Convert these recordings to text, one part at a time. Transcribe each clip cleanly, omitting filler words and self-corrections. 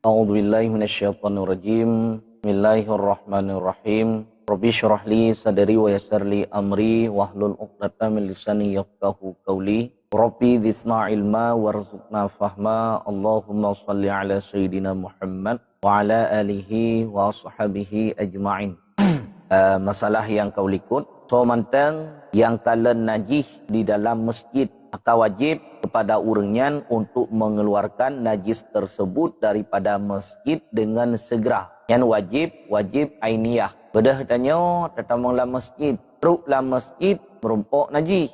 A'udzu billahi minasyaitonir rajim. Bismillahirrahmanirrahim. Rabbi shrah li sadri wa yassir li amri wahlul 'uqdatam min lisani yafqahu qawli. Rabbi zidna ilma warzuqna fahma. Allahumma shalli ala sayyidina Muhammad wa ala alihi wa ashabihi ajma'in. Masalah yang kau likut, so mantang yang kalian najis di dalam masjid, maka wajib kepada orangnya untuk mengeluarkan najis tersebut daripada masjid dengan segera. Yang wajib ainiyah. Bedah tanya tetamanglah masjid, teruklah masjid merumpok najis,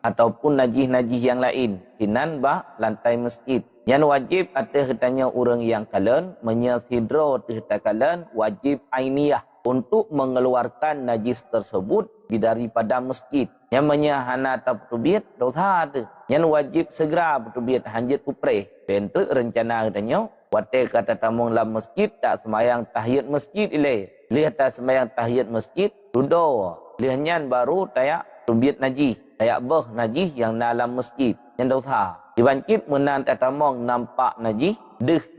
ataupun najis-najis yang lain. Sinan lantai masjid. Yang wajib atas tanya orang yang kalian menyasidro terhadap kalian wajib ainiyah untuk mengeluarkan najis tersebut daripada masjid. Yang menyahana tak bertubit, dosa ada. Yang wajib segera bertubit, hanjit upreh. Bentuk rencana katanya, wate kata tamung dalam masjid, tak semayang tahiyat masjid ilai. Lihat tak semayang tahiyat masjid, duduk. Lihatnya baru tayak tubit najis. Tayak najis yang dalam masjid. Yang dosa. Dibancit menan tak tamung nampak najis,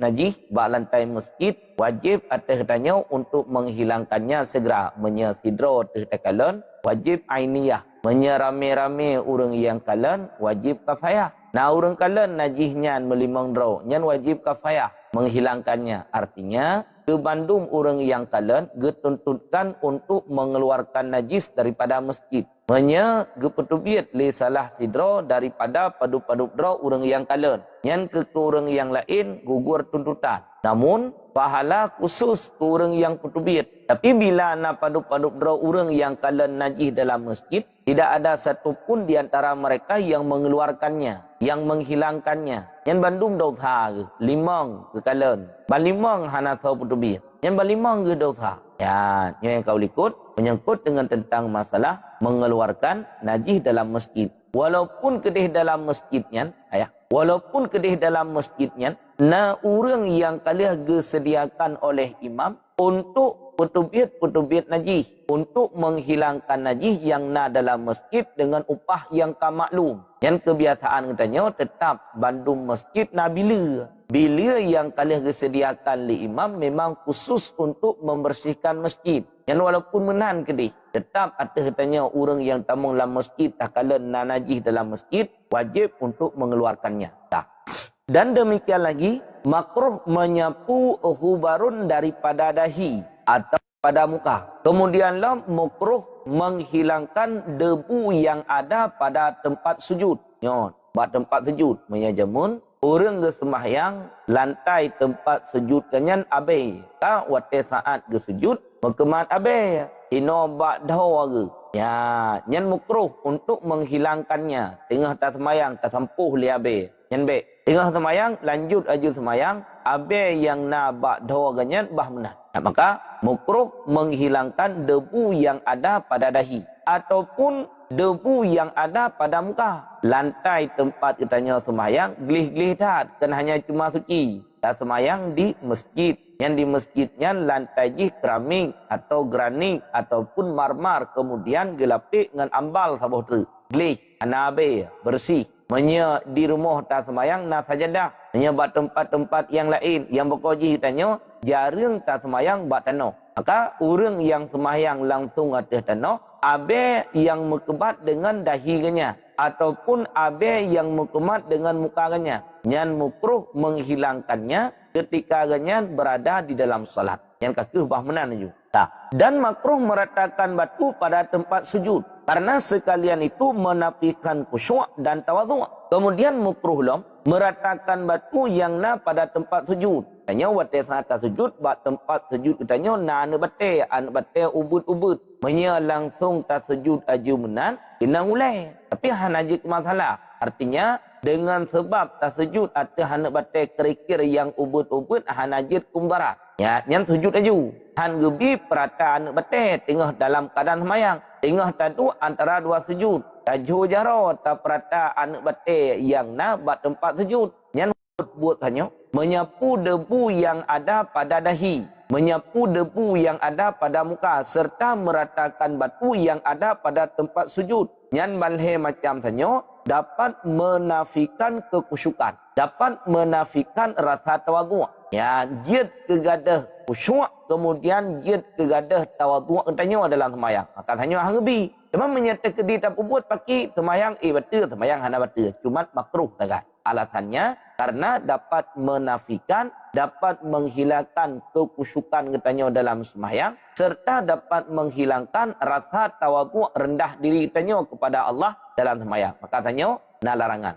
najis bak lantai masjid, wajib atas tanya untuk menghilangkannya segera. Menyasidro terhadap kalian, wajib ainiyah. Menyerame-rame orang yang kalian, wajib kafayah. Nah orang kalian najisnya melimang draw, nyan wajib kafayah menghilangkannya. Artinya, kebandung orang yang kalian getuntutkan untuk mengeluarkan najis daripada masjid. Gepetubit li salah sidro daripada padu-padu draw orang yang kalian. Nyan ke orang yang lain gugur tuntutan. Namun, pahala khusus ke orang yang petubit. Tapi bila nak padu-padu draw orang yang kalian najis dalam masjid, tidak ada satupun di antara mereka yang mengeluarkannya, yang menghilangkannya. Yang bandung dosa ke, limang ke kalian. Balimang hana tahu petubit. Yang balimang ke dosa. Ya, yang kau likut menyangkut dengan tentang masalah mengeluarkan najis dalam masjid. Walaupun kedih dalam masjidnya, walaupun kedih dalam masjidnya, orang yang kalian disediakan oleh imam untuk petubit najis, untuk menghilangkan najis yang dalam masjid dengan upah yang kamaklum. Yang kebiasaan katanya tetap bandung masjid bila. Bila yang kalian disediakan oleh imam memang khusus untuk membersihkan masjid. Yang walaupun menan kedih, tetap atas katanya orang yang tamung dalam masjid tak kalian najis dalam masjid, wajib untuk mengeluarkannya. Dan demikian lagi, makruh menyapu hubarun daripada dahi atau pada muka. Kemudianlah makruh menghilangkan debu yang ada pada tempat sujud. Pada tempat sujud. Menyajamun, orang ke sembahyang, lantai tempat sujud kanyan abai. Tak wate saat ke sujud, mengkemat abai. Ino bak dawa ke. Ya, nyan makruh untuk menghilangkannya. Tengah tak sembahyang, tak sempuh li abai. Nyan baik. Tengah semayang, lanjut aja semayang, abe yang bak dawa ganyan bah menang. Maka, makruh menghilangkan debu yang ada pada dahi. Ataupun debu yang ada pada muka. Lantai tempat katanya semayang, gelih-gelih tak. Kan hanya cuma suci. Tak semayang di masjid. Yang di masjidnya lantai jih keramik atau granit ataupun marmar. Kemudian gelapik dengan ambal sabuh tu. Gelih, anabe, bersih. Di rumah tak semayang nak sajadah. Buat tempat-tempat yang lain yang berkoji tanya jarang tak semayang buat tanah. Maka orang yang semayang langsung atas tanah, abe yang mekebat dengan dahinya ataupun abe yang mekemat dengan mukanya. Yang makruh menghilangkannya ketika ganyan berada di dalam salat. Yang kakih bah menan juga. Dan makruh meratakan batu pada tempat sujud. Karena sekalian itu menafikan khusyuk dan tawadhu'. Kemudian makruhlah meratakan batu yang pada tempat sujud. Tanya wate saat sujud, bak tempat sujud katanya ane bate ubud-ubud. Langsung tak sujud aju menan, kena mulai. Tapi hanajik masalah. Artinya dengan sebab tak sujud atau hana bate kerikir yang ubud-ubud hanajik kumbarat. Ya, yang sujud aju. Han gebi perata anak bate tengah dalam keadaan semayang. Tengah tadu antara dua sujud. Tajuh jaro tak perata anak bate yang bat tempat sujud. Yang buat hanya menyapu debu yang ada pada dahi. Menyapu debu yang ada pada muka. Serta meratakan batu yang ada pada tempat sujud. Yang balhe macam sanyo dapat menafikan kekhusyukan. Dapat menafikan rasa tawadhu'. Ya, jid kegadah khusyuk, kemudian jid kegadah tawadhu' katanya dalam sembahyang. Maka hanya hangbi. Cuma menyatakan di tak buat pakai sembahyang betul, sembahyang hana betul. Cuma makruh sangat. Alasannya karena dapat menafikan, dapat menghilangkan kekhusyukan katanya dalam sembahyang, serta dapat menghilangkan rasa tawadhu' rendah diri katanya kepada Allah dalam sembahyang. Maka tanya nah larangan.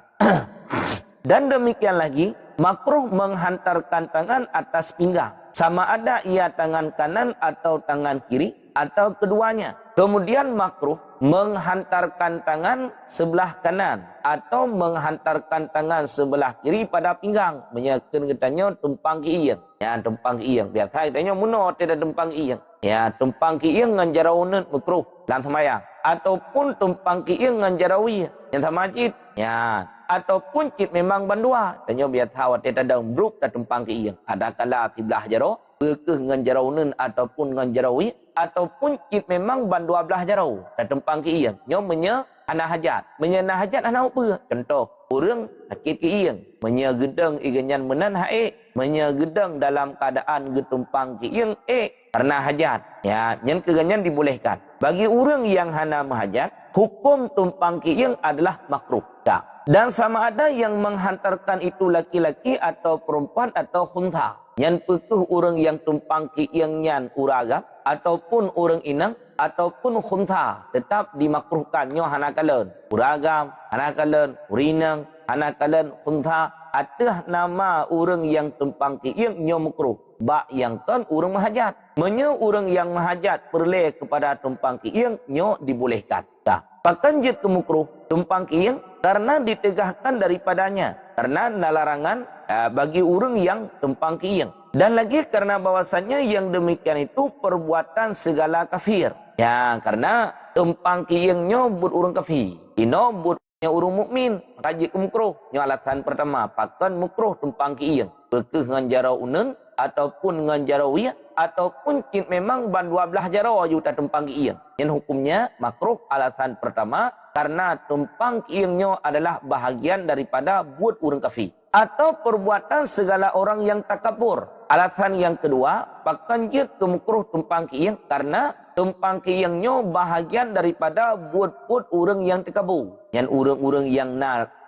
Dan demikian lagi, makruh menghantarkan tangan atas pinggang. Sama ada ia tangan kanan atau tangan kiri atau keduanya. Kemudian makruh menghantarkan tangan sebelah kanan atau menghantarkan tangan sebelah kiri pada pinggang. Menyatakan katanya tumpang kiing. Ya, tumpang kiing. Biasa katanya muno tidak tumpang kiing. Ya, tumpang kiing ngan jarawunut makruh dalam sembahyang. Ataupun tumpang kiing ngan jarawi yang sama masjid. Ya, ataupun cip memang bandua. Tanya biasa awak tidak ada umbruk tak tumpang kiing. Ada kala tiblah jaro, berkeh ngan jarawunun ataupun ngan jarawi, ataupun cip memang bandua belah jarau. Tak tumpang kiing. Nyomenya anak hajat. Menyana hajat anak apa? Contoh, orang sakit kiing. Menyegedeng iganyan menan haik. Menyegedeng dalam keadaan getumpang kiing karena hajat. Ya, yang keganyan dibolehkan. Bagi orang yang hana mahajat, hukum tumpang kiing adalah makruh. Tak. Dan sama ada yang menghantarkan itu laki-laki atau perempuan atau khunsa. Yang pekuh orang yang tumpang kiing nyan uragam ataupun orang inang ataupun khunsa tetap dimakruhkannya hanakalan. Uragam, hanakalan, urinang, hanakalan, khunsa. Atah nama orang yang tumpang kiing nyo makruh. Bak yang kan orang mahajat. Menyo orang yang mahajat perleh kepada tumpang kiing nyo dibolehkan. Tak. Pakan jid kemukruh tumpang kiing karena ditegahkan daripadanya. Karena larangan bagi orang yang tumpang kiing. Dan lagi karena bahwasannya yang demikian itu perbuatan segala kafir. Ya, karena tumpang kiingnya buat orang kafir. Ino buatnya orang mukmin. Rajik kemukruh. Yang alasan pertama, pakan mukruh tumpang kiing. Bekeh ngan jarau unun ataupun ngan jarawiyah ataupun cint memang ban 12 jaraw juta tumpang kiing. Yang hukumnya makruh alasan pertama karena tumpang kiingnya adalah bahagian daripada buat orang kafir atau perbuatan segala orang yang takabur. Alasan yang kedua, pakan jid kemukruh tumpang kiing karena tumpang kiingnya bahagian daripada buat-buat orang yang takabur. Yang orang-orang yang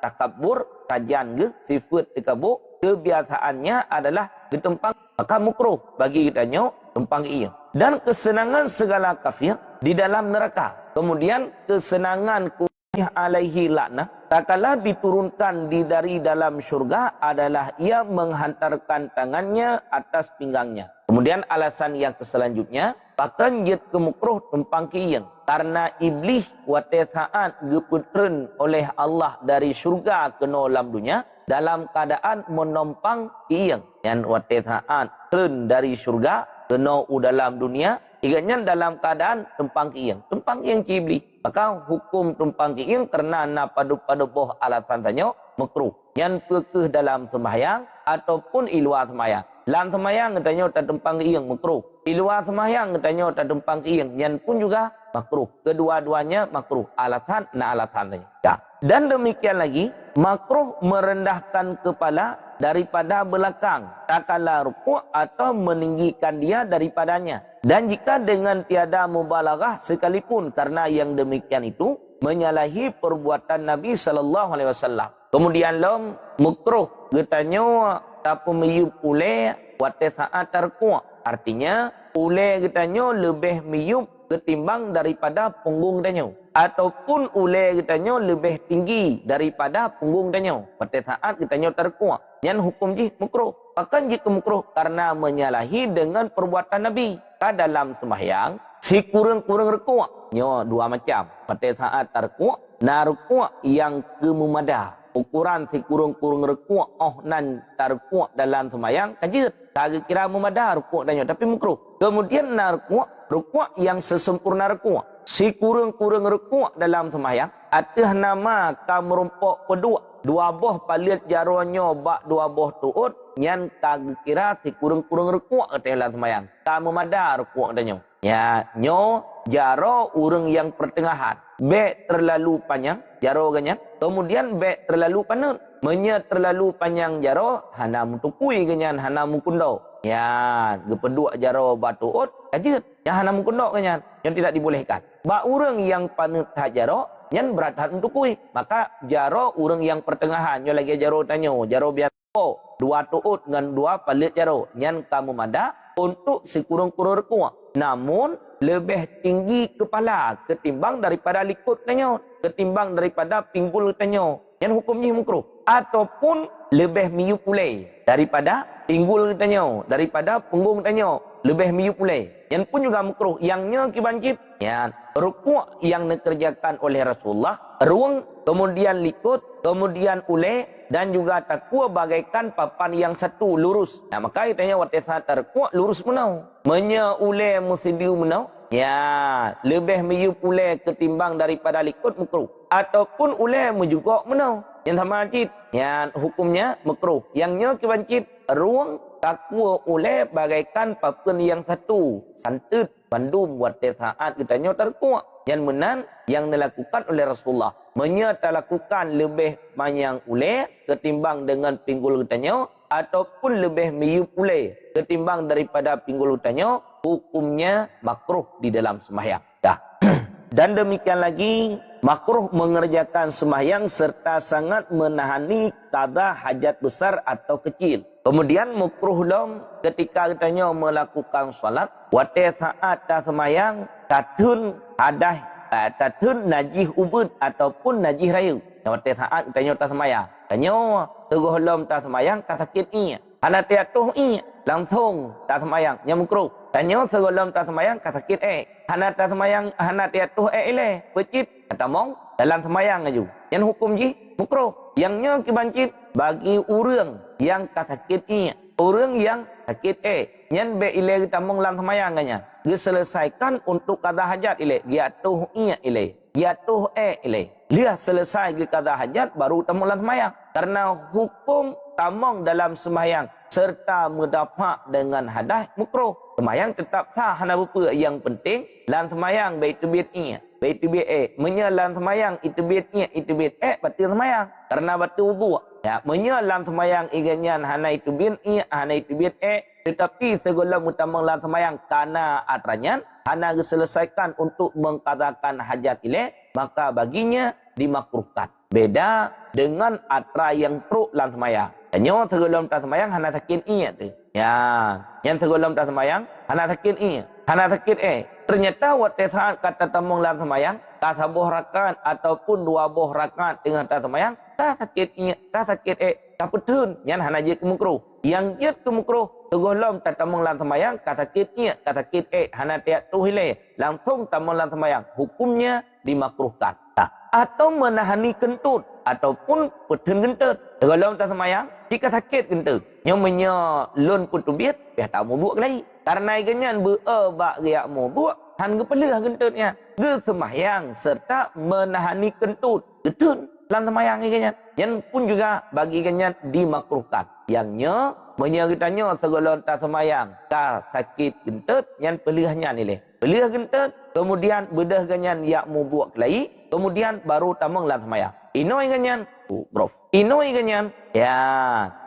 takabur kajian ge sifat takabur kebiasaannya adalah ditumpang, maka mukruh bagi kitanya tumpang kiing. Dan kesenangan segala kafir di dalam neraka. Kemudian kesenangan kuih alaihi laknah tak kalah diturunkan dari dalam syurga adalah ia menghantarkan tangannya atas pinggangnya. Kemudian alasan yang selanjutnya, pakan jid kemukruh tumpang kiing karena iblis wate saat geputren oleh Allah dari syurga ke alam dunia dalam keadaan menompang kiing. Yang wate saat turun dari syurga ke dalam dunia, iganya dalam keadaan tumpang kiing. Tumpang kiing iblis. Maka hukum tumpang kiing karena padu-padu boh alasan tanya makruh. Yang pekeh dalam sembahyang ataupun iluar sembahyang. Dalam sembahyang katanya tak tumpang kiing makruh. Iluar sembahyang katanya tak tumpang kiing. Yang pun juga makruh. Kedua-duanya makruh. Alasan alasan tanya. Ya. Dan demikian lagi, makruh merendahkan kepala daripada belakang, tak kala rukuk atau meninggikan dia daripadanya. Dan jika dengan tiada mubalaghah sekalipun, karena yang demikian itu menyalahi perbuatan Nabi sallallahu alaihi wasallam. Kemudian lom makruh getanya tapu meyup ule wate saat rukuk. Artinya ule getanya lebih meyup ketimbang daripada punggung danyo, ataupun ule getanya lebih tinggi daripada punggung danyo pada saat getanya terkuat. Yang hukum jih makruh. Akan jika makruh karena menyalahi dengan perbuatan Nabi. Dalam sembahyang si kurang-kurang rekuak nyo dua macam. Pada saat terkuat na rekuak yang kemumada. Ukuran si kurang-kurang rekuak nan terkuat dalam sembahyang kajit. Tak kira memada rekuak danyo tapi makruh. Kemudian na rekuak yang sesempurna rekuak. Si kurang-kurang rekuak dalam sembahyang atah nama kamerumpok pedua. Dua boh palit jaronyo bak dua boh tuut nyan tak kira si kurang-kurang rekuak ke dalam sembahyang. Tak memada rekuak danyo. Ya, nyo jaro urang yang pertengahan. be terlalu panjang jaro ganyan, kemudian be terlalu panut, terlalu panjang jaro hana mutukui ganyan, hana mukundo ya gepeduk jaro batuut kajet yang hana mukundo ganyan, yang tidak dibolehkan. Ba urang yang panut hajaro yang berat mutukui, maka jaro urang yang pertengahan nyo lagi jaro tanyo jaro biasa dua tuut dengan dua palit jaro yang kamu mada untuk sekurang-kurang kuat, namun lebih tinggi kepala ketimbang daripada likut tanyo, ketimbang daripada pinggul tanyo, yang hukumnya makruh. Ataupun lebih miyup pulai daripada pinggul tanyo, daripada punggung tanyo, lebih miyup pulai, yang pun juga makruh. Yangnya kibancit ya rukuk yang dikerjakan oleh Rasulullah, ruang kemudian likut, kemudian ulai, dan juga takwa bagaikan papan yang satu lurus. Nah, maka itanya waktu saat terkuat lurus menau. Menya ulai musidiu menau. Ya, lebih miyup ulai ketimbang daripada likut makruh. Ataupun ulai juga menau. Yang sama cit, ya hukumnya makruh. Yangnya kibancit ruang takwa ulai bagaikan papan yang satu. Santut bandum waktu saat kitanya terkuat. Yang menan yang dilakukan oleh Rasulullah lakukan lebih panjang ulai ketimbang dengan pinggul utannya, ataupun lebih miyup ulai ketimbang daripada pinggul utannya, hukumnya makruh di dalam sembahyang. Dan demikian lagi makruh mengerjakan sembahyang serta sangat menahani qada hajat besar atau kecil. Kemudian makruh lom ketika kitanya melakukan salat waktu saat sembahyang tatun hadah tatun najih ubud ataupun najih rayu. Waktu saat kitanya sembahyang tanya teguh lom sembahyang sakit ia ana tiatuh ia langsung sembahyang yang makruh. Tanya sebelum sembahyang sakit hana sembahyang hana tiatuh ile pecit kata mong dalam sembahyang aju. Yang hukum ji makruh. Yangnya kibancit bagi urang yang sakit ia, urang yang sakit nyen be ile kita mong dalam sembahyang kanya. Diselesaikan untuk qada hajat ile, giatuh ia ile, giatuh ile. Dia selesai ke qada hajat baru tamu dalam sembahyang. Karena hukum tamong dalam sembahyang serta mendapat dengan hadah makruh. Sembahyang tetap sah hana apa yang penting dalam sembahyang baik itu biatnya baik itu biat menyalam sembahyang itu biatnya itu biat batal sembahyang karena batal wudu ya menyalam sembahyang iganyan hana itu biatnya hana itu biat tetapi segala utama dalam sembahyang karena atranyan hana diselesaikan untuk mengqadakan hajat ile, maka baginya dimakruhkan. Beda dengan atra yang pro dalam sembahyang. Hanya sebelum tak sembahyang hana sakit iya tu. Ya, yang sebelum tak sembahyang hana sakit iya. Hana sakit ternyata waktu saat kata tamong dalam sembahyang, tak sabuh rakaat ataupun dua buah rakaat dengan tak sembahyang, tak sakit iya, tak sakit tak petun, yang hana je makruh. Yang je makruh sebelum tak tamong dalam sembahyang, tak sakit iya, tak sakit hana tiat tu hilai. Langsung tamong dalam sembahyang, hukumnya dimakruhkan. Atau menahani kentut ataupun petun kentut. Kalau tak sembahyang, jika sakit kentut, nyomnya lon kutubit, ya tak mau buat lagi. Karena ikannya berbak dia mau buat, han kepelah kentutnya. Ke sembahyang serta menahani kentut. Ketun dalam sembahyang ikannya. Yang pun juga bagi ikannya dimakruhkan. Yangnya menyeritanya segala tak sembahyang, tak sakit kentut, yang pelihnya nilai. Pelih kentut, kemudian bedah ganyan yak mau buat lagi, kemudian baru tamang dalam sembahyang. Ino ganyan, prof. Ino ganyan, ya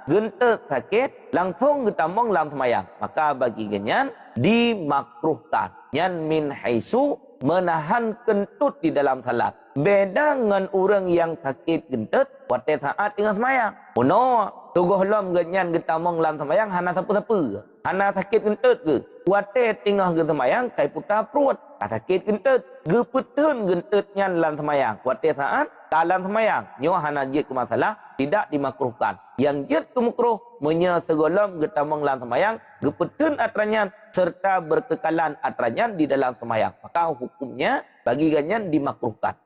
gentut sakit, langsung ditamang dalam sembahyang. Maka bagi ganyan dimakruhkan. Yan min haisu menahan kentut di dalam salat. Beda dengan orang yang sakit kentut waktu saat tengah sembahyang. Oh no, tuguh lom ganyan ditamang dalam sembahyang hana siapa-siapa. Hana sakit kentut ke? Waktu tengah ke sembahyang kai putar perut. Sakit kentut, gepetun kentutnya dalam sembahyang. Waktu saat dalam sembahyang, nyo hana jid ke masalah tidak dimakruhkan. Yang jid ke makruh menya segolom getamang dalam sembahyang, gepetun atranyan serta berkekalan atranyan di dalam sembahyang. Maka hukumnya bagi ganyan dimakruhkan.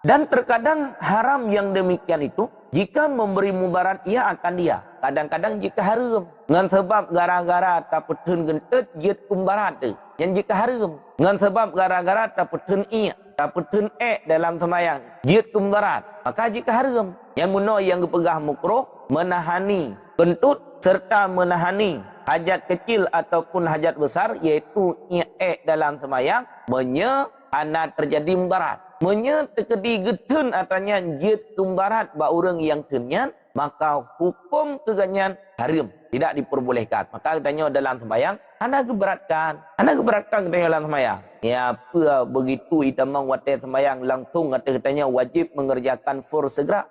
Dan terkadang haram yang demikian itu jika memberi mudarat ia akan dia. Kadang-kadang jika haram dengan sebab gara-gara tak petun gentut jid kumbarat tu. Yang jika haram dengan sebab gara-gara tak petun ia, tak petun dalam sembahyang jid kumbarat. Maka jika haram yang muno yang dipegah makruh menahani kentut serta menahani hajat kecil ataupun hajat besar iaitu ia dalam sembahyang hana terjadi mudarat. Menya terkedi getun atanya jit tumbarat ba orang yang tenyan, maka hukum keganyan haram, tidak diperbolehkan. Maka katanya dalam sembahyang, anda keberatkan katanya dalam sembahyang. Ya, apa begitu kita mengwate sembahyang langsung katanya wajib mengerjakan fur segera.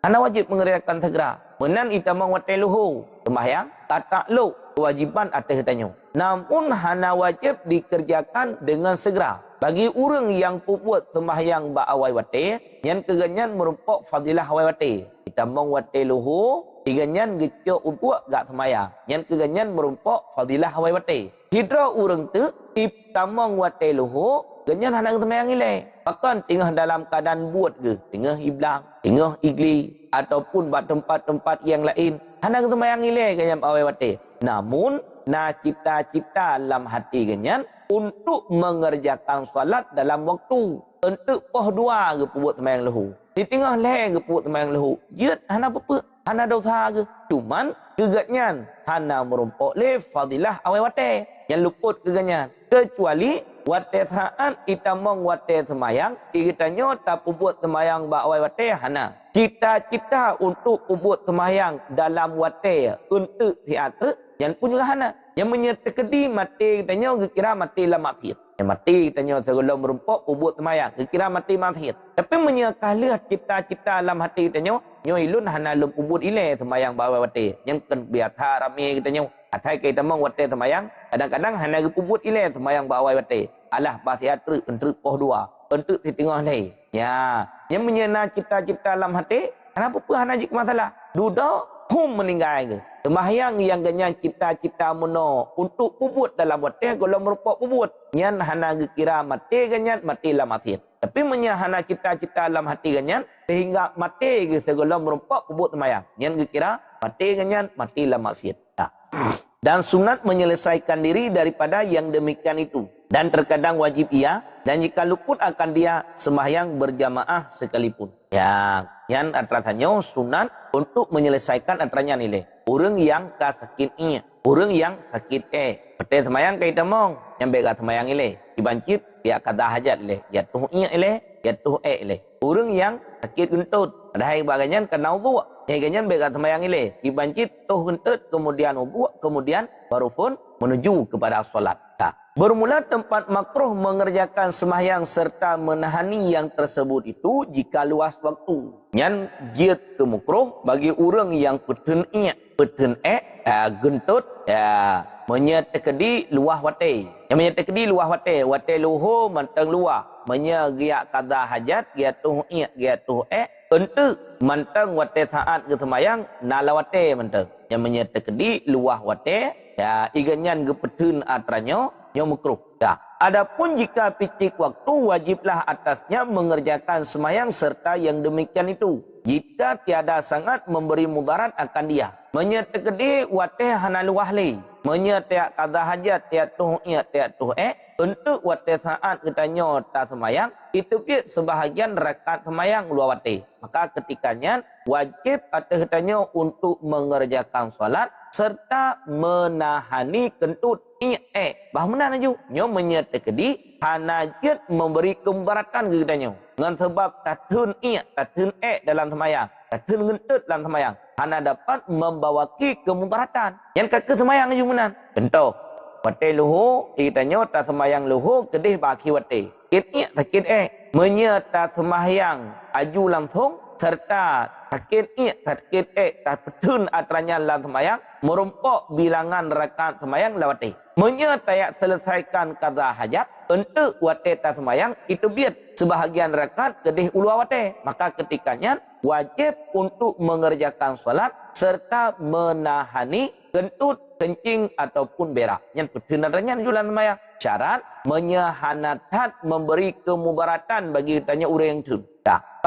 Anda wajib mengerjakan segera. Menan kita mengwate luhu sembahyang, tak lu kewajiban atas katanya. Namun hana wajib dikerjakan dengan segera. Bagi orang yang buat sembahyang ba awai wate, yang keganyan merupakan fadilah awai wate. Kita mengwate luhu, keganyan gecok untuk gak sembahyang. Yang keganyan merupakan fadilah awai wate. Hidra orang tu, kita mengwate luhu, ganyan hendak sembahyang ilai. Bahkan tengah dalam keadaan buat ke, tengah iblang, tengah igli, ataupun buat tempat-tempat yang lain, hendak sembahyang ilai ganyan awai wate. Namun, na cipta-cipta dalam hati ganyan, untuk mengerjakan salat dalam waktu. Untuk poh dua ke buat sembahyang lahu. Di tengah leh ke buat sembahyang lahu. Jut hana apa? Hana dosa ke? Cuman kegatnya hana merumpok le fadilah awai wate. Yang luput kegatnya. Kecuali wate saat kita mengwate sembahyang, kitanya tak buat sembahyang ba awai wate hana. Cita-cita untuk buat sembahyang dalam wate untuk siapa yang pun juga hana. Yang menyertakedi mati katanya kira mati lah maksiat. Yang mati katanya sebelum merumpok buat sembahyang kira mati maksiat. Tapi menyakalah cita-cita dalam hati katanya nyo ilun hana lum buat ile sembahyang bawa wate. Yang kan biasa rame katanya. Atai kita mong wate sembahyang kadang-kadang hana buat ile sembahyang bawa wate. Alah pasiat untuk poh dua untuk di tengah lai. Ya, yang menyena cita-cita dalam hati kenapa pun hana jik masalah. Duduk meninggal ke. Sembahyang yang ganyan cita-cita mono untuk puput dalam wate kalau merupakan puput. Nyan hana kira mati ganyan mati lah maksiat. Tapi menyahana cita-cita dalam hati ganyan sehingga mati ke segala merupakan puput sembahyang. Nyan kira mati ganyan mati lah maksiat. Nah. Dan sunat menyelesaikan diri daripada yang demikian itu. Dan terkadang wajib ia. Dan jika luput akan dia sembahyang berjamaah sekalipun. Ya, yang antaranya sunat untuk menyelesaikan antaranya nilai. Orang yang sakit ini, orang yang sakit Pete sembahyang kita mong, yang bega sembahyang ile. Dibancit, dia kata hajat ile. Ya tuh iya ile, ya tuh ile. Orang yang sakit gentut, padahal bagian kena uduk. Yang ganyan bega sembahyang ile. Dibancit, tuh gentut, kemudian uduk, kemudian baru pun menuju kepada solat. Bermula tempat makruh mengerjakan sembahyang serta menahani yang tersebut itu jika luas waktu. Yang jid ke makruh bagi orang yang petun gentut menyetekedi luah wate. Yang menyetekedi luah wate luhu manteng luah. Menyegiak kada hajat gia tuh untuk manteng wate saat ke sembahyang nala wate manteng. Yang menyetekedi luah wate ya iganyan ke petun atranyo yang makruh. Adapun jika picik waktu wajiblah atasnya mengerjakan sembahyang serta yang demikian itu. Jika tiada sangat memberi mudarat akan dia. Menyetekedi wate hana luah le. Menyetek kada hajat tiap tuh untuk wate saat katanya tak sembahyang itu pun sebahagian rakaat sembahyang luah wate. Maka ketikanya wajib atas katanya untuk mengerjakan salat serta menahani kentut bahmana naju nyo menyetekedi hanajat memberi kemudaratan kepadanya dengan sebab tatun dalam sembahyang tatun kentut dalam sembahyang hana dapat membawaki kemudaratan yang ke sembahyang naju menan contoh wate luhu kitanya ta sembahyang luhu kedih baki wate sakit menyata sembahyang aju langsung serta sakit tak petun atranya dalam sembahyang merumpok bilangan rakaat sembahyang lawati. Menyatayak selesaikan kada hajat untuk wate tak sembahyang itu biar sebahagian rakaat kedih ulu wate. Maka ketikanya wajib untuk mengerjakan salat serta menahani kentut, kencing ataupun berak. Yang petun atranya dalam sembahyang. Syarat menyahanat memberi kemudaratan bagi tanya orang yang tu.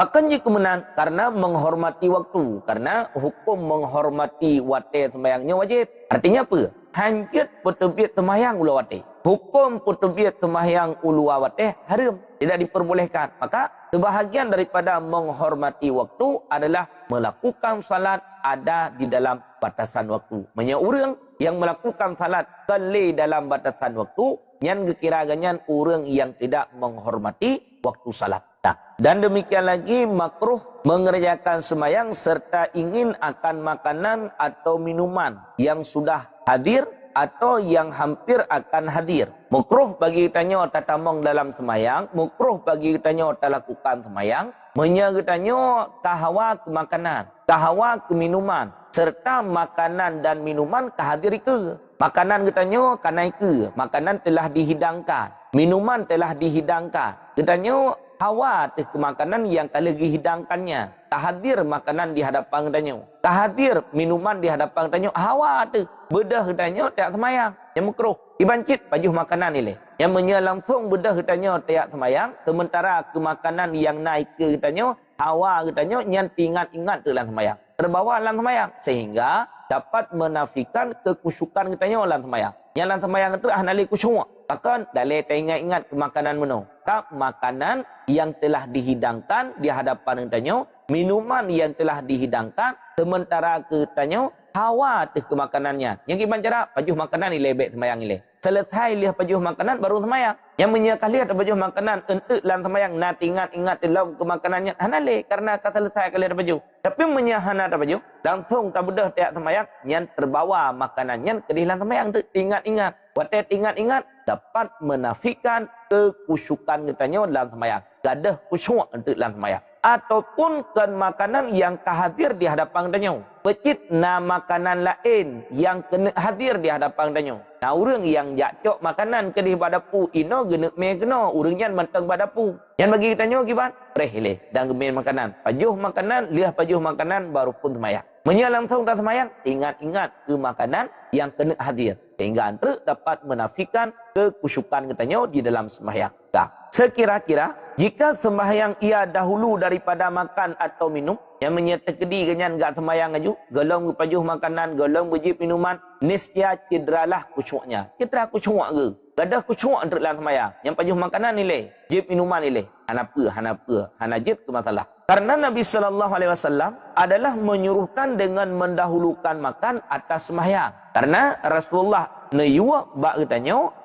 Akan jika kemenang karena menghormati waktu. Karena hukum menghormati wate sembahyangnya wajib. Artinya apa? Hanjut petubit sembahyang ulu wate. Hukum petubit sembahyang ulu wate haram. Tidak diperbolehkan. Maka sebahagian daripada menghormati waktu adalah melakukan salat ada di dalam batasan waktu. Maksudnya orang yang melakukan salat kali dalam batasan waktu yang kekiraannya orang yang tidak menghormati waktu salat. Nah, dan demikian lagi makruh mengerjakan sembahyang serta ingin akan makanan atau minuman yang sudah hadir atau yang hampir akan hadir. Makruh bagi kitanya tatamong dalam sembahyang, makruh bagi kitanya lakukan sembahyang, menyertanya kahawa ke makanan, kahawa ke minuman, serta makanan dan minuman kehadir ke. Makanan kitanya kanai ke, makanan telah dihidangkan, minuman telah dihidangkan. Kitanya hawa ke makanan yang telah dihidangkannya. Tahadir makanan di hadapan kitanya. Tahadir minuman di hadapan kitanya. Hawa tu bedah kitanya tak semayang. Yang makruh. Dibancit pajuh makanan ni. Yang menyelangsung bedah kitanya tak semayang. Sementara ke makanan yang naik ke kitanya. Hawa kitanya yang ingat-ingat dalam semayang. Terbawa dalam semayang. Sehingga dapat menafikan kekusyukan kitanya dalam semayang. Yang dalam semayang itu ahnali kusyuk. Bahkan dalai teringat-ingat ke makanan menu. Tak makanan yang telah dihidangkan di hadapan kitanya. Minuman yang telah dihidangkan. Sementara kitanya hawa ke makanannya. Yang gimana cara? Pajuh makanan ni lebek semayang ni. Selesai lihat pajuh makanan baru semayang. Yang menyakal lihat pajuh makanan untuk dalam semayang. Nanti ingat-ingat dalam ke makanannya. Hanale karena kata selesai kali ada pajuh. Tapi menyahana ada pajuh. Langsung tak bedah tiap semayang. Yang terbawa makanannya ke dalam semayang. Ingat-ingat. Watet ingat-ingat dapat menafikan kekusyukan kitanya dalam semayang. Gadah kusyuk untuk dalam semayang. Ataupun kan makanan yang kehadir di hadapan kitanya. Pecit na makanan lain yang kena hadir di hadapan kitanya. Nah, orang yang jakcok makanan ke di badapu ino genek me kena. Orang yang mentang badapu. Yang bagi kitanya gimana? Prehle dan gemen makanan. Pajuh makanan, lihat pajuh makanan baru pun semayang. Menyalang tak semayang, ingat-ingat ke makanan yang kena hadir. Sehingga antara dapat menafikan kekusyukan kitanya di dalam sembahyang. Nah, sekira-kira jika sembahyang ia dahulu daripada makan atau minum, yang menyertakedi kenyan gak sembahyang aju, golong pajuh makanan, golong bejib minuman, niscaya cederalah kusyuknya. Cedera kusyuk ke? Gadah kusyuk untuk dalam sembahyang. Yang pajuh makanan nilai, jib minuman nilai. Hana jib ke masalah. Karena Nabi SAW adalah menyuruhkan dengan mendahulukan makan atas sembahyang. Karena Rasulullah neyuak bak kitanya,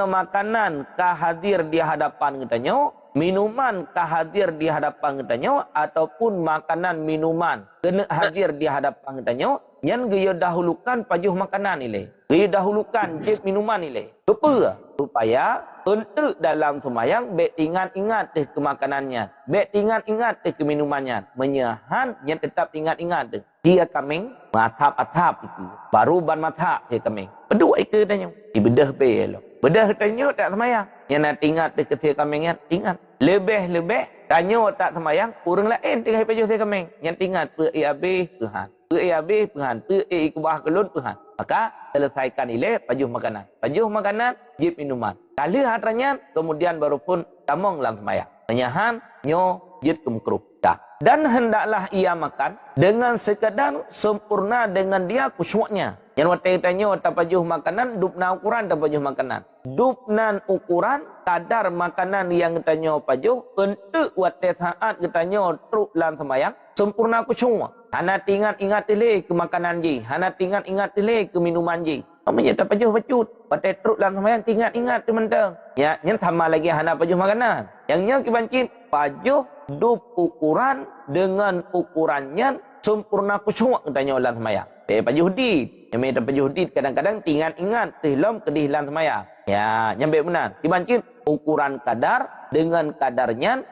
makanan kahadir di hadapan kitanya, minuman kahadir di hadapan kitanya, ataupun makanan minuman kena hadir di hadapan kitanya, yang dia dahulukan pajuh makanan nilai. Dia dahulukan jib minuman nilai. Apa? Supaya untuk dalam sembahyang baik ingat-ingat ke makanannya, baik ingat-ingat ke minumannya, menyahan yang tetap ingat-ingat dia kaming matap-atap itu baru ban matap dia kaming pedua itu tanya bedah belo bedah tanya tak sembahyang yang nak ingat ke dia kamingnya ingat lebih tanya tak sembahyang orang lain tengah pajuh dia kaming yang ingat pe habis Tuhan pe kubah kelun Tuhan maka selesaikan ile pajuh makanan jib minuman kali hatranya kemudian baru pun tamong dalam sembahyang menyahan nyo jid kemukruh dan hendaklah ia makan dengan sekadar sempurna dengan dia kusyuknya. Yang waktu tanya waktu pajuh makanan, dupna ukuran tak pajuh makanan. Dupnan ukuran kadar makanan yang tanya pajuh untuk waktu saat kitanya truk dalam sembahyang sempurna kusyuk. Hana ingat ile ke makanan ji, hana ingat ile ke minuman ji. Namanya tak pajuh bacut. Waktu truk dalam sembahyang ingat tu mentang. Ya, yang sama lagi hana pajuh makanan. Yang kibancit pajuh dup ukuran dengan ukurannya sempurna kusyuk tanya dalam sembahyang. Pajuh dit. Yang minta pajuh dit kadang-kadang ingat dalam kedihilan sembahyang. Ya, nyampe benar. Dibancit ukuran kadar dengan kadarnya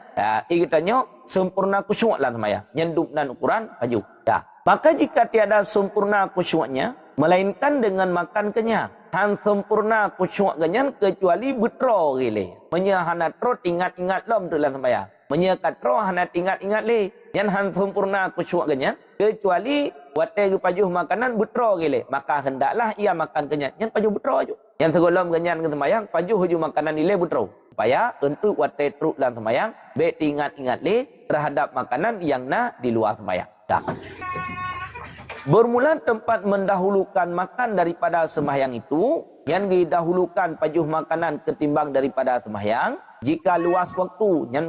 kitanya sempurna kusyuk dalam sembahyang. Nyenduk dan ukuran pajuh. Ya. Maka jika tiada sempurna kusyuknya melainkan dengan makan kenyang. Han sempurna kusyuk kenyang kecuali betro gile. Menyahana tro ingat-ingat lom dalam sembahyang. Menyekat roh hana ingat-ingat le. Yang han sempurna kusyuk kenyang kecuali waktu pajuh makanan betro gile. Maka hendaklah ia makan kenyang. Yang pajuh betro aja. Yang segolom kenyang ke sembahyang pajuh hujung makanan ile betro. Supaya untuk waktu truk dalam sembahyang baik ingat-ingat le terhadap makanan yang di luar sembahyang. Dah. Bermula tempat mendahulukan makan daripada sembahyang itu, yang didahulukan pajuh makanan ketimbang daripada sembahyang, jika luas waktu, yang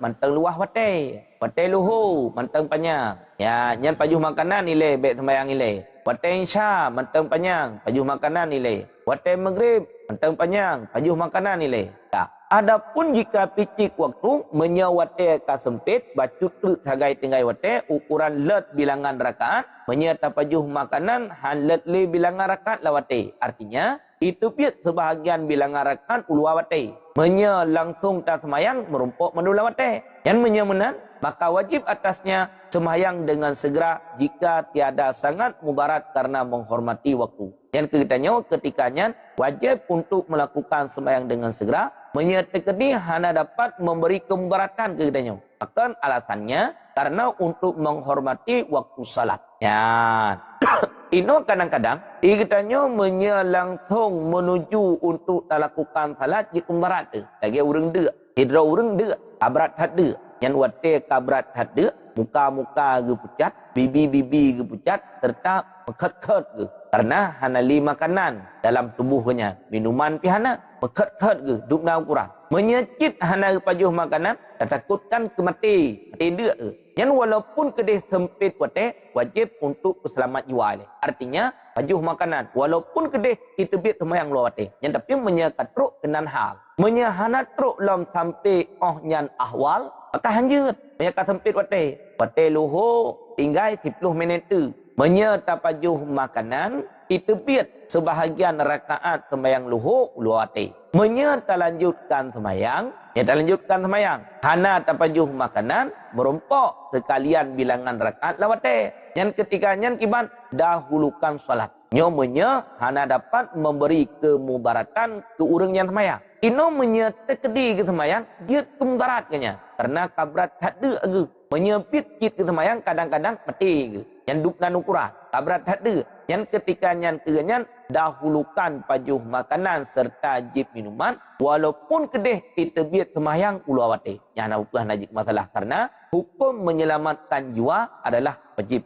mantang luas watai luhu, mantang panjang. Ya, yang pajuh makanan nilai baik sembahyang nilai. Watai isya, mantang panjang, pajuh makanan nilai. Watai maghrib, mantang panjang, pajuh makanan nilai. Tak. Adapun jika picik waktu menyawate ka sempit bacut tu sagai tenggai wate ukuran let bilangan rakaat menyata pajuh makanan han let le bilangan rakaat lawate. Artinya itu piat sebahagian bilangan rakaat ulawate. Menya langsung tak semayang merumpuk menulawate. Yang menyemenan maka wajib atasnya semayang dengan segera jika tiada sangat mudarat karena menghormati waktu. Yang ketikanya ketikanya wajib untuk melakukan semayang dengan segera menyertai hana dapat memberi kemudaratan ketikanya. Bahkan alasannya karena untuk menghormati waktu salat. Ya. Ino kadang-kadang ikatnya langsung menuju untuk lakukan salat jika mudarat. Lagi urang dek, hidra urang dek, kabrat had dek. Yang wate kabrat had dek, muka-muka ge pucat, bibi-bibi ge pucat serta meket-ket ge. Karena hana li makanan dalam tubuhnya, minuman pihana meket-ket ge dukna ukuran. Menyecit hana pajuh makanan, takutkan kemati, mati dek ge. Yang walaupun kedai sempit wate wajib untuk selamat jiwa. Artinya pajuh makanan walaupun kedai itu biat semayang luar wate. Yang tapi menyekatruk kenan hal. Menyahana truk lam sampai nyan ahwal maka hanjut. Menyekat sempit wate. Wate luho tinggal 10 minit tu. Menyata pajuh makanan itu biat sebahagian rakaat semayang luho luar wate. Menyata lanjutkan semayang. Kita lanjutkan semayang. Hana tapajuh makanan merumpok sekalian bilangan rakaat lawate. Yang ketiganya kiban dahulukan salat. Nyomonya hana dapat memberi kemudaratan ke orang yang semayang. Ino menyetekedi ke semayang dia kemudaratnya. Karena kabrat hadde age. Menyepit kit ke semayang kadang-kadang mati. Yang duknan ukuran. Kabrat hadde. Yang ketikanya keganyan dahulukan pajuh makanan serta jib minuman walaupun kedeh kita biat semayang ulawate. Yang nak upah najik masalah karena hukum menyelamatkan jiwa adalah wajib.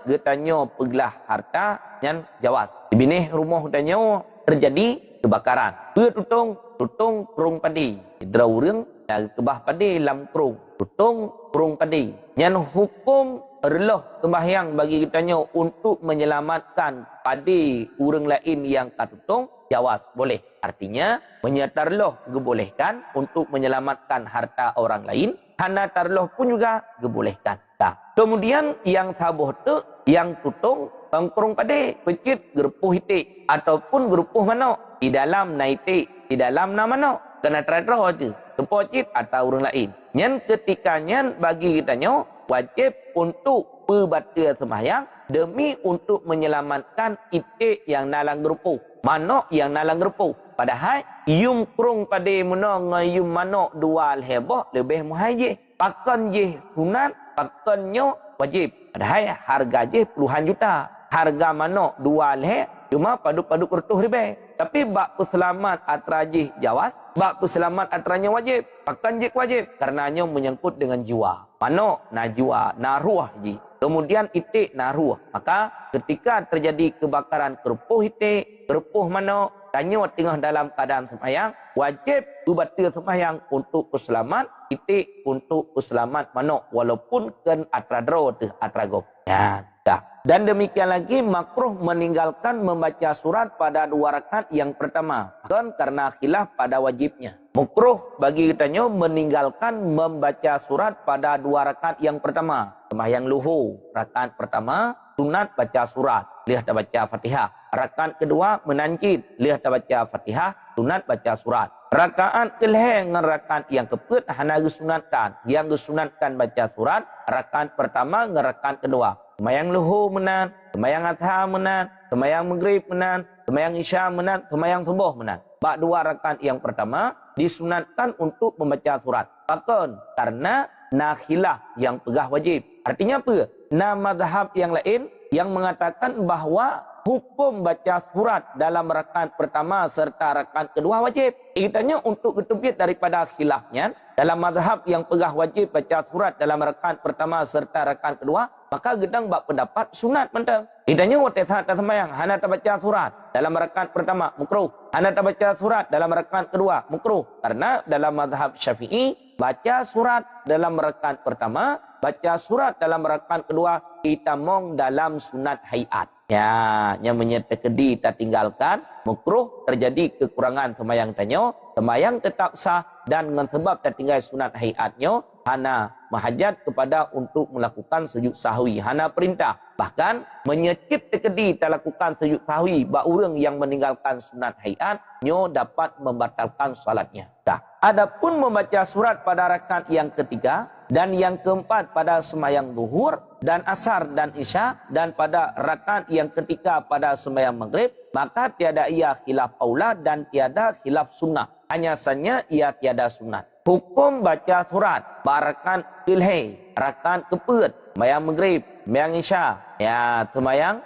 Getanya pegelah harta yang jawas. Di binih rumah tanya terjadi kebakaran. Tutung kerung padi. Hidra urang kebah padi lam kerung. Tutung kerung padi. Yang hukum reloh sembahyang bagi kitanya untuk menyelamatkan padi urang lain yang katutung jawas boleh. Artinya menyatarloh gebolehkan untuk menyelamatkan harta orang lain. Hana tarloh pun juga gebolehkan. Nah, kemudian yang sabuh tu yang tutung tangkrung padi pecit gerpuh hitik ataupun gerpuh manok di dalam naitik di dalam nama manok kena tradro je tepocit atau orang lain. Yang ketikanya bagi kitanya wajib untuk berbatal sembahyang demi untuk menyelamatkan itik yang nalang gerupuh, manok yang nalang gerupuh. Padahal yum krung pada muna ngayum manok dua heboh lebih muhajir. Pakan je sunat, pakannya wajib. Padahal harga je puluhan juta. Harga manok dua leh cuma padu-padu kertuh ribe. Tapi bak peselamat atrajih jawas, bak peselamat atranya wajib. Pakan je wajib karenanya menyangkut dengan jiwa. Manok na jiwa, na ruah ji. Kemudian itik na ruah. Maka ketika terjadi kebakaran kerpuh itik, kerpuh manok, tanya tengah dalam keadaan semayang, wajib berbatal semayang untuk peselamat itik, untuk peselamat manok walaupun ken atradro tu atragop. Ya, dah. Dan demikian lagi makruh meninggalkan membaca surat pada 2 rakaat yang pertama. Dan karena khilaf pada wajibnya. Makruh bagi kitanya meninggalkan membaca surat pada 2 rakaat yang pertama. Sembahyang luhur, rakaat pertama sunat baca surat, lihat baca Fatihah. Rakaat kedua menancit, lihat baca Fatihah, sunat baca surat. Rakaat keleh dengan rakaat yang keput hana disunatkan. Yang disunatkan baca surat, rakaat pertama dengan rakaat kedua. Semayang luhur menat, semayang ashar menat, semayang maghrib menat, semayang isya menat, semayang subuh menat. Bak 2 rakaat yang pertama disunatkan untuk membaca surat. Bahkan karena nakhilah yang pegah wajib. Artinya apa? Na mazhab yang lain yang mengatakan bahawa hukum baca surat dalam rakaat pertama serta rakaat kedua wajib. Itanya untuk ketubit daripada khilafnya dalam mazhab yang pegah wajib baca surat dalam rakaat pertama serta rakaat kedua, maka gedang bak pendapat sunat mentang. Itanya waktu saat sembahyang hana baca surat dalam rakaat pertama makruh, hana baca surat dalam rakaat kedua makruh. Karena dalam mazhab Syafi'i baca surat dalam rakaat pertama, baca surat dalam rakaat kedua kita mong dalam sunat hayat. Ya, yang menyertakedi tak tinggalkan, makruh terjadi kekurangan semayang tanyo, semayang tetap sah dan dengan sebab tak tinggal sunat hayatnya, hana mahajat kepada untuk melakukan sujud sahwi, hana perintah. Bahkan menyekip tekedi tak lakukan sujud sahwi, bak orang yang meninggalkan sunat hayat, nyo dapat membatalkan salatnya. Dah. Adapun membaca surat pada rakaat yang ketiga dan yang keempat pada semayang zuhur dan asar dan isya dan pada rakaat yang ketiga pada semayang maghrib, maka tiada ia khilaf aula dan tiada khilaf sunnah. Hanya saja ia tiada sunat. Hukum baca surat barakan ilhai, rakaat keempat, semayang maghrib, semayang isya, ya semayang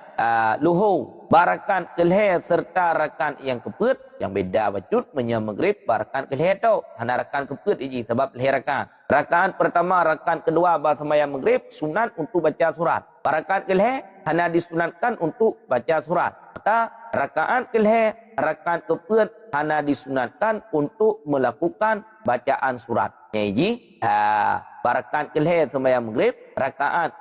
luhur, barakan ilhai serta rakaat yang keempat yang beda wajud menyam maghrib barakan ilhai tu. Hana rakaat keempat ini sebab ilhai rakaat. Rakaat pertama, rakaat kedua pada semayang maghrib sunat untuk baca surat. Rakaat ilhai hanya disunatkan untuk baca surat. Maka rakaat ilhai, rakaat keempat hanya disunatkan untuk melakukan bacaan surat. Jadi rakaat ilhai semayang maghrib, rakaat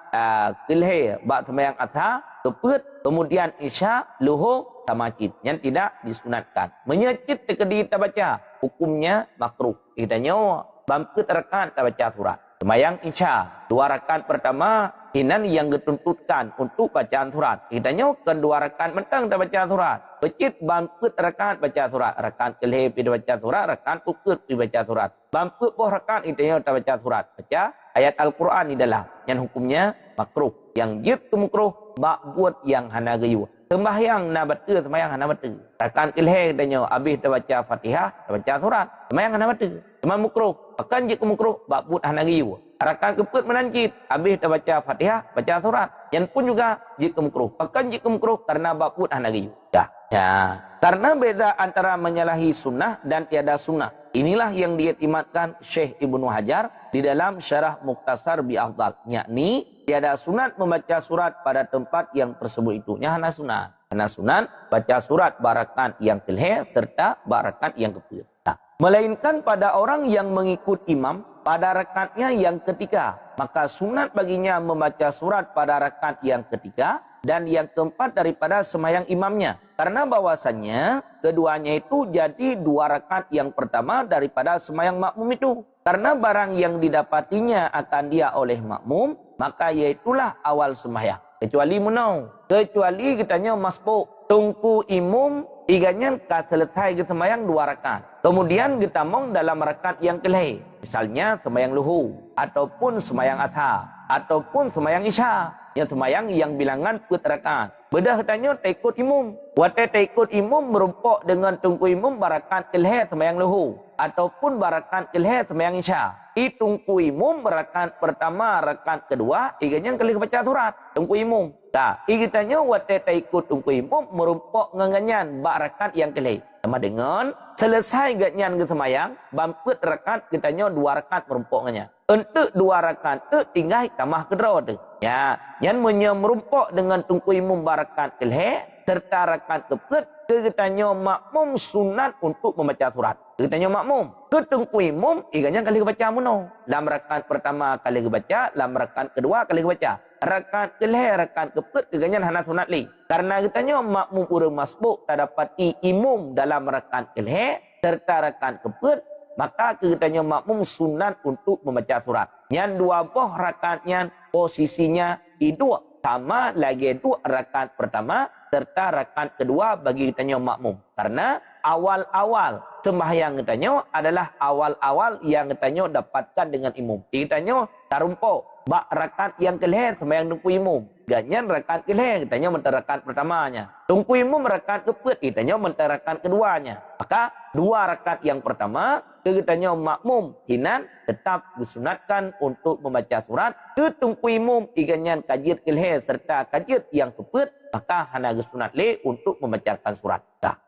ilhai pada semayang asar, keempat, kemudian isya, luhur, tamajid yang tidak disunatkan. Menyecit tekedi kita baca, hukumnya makruh. Kitanya bangkit rakaat tak baca surat. Semayang isya, 2 rakaat pertama hinan yang dituntutkan untuk bacaan surat. Kitanya kedua rakaat mentang tak baca surat. Becit bangkit rakaat baca surat. Rakaat kelih pi baca surat, rakaat ukut pi baca surat. Bangkit boh rakaat kitanya tak baca surat. Baca ayat Al-Quran di dalam yang hukumnya makruh. Yang jid tu makruh bak buat yang hana gayu. Sembahyang na baca, sembahyang hana baca. Rakaat kelih kitanya habis tak baca Fatihah, tak baca surat. Sembahyang hana baca. Sembahyang makruh. Akan jika makruh bak buat hana gayu. Rakaat keempat menancit, habis tak baca Fatihah, baca surat. Yang pun juga jika makruh. Akan jika makruh karena bak buat hana gayu. Dah. Ya. Karena beza antara menyalahi sunnah dan tiada sunnah. Inilah yang diiktimatkan Syekh Ibnu Hajar di dalam Syarah Mukhtasar bi Afdal. Yakni tiada sunat membaca surat pada tempat yang tersebut itu. Hanya sunat. Hanya sunat baca surat barakat yang kelih serta barakat yang keempat. Nah, melainkan pada orang yang mengikut imam pada rakaatnya yang ketiga. Maka sunat baginya membaca surat pada rakaat yang ketiga dan yang keempat daripada semayang imamnya. Karena bahwasannya keduanya itu jadi 2 rakaat yang pertama daripada semayang makmum itu. Karena barang yang didapatinya akan dia oleh makmum, maka iaitulah awal semayang. Kecuali menau. Kecuali kitanya masbuk. Tungku imum, iganya selesai ke semayang 2 rakaat. Kemudian kita mong dalam rakaat yang kelih. Misalnya semayang luhur, ataupun semayang asar, ataupun semayang isya. Yang semayang yang bilangan put rakaat. Bedah katanya tak ikut imum. Wate tak ikut imum merumpuk dengan tungku imum barakat kelih semayang luhur. Ataupun barakat kelih semayang isya. Tungku imum rakaat pertama, rakaat kedua, iganya kelih baca surat. Tungku imum. Tak, igitanya wate tak ikut tungku imum merumpuk ngenganyan barakat yang kelih. Sama dengan selesai ganyan ke semayang, bangkit rakaat kitanya 2 rakaat merumpuknya. Untuk 2 rakaat tu tinggal tamah kedua tu. Ya, yang merumpuk dengan tungku imum barakat kelih serta rakaat keempat, kitanya makmum sunat untuk membaca surat. Kitanya makmum. Ketungku imum, iganya kali baca muno. Dalam rakaat pertama kali baca, dalam rakaat kedua kali baca. Rakaat kelih, rakaat keempat, iganya hana sunat li. Karena kitanya makmum urang masbuk tak dapati imum dalam rakaat kelih serta rakaat keempat, maka kitanya makmum sunat untuk membaca surat. Yang 2 boh rakaatnya posisinya hidup sama lagi 2 rakaat pertama serta rakaat kedua bagi kitanya makmum. Karena awal-awal sembahyang kitanya adalah awal-awal yang kitanya dapatkan dengan imum. Kitanya tarumpuk bak rakaat yang kelih sembahyang tungku imum. Ganyan rakaat kelih kitanya mentah rakaat pertamanya. Tungku imum rakaat keempat kitanya mentah rakaat keduanya. Maka 2 rakaat yang pertama kitanya makmum hinan tetap disunatkan untuk membaca surat. Ketungku imum iganyan kajir kelih serta kajir yang keempat, maka hana sunat le untuk membacakan surat.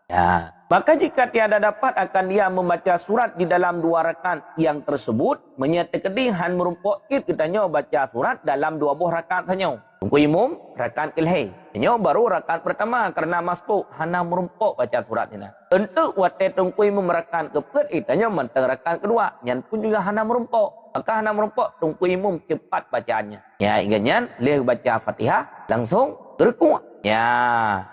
Ya. Maka jika tiada dapat akan dia membaca surat di dalam 2 rakaat yang tersebut, menyatakan han merumpuk kitanya baca surat dalam 2 buah rakaat saja. Tungku imum rakaat kelih. Ini baru rakaat pertama karena masbuk hana merumpuk baca surat ini. Untuk wate tungku imum rakaat keempat itanya mentang rakaat kedua, yang pun juga hana merumpuk. Maka hana merumpuk tungku imum cepat bacaannya. Ya, ingatnya leh baca Fatihah langsung berkuat. Ya,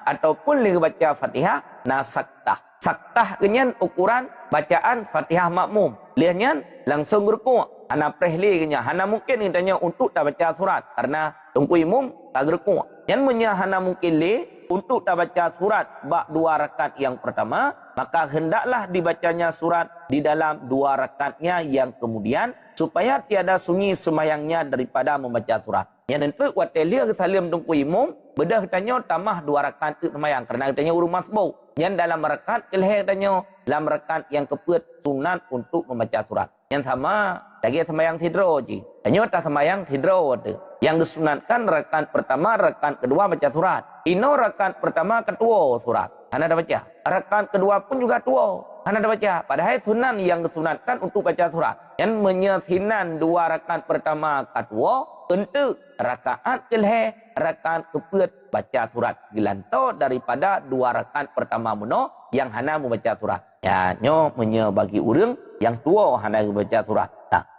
ataupun li baca Fatihah na saktah. Saktah kenyan ukuran bacaan Fatihah makmum. Lihatnya langsung ruku'. Hana prehli kenya. Hana mungkin kitanya untuk tak baca surat. Karena tungku imum tak ruku'. Yang punya hana mungkin untuk tak baca surat bak 2 rakaat yang pertama, maka hendaklah dibacanya surat di dalam 2 rakaatnya yang kemudian supaya tiada sunyi semayangnya daripada membaca surat. Yang nanti watelia kesalim tungku imum, bedah katanya tambah 2 rakaat ke semayang. Kerana katanya urung masbuk. Yang dalam rakaat kelih katanya, dalam rakaat yang keput sunat untuk membaca surat. Yang sama, lagi semayang tidro je. Tanya tak semayang tidro tu. Yang disunatkan rakaat pertama, rakaat kedua baca surat. Ino rakaat pertama ketua surat. Anda dah baca. Rakaat kedua pun juga tua. Anda dah baca. Padahal sunan yang disunatkan untuk baca surat. Yang menyesinan 2 rakaat pertama ketua, untuk rakaat kelih, rakaat keput baca surat. Gilanto daripada 2 rakaat pertama muno yang hana membaca surat. Ya, nyo bagi urang yang tua hana membaca surat.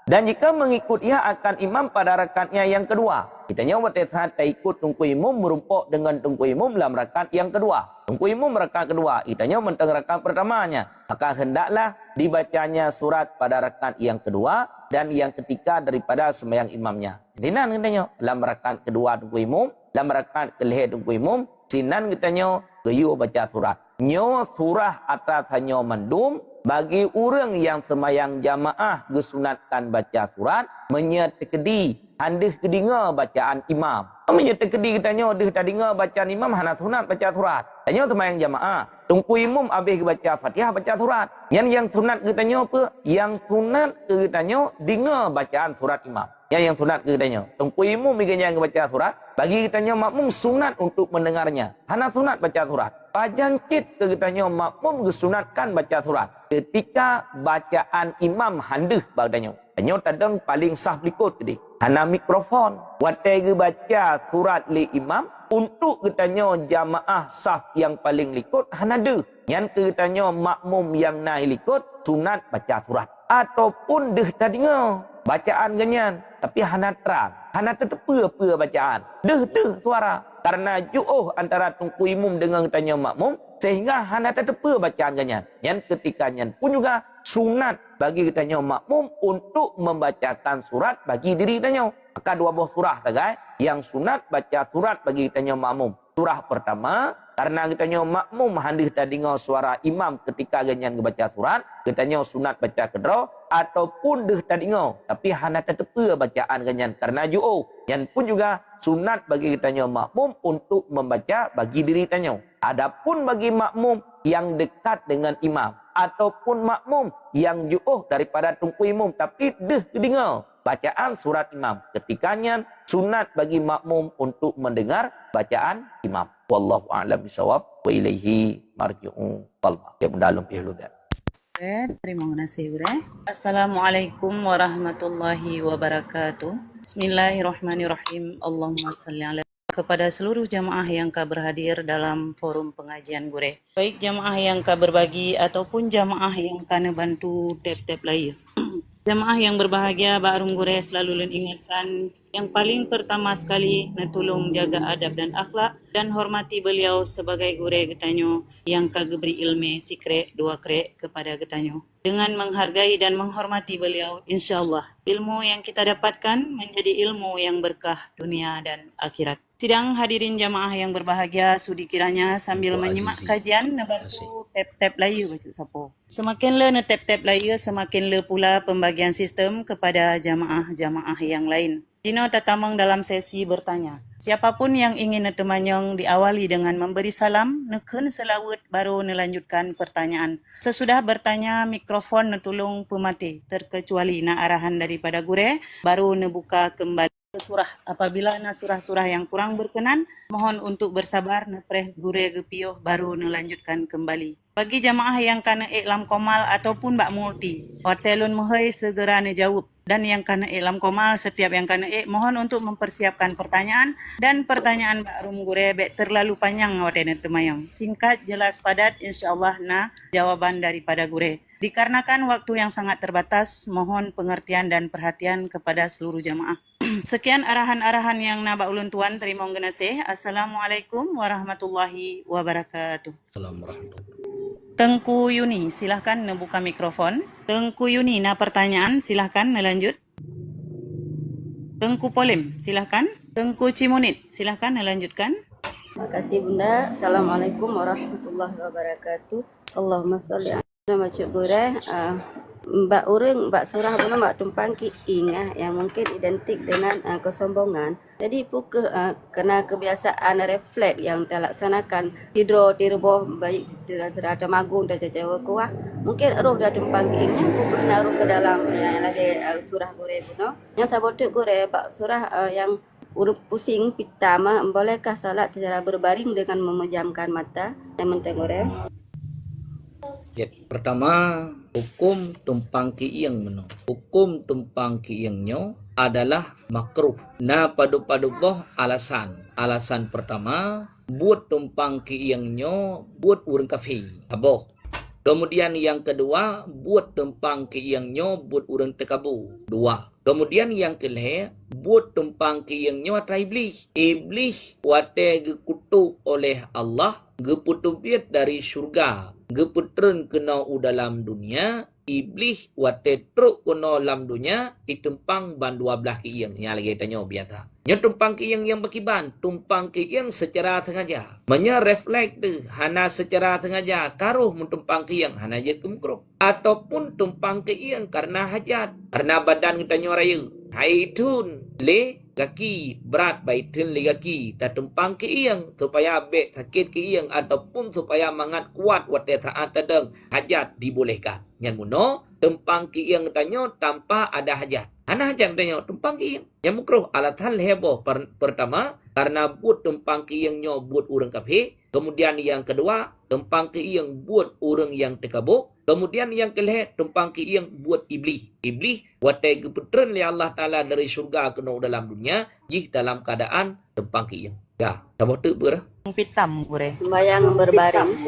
Dan jika mengikut ia akan imam pada rakaatnya yang kedua. Kita nyawa saat ikut tungku imam merumpuk dengan tungku imam dalam rakaat yang kedua. Tungku imam rakaat kedua. Kita nyawa menteng rakaat pertamanya. Maka hendaklah dibacanya surat pada rakaat yang kedua dan yang ketiga daripada sembahyang imamnya. Sinan kita nyawa dalam rakaat kedua tungku imam, dalam rakaat kelih tungku imam, sinan kita nyawa gayu baca surat. Nyo surah atas hanya mandum bagi orang yang semayang jamaah disunatkan baca surat menyetekedi handih kedinga bacaan imam. Menyetekedi katanya dih tadinga bacaan imam hana sunat baca surat. Tanya semayang jamaah tungku imam habis baca Fatihah baca surat. Yang sunat katanya apa? Yang sunat katanya dengar bacaan surat imam. Yang sunat katanya tungku imam bagi yang baca surat, bagi katanya makmum sunat untuk mendengarnya. Hana sunat baca surat. Pajangkit katanya makmum disunatkan baca surat ketika bacaan imam handih bagdanya. Hanya tadang paling sah berikut tadi. Hana mikrofon. Watai baca surat li imam untuk katanya jamaah sah yang paling likut hana deh. Yang katanya makmum yang naik likut sunat baca surat. Ataupun deh tadinya bacaan ganyan tapi hana terang. Hana terpepa bacaan. Deh suara. Karena ju'uh antara tungku imam dengan katanya makmum sehingga hana terpepa bacaan ganyan. Yang ketikanya pun juga sunat bagi katanya makmum untuk membacakan surat bagi diri katanya. Maka 2 buah surah saja yang sunat baca surat bagi katanya makmum. Surah pertama karena katanya makmum handih tadinga suara imam ketika ganyan baca surat, katanya sunat baca kedra ataupun deh tadinga tapi hana tertepa bacaan ganyan karena ju'uh. Yang pun juga sunat bagi katanya makmum untuk membaca bagi diri katanya. Adapun bagi makmum yang dekat dengan imam ataupun makmum yang ju'uh daripada tungku imam tapi deh dengar bacaan surat imam, ketikanya sunat bagi makmum untuk mendengar bacaan imam. Wallahu a'lam bishawab wa ilaihi marji'u qalba. Ya mendalum pihludan. Terima kasih Bre. Assalamualaikum warahmatullahi wabarakatuh. Bismillahirrahmanirrahim. Allahumma salli ala kepada seluruh jamaah yang berhadir dalam forum pengajian Gure. Baik jamaah yang berbagi ataupun jamaah yang kana bantu tap-tap lain. Jamaah yang berbahagia, Ba'arum Gure selalu ingatkan yang paling pertama sekali nak tolong jaga adab dan akhlak dan hormati beliau sebagai Gure getanyo yang kageberi ilmu sikre 2 kre kepada getanyo. Dengan menghargai dan menghormati beliau, insyaAllah ilmu yang kita dapatkan menjadi ilmu yang berkah dunia dan akhirat. Sidang hadirin jamaah yang berbahagia, sudi kiranya sambil menyimak kajian nabantu tap-tap layu baca sapo. Semakin le tap-tap layu, semakin le pula pembagian sistem kepada jamaah-jamaah yang lain. Dino tatamang dalam sesi bertanya. Siapapun yang ingin netemanyong diawali dengan memberi salam, neken selawat baru nelanjutkan pertanyaan. Sesudah bertanya, mikrofon netulung pemati, terkecuali na arahan daripada Gure, baru nebuka kembali surah. Apabila na surah-surah yang kurang berkenan, mohon untuk bersabar nepreh Gure gepioh baru nelanjutkan kembali. Bagi jamaah yang kana iklam komal ataupun bak multi, hotelun mohoi segera nejawab. Dan yang kana iklam komal, setiap yang kana mohon untuk mempersiapkan pertanyaan. Dan pertanyaan Mbak Rum Gure bek terlalu panjang watene temayang. Singkat, jelas, padat, insyaAllah na jawaban daripada Gure. Dikarenakan waktu yang sangat terbatas, mohon pengertian dan perhatian kepada seluruh jamaah. Sekian arahan-arahan yang nabak ulun tuan terima ngenasih. Assalamualaikum warahmatullahi wabarakatuh. Assalamualaikum. Tengku Yuni, silahkan membuka mikrofon. Tengku Yuni, nak pertanyaan, silahkan lanjut. Tengku Polim, silahkan. Tengku Cimonit, silahkan lanjutkan. Terima kasih Bunda. Assalamualaikum warahmatullahi wabarakatuh. Allahumma sholli ala nama Cik Gureh. Mbak surah guna mbak tumpang ki ing yang mungkin identik dengan kesombongan. Jadi kena kebiasaan refleks yang terlaksanakan hidro tirbo baik serata magung dan cacawa kuah. Mungkin roh dah tumpang ki ingnya kena roh ke dalam yang lagi surah Gureh guna. Yang sabotek Gureh pak surah yang urut pusing pitama, bolehkah salat secara berbaring dengan memejamkan mata? Saya mentengore. Ya, pertama, hukum tumpang kiing meno. Hukum tumpang kiingnya adalah makruh. Nah, padu-padu boh alasan. Alasan pertama, buat tumpang kiingnya buat urang kafe. Aboh. Kemudian yang kedua, buat tumpang kiingnya buat urang tekabu. Dua. Kemudian yang kelih, buat tumpang kiingnya wata iblis. Iblis wate gekutuk oleh Allah, geputubit dari syurga. Geputren kena dalam dunia, iblis wate truk kena dalam dunia, itumpang ban 12 kiing. Yang lagi tanya biasa. Nya tumpang kiing yang berkiban, tumpang kiing secara sengaja. Menya refleks tu, hana secara sengaja, karuh mentumpang kiing, hana jet kumkruh. Ataupun tumpang kiing karena hajat, karena badan kita nyoraya. Hai tun, le kaki berat baik tun le kaki, tak tumpang kiing supaya abek sakit kiing ataupun supaya mangat kuat wate saat tadeng hajat dibolehkan. Yang muno tumpang kiing tanya tanpa ada hajat. Hana hajat tanya tumpang kiing. Yang mukruh alasan heboh pertama karena buat tumpang kiingnya buat urang kafe. Kemudian yang kedua, tumpang kiing buat orang yang tekabuk. Kemudian yang kelih, tumpang kiing buat iblis. Iblis, watai keputren oleh Allah Ta'ala dari syurga kena dalam dunia, jih dalam keadaan tumpang kiing. Ya, sama tu berah. Pitam Gureh. Sembahyang berbaring.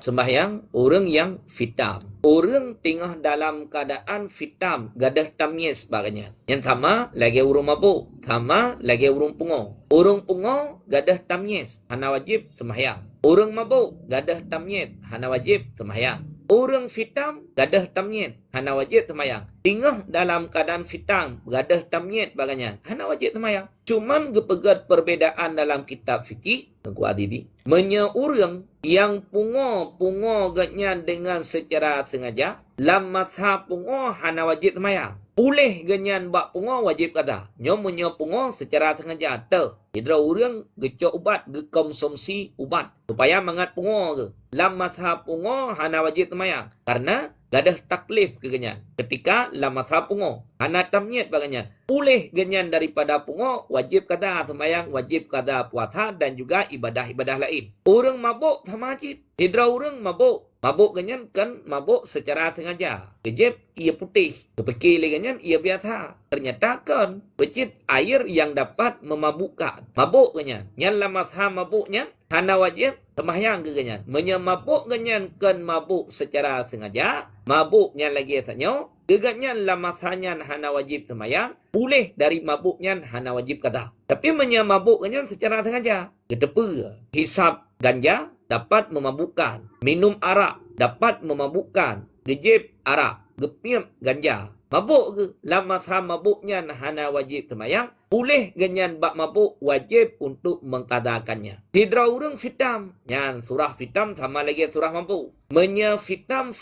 Sembahyang orang yang fitam. Orang tengah dalam keadaan fitam, gadah tamyiz sebagainya. Yang sama lagi urung mabuk, sama lagi urung pungo. Urung pungo gadah tamyiz, hana wajib sembahyang. Urung mabuk gadah tamyiz, hana wajib sembahyang. Orang fitam gadah tamyiz, hana wajib sembahyang. Tengah dalam keadaan fitam, gadah tamyiz bagainya, hana wajib sembahyang. Cuman gepegat perbedaan dalam kitab fikih, Tengku Adibi, menyeurang yang pungo gatnya dengan secara sengaja, lam mazhab pungo hana wajib sembahyang. Boleh ganyan bak pungo wajib kata. Nyomunya pungo secara sengaja. Hidra orang gecok ubat, gekonsumsi ubat. Supaya mangat pungo ke. Lam mazhab pungo hana wajib sembahyang. Karena gadah taklif ke ganyan. Ketika lam mazhab pungo hana tamyiz baganyan. Boleh ganyan daripada pungo wajib kata sembahyang, wajib kata puasa dan juga ibadah-ibadah lain. Orang mabuk sama masjid. Hidra orang mabuk. Mabuk ganyan kan mabuk secara sengaja. Kejep ia putih. Kepekil ganyan ia biasa. Ternyata kan becit air yang dapat memabukkan. Mabuk ganyan. Yang lama sah mabuknya hana wajib sembahyang ke ganyan. Menyemabuk ganyan kan mabuk secara sengaja. Mabuknya lagi tanya. Geganyan lama sahnya hana wajib sembahyang. Boleh dari mabuknya hana wajib kata. Tapi menyemabuk ganyan secara sengaja. Ketepa hisap ganja dapat memabukkan. Minum arak dapat memabukkan. Gejip arak, gepiam ganja. Mabuk ke? Lama sah mabuknya hana wajib sembahyang. Boleh ganyan bak mabuk wajib untuk mengkadakannya. Hidra urang fitam. Yang surah fitam sama lagi surah mabuk. Menya fitam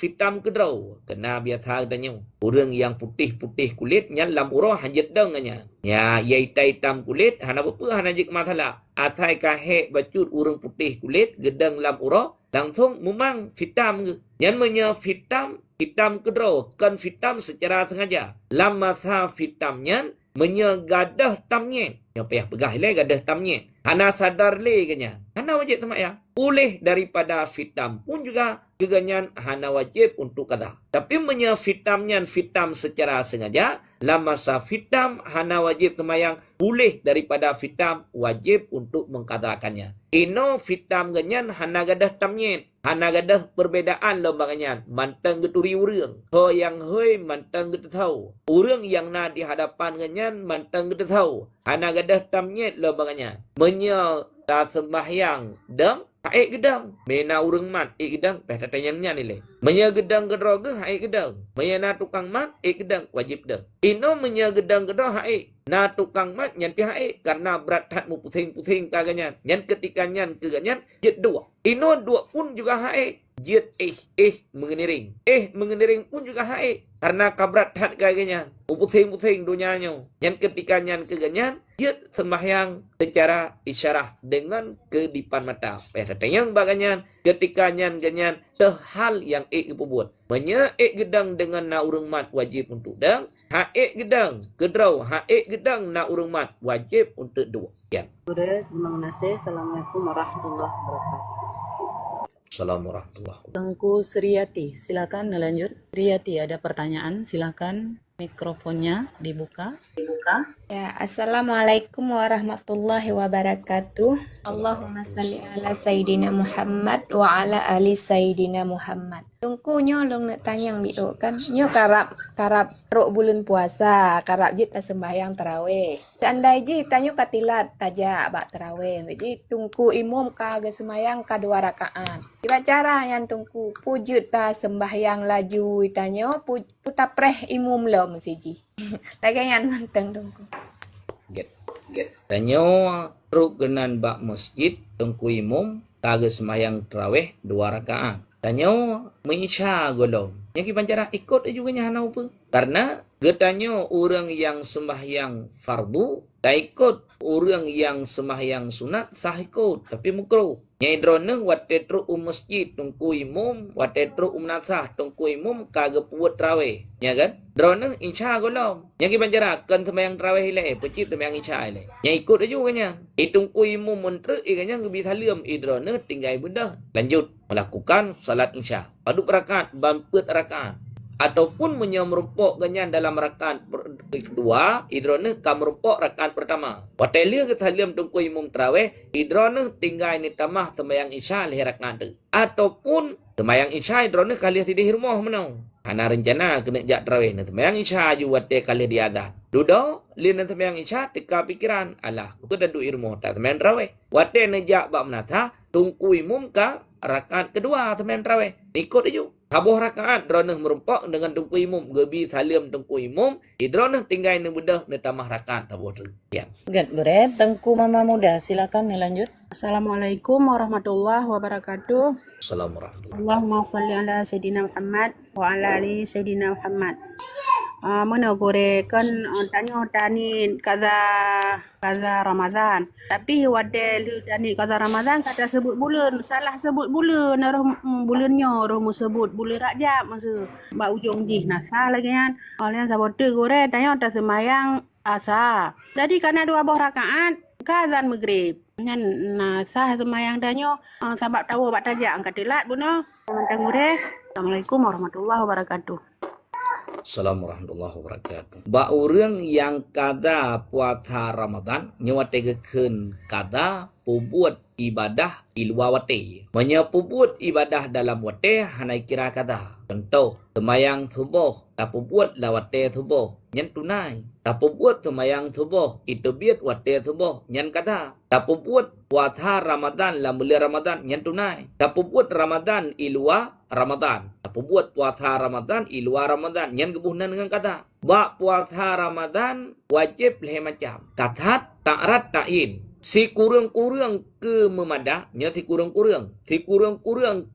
kedrau. Kena biasa tanya. Urang yang putih-putih kulit yang lam urah hanjit dengannya. Ya, iai hitam kulit hana apa hana jik masalah. Atai kahek bacut urang putih kulit gedang lam urah langsung memang fitam ke. Yang menya fitam kedrau. Kan fitam secara sengaja. Lam masa fitamnya menyegadah tamyiz. Yang payah pegah le gadah tamnyet. Hana sadar le ganyan. Hana wajib semayang. Boleh daripada fitam pun juga keganyan hana wajib untuk qada. Tapi menya fitamnya fitam secara sengaja, la masa fitam hana wajib semayang, boleh daripada fitam wajib untuk mengqadakannya. Ino fitam ganyan hana gadah tamnyet. Hana gadah perbedaan lomba ganyan. Mantang geturi urang. Ho yang hoi mantang getah tahu. Urang yang na di hadapan ganyan mantang getah tahu. Hana gadah tamnyet lomba ganyan. Menya tak sembahyang dam haik gedang. Mena urang mat gedang peh tatayangnya ni le. Menya gedang gedroge haik gedang. Menya na tukang mat gedang wajib dah. Ino menya gedang gedro haik. Na tukang mat nyan pi haik karena berat hat mu pusing-pusing kaganyan. Nyan ketika nyan keganyan jet dua. Ino dua pun juga haik. Jet mengeniring. Mengeniring pun juga haik. Karena kabrat hat kaganyan. Pusing-pusing dunianya. Nyan ketika nyan keganyan jet sembahyang secara isyarah dengan kedipan mata. Yang baganyan ketika nyan ganyan hal yang buat. Menya gedang dengan na urang mat wajib untuk dang. Gedang gedrau gedang na urang mat wajib untuk dua. Ya. Terima kasih. Assalamualaikum warahmatullahi wabarakatuh. Assalamualaikum warahmatullahi wabarakatuh. Tengku Sriati, silakan lanjut. Sriati ada pertanyaan, silakan mikrofonnya dibuka. Ya, Assalamualaikum warahmatullahi wabarakatuh. Allahumma salli ala Sayyidina Muhammad wa ala ali Sayyidina Muhammad. Tungku nyo long nak tanyang bido kan. Nyo karap rok bulan puasa, karap jit ta sembahyang tarawih. Seandai ji tanyo katilat taja bak tarawih. Jadi tungku imum ka sembahyang ka 2 rakaat. Tiba cara yang tungku pujud ta sembahyang laju tanyo puta preh imum lo mesiji. Tagayan manteng tungku. Get. Tanyo truk genan bak masjid tungku imum ka sembahyang tarawih 2 rakaat. Tanyo mengisya golong. Yang pancara ikut juga nya hana apa? Karena getanyo orang yang sembahyang fardu tak ikut orang yang sembahyang sunat sah ikut tapi makruh. Nyai drone wate tru masjid tungku imum wate tru nasah tungku imum kagak puat tarawih. Ya kan? Drone insya golong. Yang pancara kan sembahyang tarawih le pecit sembahyang insya le. Nyai ikut juga nya. Tungku imum mentre iganya ngebi taliam drone tinggal bedah. Lanjut melakukan salat insya. Padu rakaat bampet rakaat. Ataupun menyerempok ganyan dalam rakaat kedua, idrone kam merempok rakaat pertama. Watelia ke taliam tungku imum tarawih, idrone tinggal ni tamah sembahyang isya leh rakaat tu. Ataupun sembahyang isya idrone kali tidak rumah menau. Hana rencana kena jak tarawih ni sembahyang isya ju wate kali diadan. Dudo lina sembahyang isya tika pikiran, alah aku dah duk rumah tak sembahyang tarawih. Wate nejak bab menata tungku imum ka rakaat kedua sembahyang tarawih. Ikut aja. Tabuh rakaat dronah merempok dengan tungku imum. Gebi salim tungku imum. Idronah tinggal ni bedah ni tamah rakaat tabuh tu. Ya. Gure, Tengku Mama Muda, silakan lanjut. Assalamualaikum warahmatullahi wabarakatuh. Assalamualaikum. Allahumma salli ala Sayyidina Muhammad wa ala ali Sayyidina Muhammad. Mana gore kan tanya tani kaza Ramadan. Tapi wadel tani kaza Ramadan kata sebut bulan, salah sebut bulan, bulannya roh mu sebut bulan Rajab masa ba ujung jih nasa lagi kan. Oleh sabote gore tanya tak sembayang asa. Jadi karena 2 rakaat kazan maghrib. Ngan nasa sembayang danyo sabab tahu bak tajak angkat telat buno. Mantang gore. Assalamualaikum warahmatullahi wabarakatuh. Assalamualaikum warahmatullahi wabarakatuh. Ba orang yang kada puasa Ramadan nyewategekeun kada pubuat ibadah ilwa wate. Menyepubuat ibadah dalam wate hanai kira kada. Contoh, semayang subuh tapu buat lawate subuh nyan tunai. Tapu buat semayang subuh itu biat wate subuh nyan kada. Tapu buat puasa Ramadan la mulia Ramadan nyan tunai. Tapu buat Ramadan ilwa Ramadan. Tapu buat puasa Ramadan ilwa Ramadan nyan gebuhnan dengan kata. Ba puasa Ramadan wajib leh macam. Katat ta'rat ta'in. Si kurang-kurang ke memada, nya si kurang-kurang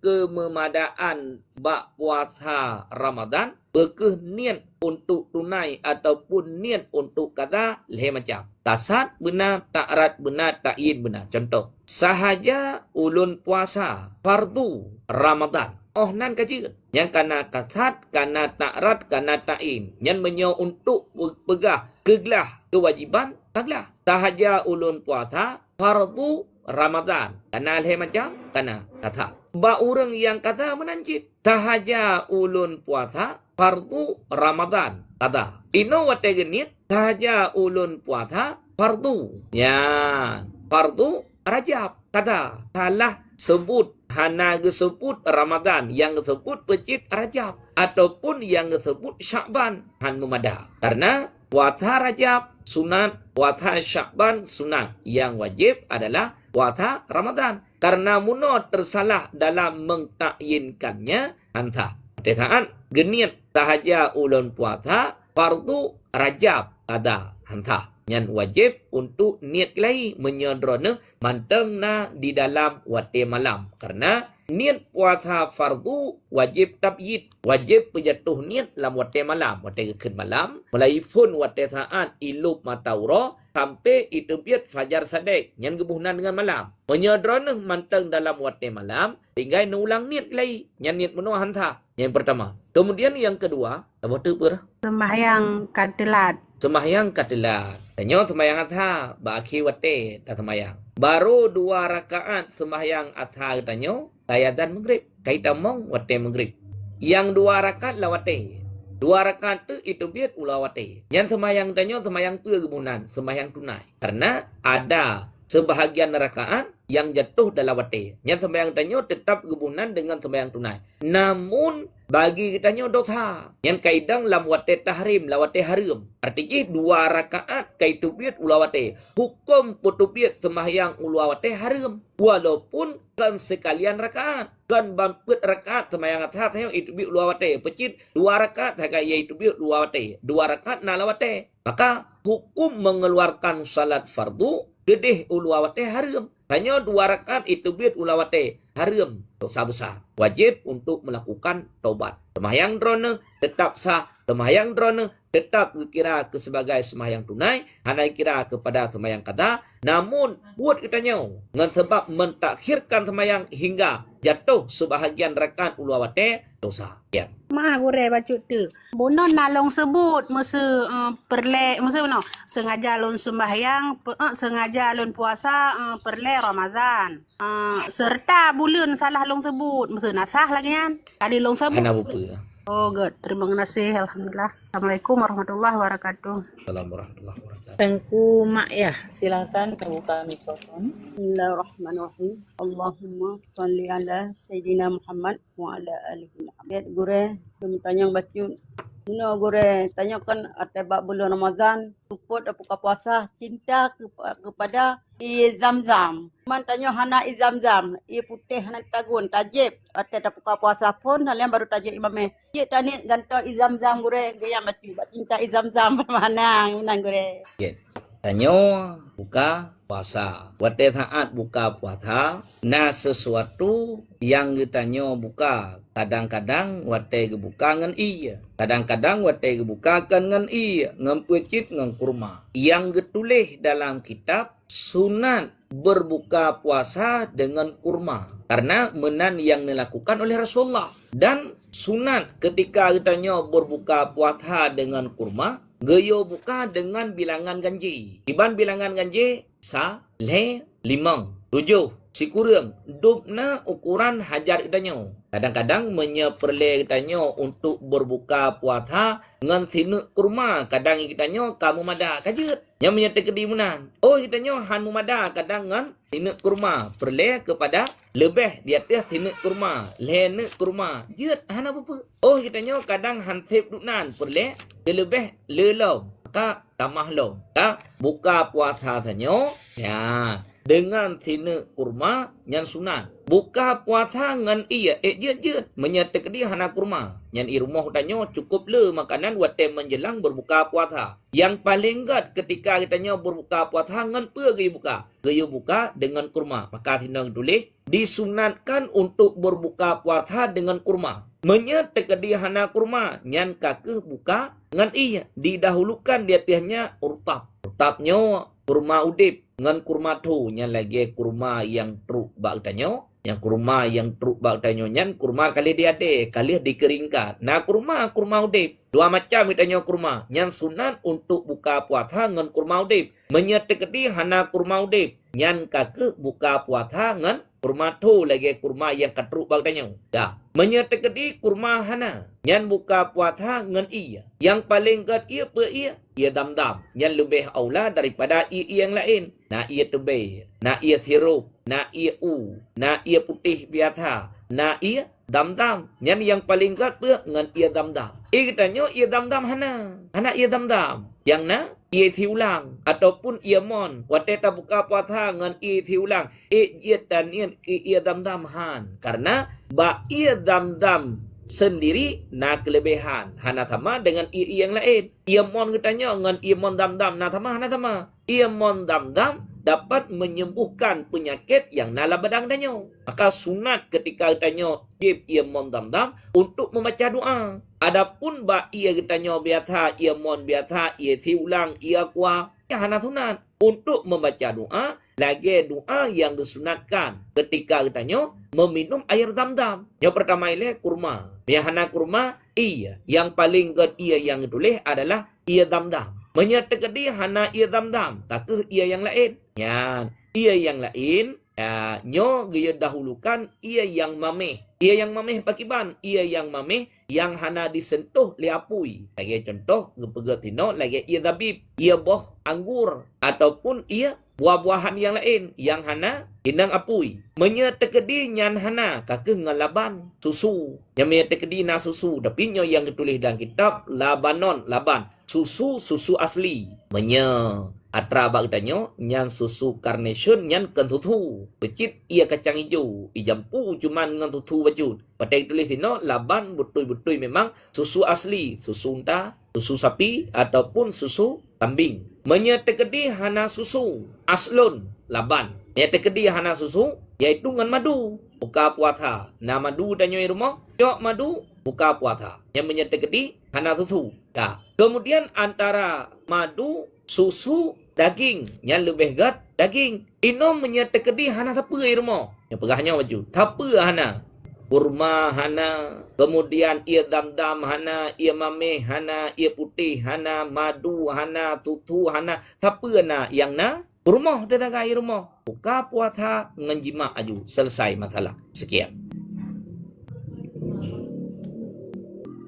ke memadaan bak puasa Ramadan bekeh niat untuk tunai ataupun niat untuk kata leh macam. Tasat benar, ta'rat benar, ta'in benar. Contoh, sahaja ulun puasa fardu Ramadan. Oh nan kaji yang kana kasat, kana ta'rat, kana ta'in. Yang menyo untuk pegah keglah kewajiban Kaglah. Sahaja ulun puasa fardu Ramadan. Kana alhe macam? Kana kata. Ba orang yang kata menanjit. Sahaja ulun puasa fardu Ramadan. Kata. Ino wate genit. Sahaja ulun puasa fardu. Ya. Fardu Rajab. Kata. Salah sebut. Hana gesebut Ramadan. Yang gesebut pecit Rajab. Ataupun yang gesebut Syakban. Han memada. Karena puasa Rajab sunat, puasa Syakban sunat. Yang wajib adalah puasa Ramadan. Karena muno tersalah dalam mengtakyinkannya hanta. Tetaan geniat sahaja ulun puasa fardu Rajab ada hanta. Yang wajib untuk niat lai menyodrona manteng na di dalam wate malam. Karena niat puasa fardu wajib tabyid, wajib berjatuh niat dalam wate malam, wate kekun malam, melaifun wate saat ilup matauro sampai itu biat fajar sadek yang gebuhnan dengan malam. Menyodrona manteng dalam wate malam, tinggal nulang niat lai, yang niat menua hanta. Yang pertama. Kemudian yang kedua, apa tu pura? Sembahyang katelat. Sembahyang katelat. Tanyo sembahyang atha baki wate dah sembahyang. Baru 2 rakaat sembahyang atha tanyo tayadan maghrib. Kaita mong wate maghrib. Yang 2 rakaat la wate. 2 rakaat tu itu biat ulah wate. Yang sembahyang tanyo sembahyang pergebunan, sembahyang tunai. Karena ada sebahagian rakaat yang jatuh dalam wate. Yang sembahyang tanyo tetap gebunan dengan sembahyang tunai. Namun bagi kitanya dosa. Yang kaidang lam wate tahrim, la wate haram. Artinya 2 rakaat kaitu biat ulah wate. Hukum putu biat sembahyang ulah wate haram. Walaupun kan sekalian rakaat. Kan bampet rakaat sembahyang atha tayo itu biat ulah wate. Pecit 2 rakaat haga iaitu biat ulah wate. 2 rakaat na la wate. Maka hukum mengeluarkan salat fardu gedeh ulah wate haram. Hanya 2 rakaat itu biat ulah wate haram. Dosa besar. Wajib untuk melakukan taubat. Sembahyang drone tetap sah. Sembahyang drone tetap kira ke sebagai sembahyang tunai. Hanya kira kepada sembahyang kata. Namun buat kitanya dengan sebab mentakhirkan sembahyang hingga jatuh sebahagian rakaat ulah wate dosa. Ya. Mah gore bacut tu. Bono nalong sebut masa perle masa no sengaja lon sembahyang sengaja lon puasa perle Ramadan. Serta bulan salah long sebut masa nasah lagi kan. Kali long sebut. Hana bupa. Oh good. Terima kasih. Alhamdulillah. Assalamualaikum warahmatullahi wabarakatuh. Assalamualaikum warahmatullahi wabarakatuh. Tengku Mak ya, silakan terbuka mikrofon. Bismillahirrahmanirrahim. Allahumma salli ala Sayyidina Muhammad wa ala alihi Muhammad. Gure, tanya bacun. Muna gure, tanya kan atebak bulan Ramadan, support buka puasa, cinta kepada i Zamzam. Man tanya hana i Zamzam, i putih hana tagun, tajib. Ate buka puasa pun, halian baru tajib imamnya. Cik tani ganto i Zamzam gure, gaya batu, cinta i Zamzam mana, minang gure. Okay. Tanyo buka puasa. Wate saat buka puasa, na sesuatu yang ditanyo buka. Kadang-kadang wate gebuka ngan iya. Kadang-kadang wate gebuka kan ngan iya. Ngan pecit ngan kurma. Yang getulih dalam kitab sunat berbuka puasa dengan kurma. Karena menan yang dilakukan oleh Rasulullah. Dan sunat ketika ditanya berbuka puasa dengan kurma, gayo buka dengan bilangan ganji. Iban bilangan ganji sa, le, limang, 7. Si kurang, dupna ukuran hajar itanya. Kadang-kadang menyeperle itanya untuk berbuka puasa dengan sinu kurma. Kadang itanya kamu mada kajut. Yang menyatakan kedimunan. Oh itanya han mumada kadang dengan sinu kurma. Perle kepada lebih di atas sinu kurma. Lene kurma. Jut han apa? Oh itanya kadang han tip duknan. Perle lebih lelom. Maka tamah lom. Maka buka puasa tanya. Ya. Dengan sinu kurma yang sunat. Buka puasa dengan iya. Jut. Menyatakan dia hana kurma. Yang di rumah tanya cukup le makanan wate menjelang berbuka puasa. Yang paling gat ketika kitanya berbuka puasa dengan pergi buka. Gaya buka dengan kurma. Maka tindak tulis disunatkan untuk berbuka puasa dengan kurma. Menyatakan dia hana kurma. Yang kakeh buka dengan iya. Didahulukan di atasnya urtab. Urtabnya kurma udip. Dengan kurma tu. Yang lagi kurma yang truk bak tanya. Yang kurma yang truk bak tanya. Yang kurma kali dia ada. Kali dikeringkan. Nah kurma udip. Dua macam kitanya kurma. Yang sunat untuk buka puasa ngan kurma udip. Menyetekedi hana kurma udip. Yang kake buka puasa ngan kurma tu lagi kurma yang katruk bagdanya. Dah. Menyetekedi kurma hana. Yang buka puasa ngan iya. Yang paling gat ia pe ia. Ia dam-dam. Yang lebih aula daripada ia yang lain. Nak ia tebal. Nak ia sirup. Nak ia Nak ia putih biasa. Nak ia dam-dam. Yang paling gat pe ngan ia dam-dam. Katanya ia dam-dam hana. Hana ia dam-dam. Yang na ia thiulang ataupun ia mon. Wateta buka puasa ngan ia thiulang. Ia dan ia dam-dam han. Karena ba ia dam-dam sendiri na kelebihan. Hana sama dengan ia yang lain. Ia mon katanya ngan ia mon dam-dam. Na sama hana sama. Ia mon dam-dam dapat menyembuhkan penyakit yang nala badang danyo. Maka sunat ketika katanya ia mon dam-dam untuk membaca doa. Adapun ba ia katanya biasa, ia mon biasa, ia thiulang, ia kuah, ya hana sunat. Untuk membaca doa, lagi doa yang disunatkan ketika katanya meminum air dam-dam. Yang pertama ialah kurma. Yang hana kurma, iya. Yang paling ia yang ditulis adalah ia dam-dam. Menyetekedi hana ia dam-dam. Takut ia yang lain. Ya, ia yang lain. Ya, nyo dia dahulukan ia yang mameh. Ia yang mameh pakiban. Ia yang mameh yang hana disentuh liapui. Lagi contoh, pegatino lagi ia dabib. Ia boh anggur. Ataupun ia buah-buahan yang lain. Yang hana indang apui. Menyetekedi nyan hana kakek ngalaban susu. Yang menyetekedi na susu. Tapi nyo yang ditulis dalam kitab labanon, laban. Susu asli. Atra bagdanya nyan susu carnation nyan kan susu. Becit ia kacang hijau. Ijampu cuman ngan susu bajut. Pakai tulis dino laban betul-betul memang susu asli. Susu unta, susu sapi ataupun susu kambing. Menyetekedi hana susu aslun laban. Menyetekedi hana susu yaitu ngan madu. Buka puasa. Na madu danyo rumah. Jok madu buka puasa. Yang menyetekedi hana susu. Dah. Kemudian antara madu, susu, daging. Yang lebih gat, daging. Ino menyetekedi hana siapa rumah. Yang pegahnya baju. Siapa hana. Kurma hana. Kemudian ia dam-dam hana. Ia mameh hana. Ia putih hana. Madu hana. Tutu hana. Siapa na. Yang na. Rumah dia tak kaya rumah. Buka puasa ngenjima aju. Selesai masalah. Sekian.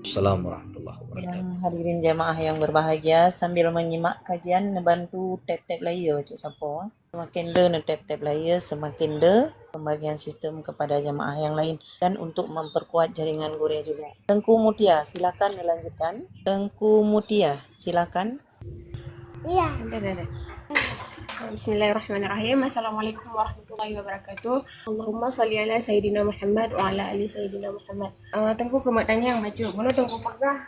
Assalamualaikum warahmatullahi wabarakatuh. Yang hadirin jamaah yang berbahagia, sambil menyimak kajian bantu tap-tap layar cik Sapo. Semakin de tap-tap layar, semakin de pembagian sistem kepada jamaah yang lain dan untuk memperkuat jaringan Guria juga. Tengku Mutia, silakan dilanjutkan. Tengku Mutia, silakan. Iya. Bismillahirrahmanirrahim. Assalamualaikum warahmatullahi wabarakatuh. Allahumma salli ala Sayyidina Muhammad wa ala ali Sayyidina Muhammad. Tengku kemak tanya yang maju. Mana tengku pegah?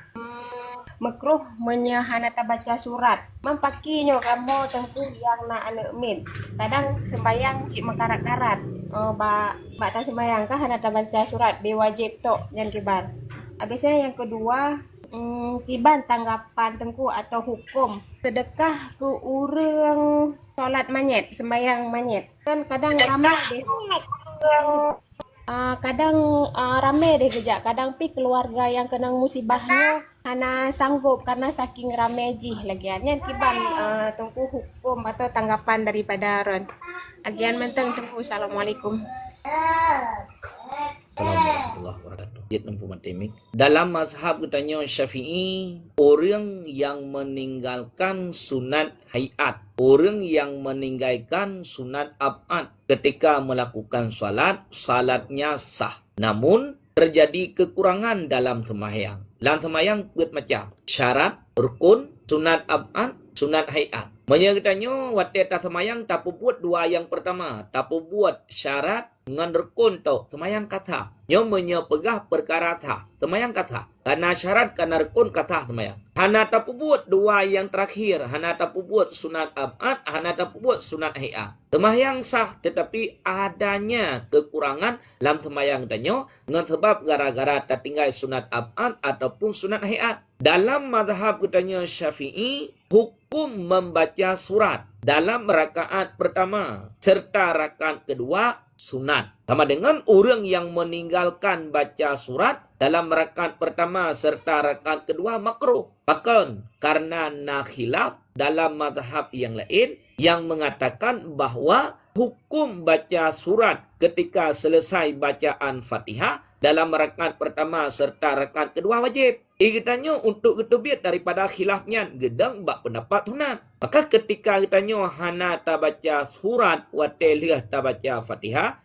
Makruh menyahanata baca surat. Mempakinya kamu tengku yang na anak min. Kadang sembayang cik mekarat-karat. Bak tak sembayang kah hanata baca surat. Dia wajib tok yang kibar. Habisnya yang kedua, kiban tanggapan tengku atau hukum sedekah ke orang solat manyet, sembahyang manyet. Kan kadang ramai deh. Ramai deh kejak. Kadang pi keluarga yang kena musibahnya hana sanggup karena saking ramai jih lagiannya kiban tengku hukum atau tanggapan daripada Ron. Agian menteng tengku. Assalamualaikum. Assalamualaikum warahmatullahi wabarakatuh. Dalam mazhab katanya Syafi'i, orang yang meninggalkan sunat hayat, orang yang meninggalkan sunat ab'ad ketika melakukan salatnya sah. Namun terjadi kekurangan dalam sembahyang. Dalam sembahyang macam syarat, rukun, sunat ab'ad, sunat hayat. Menyertanya waktu tak semayang tak buat dua yang pertama. Tak buat syarat dengan rukun tau. Semayang kata. Yang menyepegah perkara tah. Semayang kata. Karena syarat, karena rukun kata semayang. Hana tak buat dua yang terakhir. Hana tak buat sunat ab'ad. Hana tak buat sunat hayat. Semayang sah tetapi adanya kekurangan dalam semayang tanya. Dengan sebab gara-gara tak tinggal sunat ab'ad ataupun sunat hayat. Dalam mazhab katanya Syafi'i, hukum membaca surat dalam rakaat pertama serta rakaat kedua sunat. Sama dengan orang yang meninggalkan baca surat dalam rakaat pertama serta rakaat kedua makruh. Bahkan karena khilaf dalam mazhab yang lain yang mengatakan bahawa hukum baca surat ketika selesai bacaan Fatihah dalam rakaat pertama serta rakaat kedua wajib. Kitanya untuk ketubit daripada khilafnya gedang bak pendapat sunat. Maka ketika kitanya hana tak baca surat watelih tak baca Fatihah,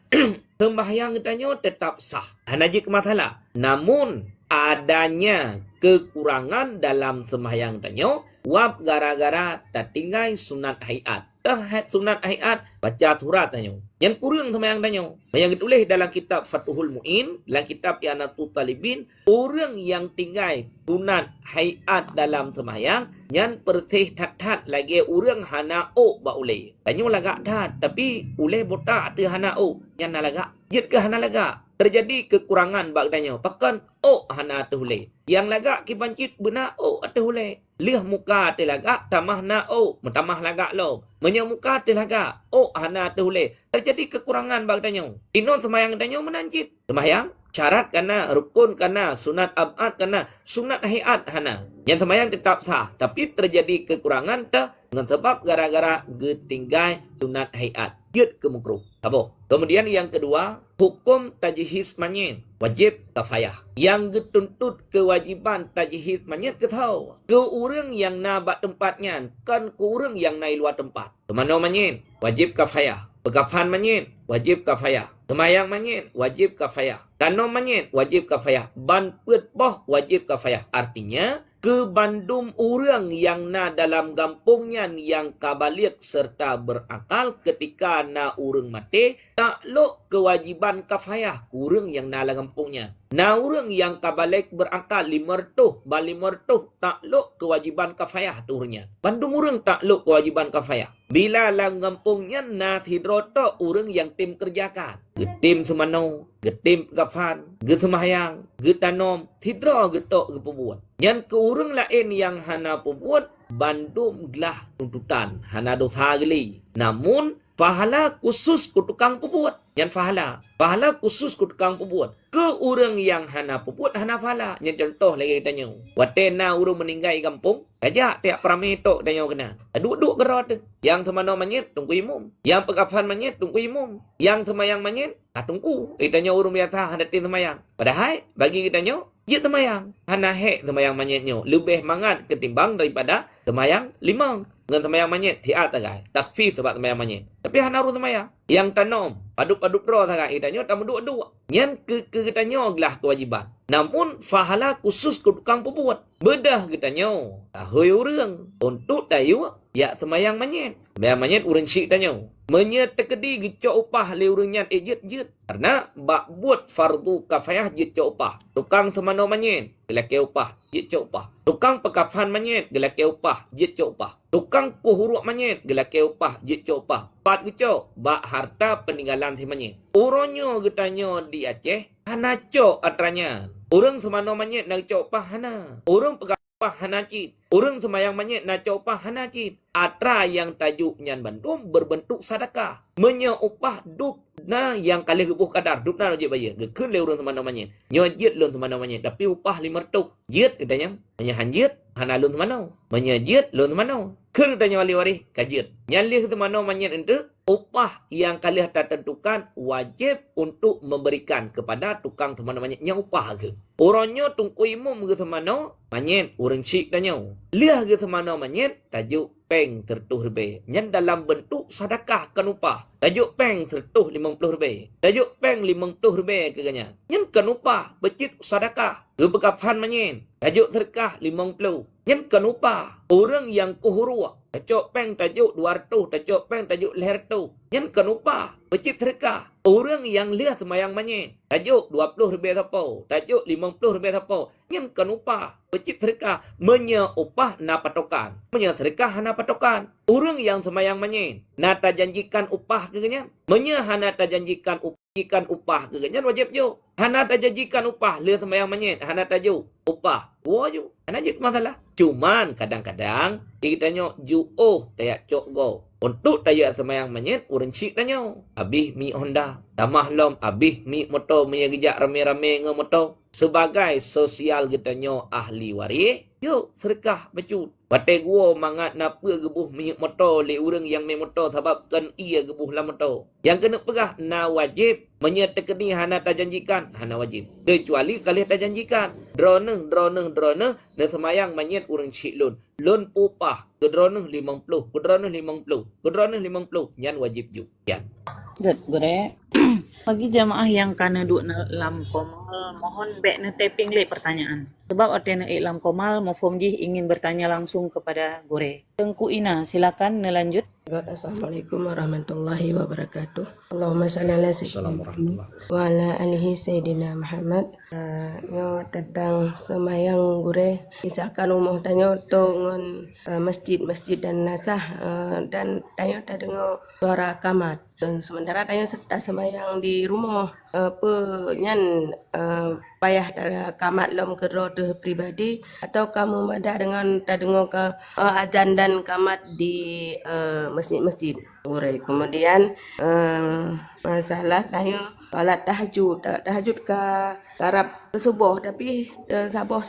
sembahyang kitanya tetap sah. Hana je masalah. Namun adanya kekurangan dalam sembahyang kitanya wab gara-gara tertinggal sunat hayat. Sunat hayat baca surat tanya. Yang kurang sembahyang tanya. Yang ditulis dalam kitab Fathul Mu'in, dalam kitab I'anatul Talibin, orang yang tinggal sunat hayat dalam sembahyang yang persih tat lagi orang hana ba uleh. Tanya lagak tat tapi uleh botak tu hana yang lagak. Jit ke hana lagak. Terjadi kekurangan bak tanya. Pakan hana tu uleh. Yang lagak kipancit benar atu uleh. Lihat muka telaga tamah na tamah lagak lo. Menyamuka telaga hana tehule. Terjadi kekurangan bag tanya. Inon semayang tanya menancit. Semayang syarat kana rukun kana sunat abad kana sunat hayat hana. Yang semayang tetap sah, tapi terjadi kekurangan dengan sebab gara-gara getinggai sunat hayat. Yud ke makruh. Apa? Kemudian yang kedua, hukum tajhiz manyit wajib kafayah. Yang dituntut kewajiban tajhiz manyit ke tahu. Ke orang yang nabat tempatnya kan ke orang yang naik luar tempat. Kemana manyit wajib kafayah. Pekafan manyit wajib kafayah. Semayang manyit wajib kafayah. Tanam manyit wajib kafayah. Ban pet boh wajib kafayah. Artinya ke bandum orang yang na dalam kampungnya yang kabalik serta berakal ketika na orang mati takluk kewajiban kafayah kurang yang na dalam kampungnya. Na orang yang kabalik berakal limertuh takluk kewajiban kafayah turnya. Bandum orang takluk kewajiban kafayah. Bila dalam kampungnya na hidroto orang yang tim kerjakan. Getim semano, getim kafan, gesemayang, getanom, hidro getok gepebuat. Yang ke orang lain yang hana pebuat, bandum gelah tuntutan. Hana dosa geli. Namun, pahala khusus ku tukang pebuat. Yang pahala khusus ku tukang pebuat. Ke orang yang hana pebuat, hana pahala. Yang contoh lagi tanya. Watena orang meninggal kampung, kajak tiap pramito tanya kena. Duduk gerot. Yang semana manyet, tunggu imum. Yang pekafan manyet, tunggu imum. Yang semayang manyet, tunggu. Tanya orang biasa hadatin semayang. Padahal, bagi kitanya, dia semayang. Hana hek semayang manyetnya. Lebih mangat ketimbang daripada semayang limang. Dengan semayang manyet, tiap tagai. Takfir sebab semayang manyet. Tapi hana harus semayang. Yang tanam, paduk-paduk roh tagai. Tanya, tak dua-dua. Yang kitanya gelah kewajiban. Namun, fahala khusus ke tukang pebuat. Bedah kitanya. Tahui orang. Untuk tayu, ya semayang manyet. Semayang manyet, orang syik tanya. Menyetekedi gicok upah le urangnya ejit. Karena bak buat fardu kafayah gicok upah. Tukang semano manyet, gelake upah, gicok upah. Tukang pekafan manyet, gelake upah, gicok upah. Tukang puhuruk manyet, gelake upah, gicok upah. Pat gicok, bak harta peninggalan si manyet. Uronyo getanya di Aceh, hana cok atranya. Orang semano manyet nak cok upah hana. Orang pekafan hana cit. Orang semayang manyet nak cok upah hana cit. Atra yang tajuknya bandum berbentuk sedekah. Upah dup na yang kali gebuh kadar. Dup na wajib bayar. Gekun le orang semana manyet. Nyojit lun semana manyet. Tapi upah 500. Jit katanya. Menyahan jit. Hana lun semana. Menyajit lun semana. Kun katanya wali-wali. Kajit. Nyalih semana manyet itu. Upah yang kalian tentukan wajib untuk memberikan kepada tukang semana manyet. Yang upah ke. Orangnya tungku imum ke semana manyet. Orang syik tanya. Liah ke semana manyet. Tajuk peng tertuh lebih. Yang dalam bentuk sedekah kan upah. Tajuk peng tertuh 50 lebih. Tajuk peng 50 lebih keganya. Yang kan upah becit sedekah. Kebekafan manyet. Tajuk sedekah 50. Yang kan upah. Orang yang kuhurua. Tajuk peng tajuk 200. Tajuk peng tajuk 100. Yang kan upah becit sedekah. Orang yang lihat semayang manyet. Tajuk 20 lebih siapa. Tajuk 50 lebih siapa. Yang kan upah becit sedekah. Upah na patokan. Sedekah hana patokan. Orang yang semayang manyet. Nata janjikan upah keganya. Hana janjikan upah keganya wajib jo. Hana janjikan upah. Lihat semayang manyet. Hana tajuk upah. Wajib. Hana jik masalah. Cuman kadang-kadang. Kitanya ju'oh. Tayak cok go. Untuk daya semayang menyet urang cik tanya. Habis mi Honda. Damah lom habis mi motor menyegejak rame-rame nge motor. Sebagai sosial getanya ahli waris. Yuk sedekah becut. Batai gua mangat napa gebuh mi motor le urang yang mi motor sebabkan ia gebuh la motor. Yang kena pegah na wajib menyertakani hana tajanjikan. Hana wajib. Kecuali kali tajanjikan. Drone ne semayang menyet urang cik lun. Lun upah ke drone 50, ke drone 50, ke drone 50 nyan wajib juk. Ya. Good, gore. Bagi jamaah yang kana duk dalam komal, mohon baik na taping le pertanyaan. Sebab ada na dalam komal, mafhum jih ingin bertanya langsung kepada Gore. Tengku Ina, silakan nelanjut. Assalamualaikum warahmatullahi wabarakatuh. Allahumma salli ala sayyidina Muhammad wa ala alihi sayyidina Muhammad. Nyo tentang semayang Gure, misalkan umum tanya tu ngon masjid dan nasah dan tanya tak dengar suara kamat. Dan sementara tanya serta semayang di rumah penyan payah kamat lom kerota pribadi atau kamu ada dengan tak dengar ke azan dan kamat di masjid-masjid. Kemudian masalah tanya salat tahajud ke tarap subuh tapi sabuh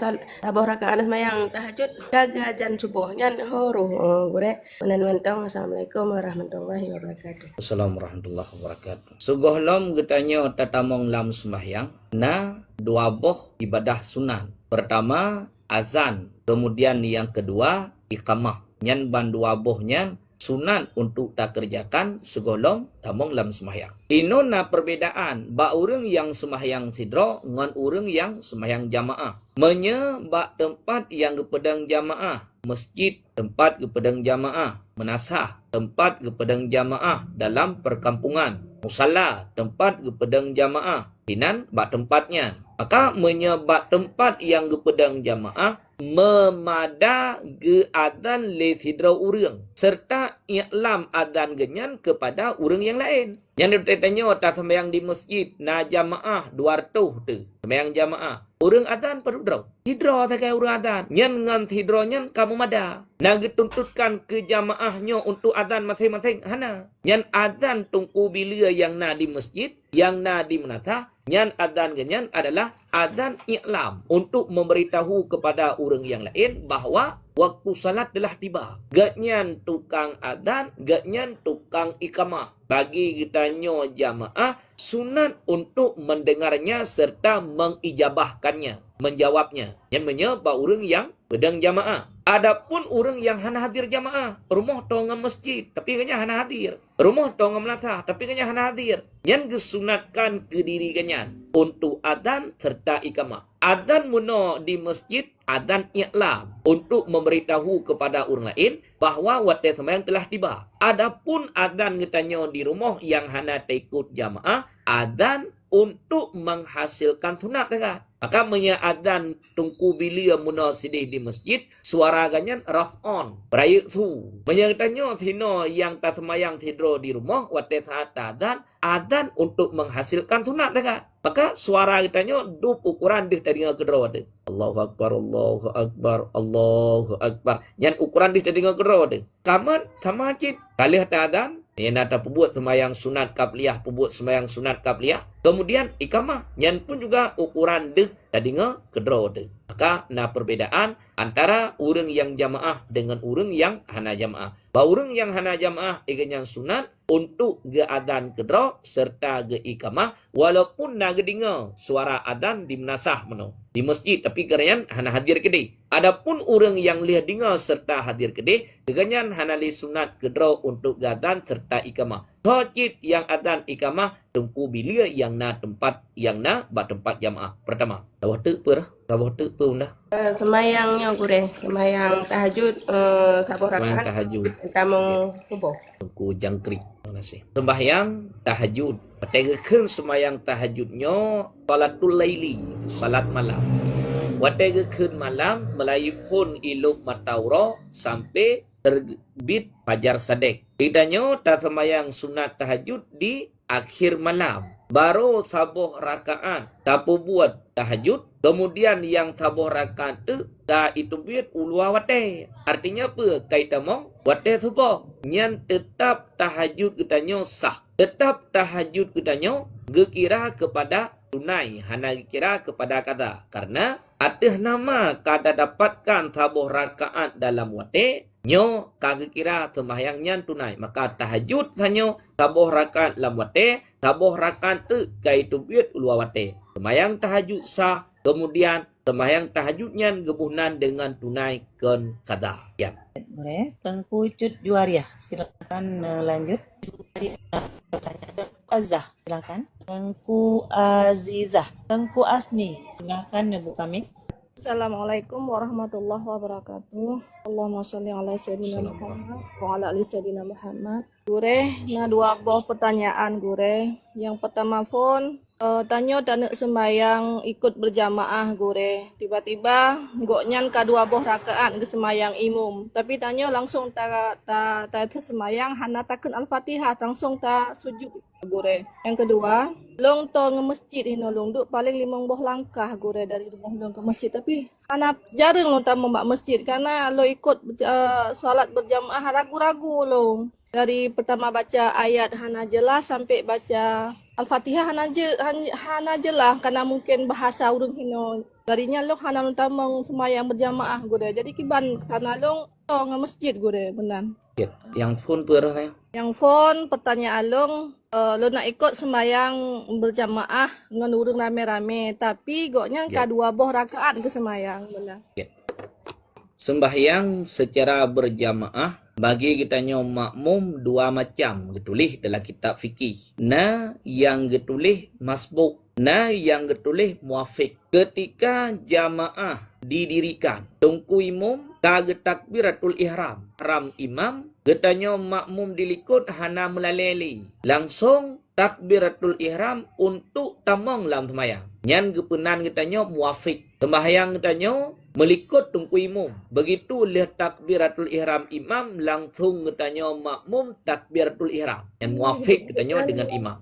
rakaat semayang tahajud jaga azan subuh nyan horo gore menentang. Assalamualaikum warahmatullahi wabarakatuh. Assalamualaikum warahmatullahi wabarakatuh. Sugoh lom getanya tatamong lam sembahyang na dua boh ibadah sunan. Pertama azan, kemudian yang kedua iqamah. Nyan ban dua boh nyan sunat untuk tak kerjakan segolong tamong lam sembahyang. Ino na perbedaan ba urang yang sembahyang sidro ngan urang yang sembahyang jamaah. Menye ba tempat yang gepedang jamaah, masjid tempat gepedang jamaah, menasah tempat gepedang jamaah dalam perkampungan, musalla tempat gepedang jamaah, hinan ba tempatnya. Maka menyebab tempat yang gepedang jamaah memada ge adan le sidra urang serta iklam adan genyan kepada urang yang lain. Yang ditanya tak sembahyang di masjid na jamaah 200 tu. Sembahyang jamaah. Urang adan padudro. Hidro sakai urang adan. Nyan ngan hidro nyan kamu mada. Na dituntutkan ke jamaahnya untuk adan masing-masing hana. Nyan adan tungku bila yang na di masjid, yang na di menata. Nyan adan genyan adalah adan iklam untuk memberitahu kepada orang yang lain bahawa waktu salat telah tiba. Gatnyan tukang adan, gatnyan tukang iqamah. Bagi kitanya jamaah sunat untuk mendengarnya serta mengijabahkannya, menjawabnya. Yang menyebab orang yang pedang jamaah. Adapun orang yang hana hadir jamaah, rumah tongam masjid tapi kanya hana hadir. Rumah tongam melata tapi kanya hana hadir. Yang disunatkan ke diri kanyan untuk adan serta iqamah. Adan muno di masjid, adan iklam untuk memberitahu kepada orang lain bahawa waktu sembahyang telah tiba. Adapun adan kitanya di rumah yang hana ikut jamaah, adan untuk menghasilkan sunat dekat. Maka menya adan tungku bilia muna sidih di masjid, suara ganyan raf'on, berayuk su. Menya kitanya sino yang tak semayang tidro di rumah, waktu saat adan untuk menghasilkan sunat dekat. Maka suara kitanya dup ukuran dih tadi ngegedro ada. Allahu Akbar, Allahu Akbar, Allahu Akbar. Yang ukuran dih tadi ngegedro ada. Kaman sama cip. Kali hata adan, yang ada pembuat semayang sunat kabliyah, pembuat semayang sunat kabliyah. Kemudian iqamah, yang pun juga ukuran deh tadi ngegedro ada. Maka na perbedaan antara orang yang jamaah dengan orang yang hana jamaah. Bahawa orang yang hana jamaah yang sunat untuk ge adan kedro serta ge iqamah walaupun na gedinga suara adan di menasah meno di masjid tapi geranyan hana hadir kedai. Adapun orang yang lihat dengar serta hadir kedai geganyan hana li sunat kedro untuk ge adan serta iqamah. Wajib yang adan iqamah tungku bila yang na tempat yang na ba tempat jamaah. Pertama, tawah tu per, tawah tu per unda. Semayangnya Gure, semayang tahajud sabuh Semayang rakaat tahajud. tamong subuh. Tungku jangkrik. Terima kasih. Sembahyang tahajud. Wategekeun sembahyang tahajudnya salatul laili, salat malam. Wategekeun malam melayifun iluk matauro sampai terbit fajar sadek. Tidaknya tak sembahyang sunat tahajud di akhir malam. baru sabuh rakaat tapu buat tahajud, kemudian yang sabuh rakaat tu ta itu biat ulua wate. Artinya apa? Kait among wate subuh nyan tetap tahajud ketanyo sah, tetap tahajud ketanyo gekira kepada tunai, hana gekira kepada kada, karena ada nama kada dapatkan sabuh rakaat dalam wate nyo kagak kira sembahyang nyan tunai, maka tahajud sanyo sabuh rakaat lam wate, sabuh rakaat tu kaitu biat ulua wate. Sembahyang tahajud sah, kemudian sembahyang tahajud nyan gebuhnan dengan tunai ken kada. Ya. Boleh. Tengku Cut Juariah, silakan lanjut. Pertanyaan Azah, silakan. Tengku Azizah, Tengku Asni, silakan buka mic. Assalamualaikum warahmatullahi wabarakatuh. Allahumma sholli ala sayyidina Muhammad wa ala ali sayyidina Muhammad. Gure, na dua buah pertanyaan gure. Yang pertama pun tanya tak nak sembahyang ikut berjamaah gure. Tiba-tiba goknyan kedua buah rakaat ke sembahyang imum. Tapi tanya langsung tak sembahyang hana takun al-Fatihah, langsung tak sujud gure. Yang kedua, long to nge masjid hino long duk paling 5 buah langkah gure dari rumah long ke masjid, tapi anak jarang long tamu mak masjid karena lo ikut solat berjamaah ragu-ragu long. Dari pertama baca ayat hana jelas sampai baca Al-Fatihah hana jelas karena mungkin bahasa urang hino. Darinya long hana long tamang sembahyang berjamaah gure. Jadi kiban sana long to nge masjid gure benar. Yang phone perah Yang phone pertanyaan long lo nak ikut sembahyang berjamaah dengan urang rame-rame, tapi goknya kedua boh rakaat ke sembahyang benar. Sembahyang secara berjamaah bagi kita makmum dua macam getulih dalam kitab fikih. Na yang getulih masbuk, na yang getulih muafik. Ketika jamaah didirikan, tungku imam kage takbiratul ihram. Ram imam getanya makmum dilikut hana melaleli. Langsung takbiratul ihram untuk tamang lam sembahyang. Nyan gepenan getanya muafik. Sembahyang getanya melikut tungku imam. Begitu lihat takbiratul ihram imam, langsung getanya makmum takbiratul ihram. Yang muafik getanya dengan imam.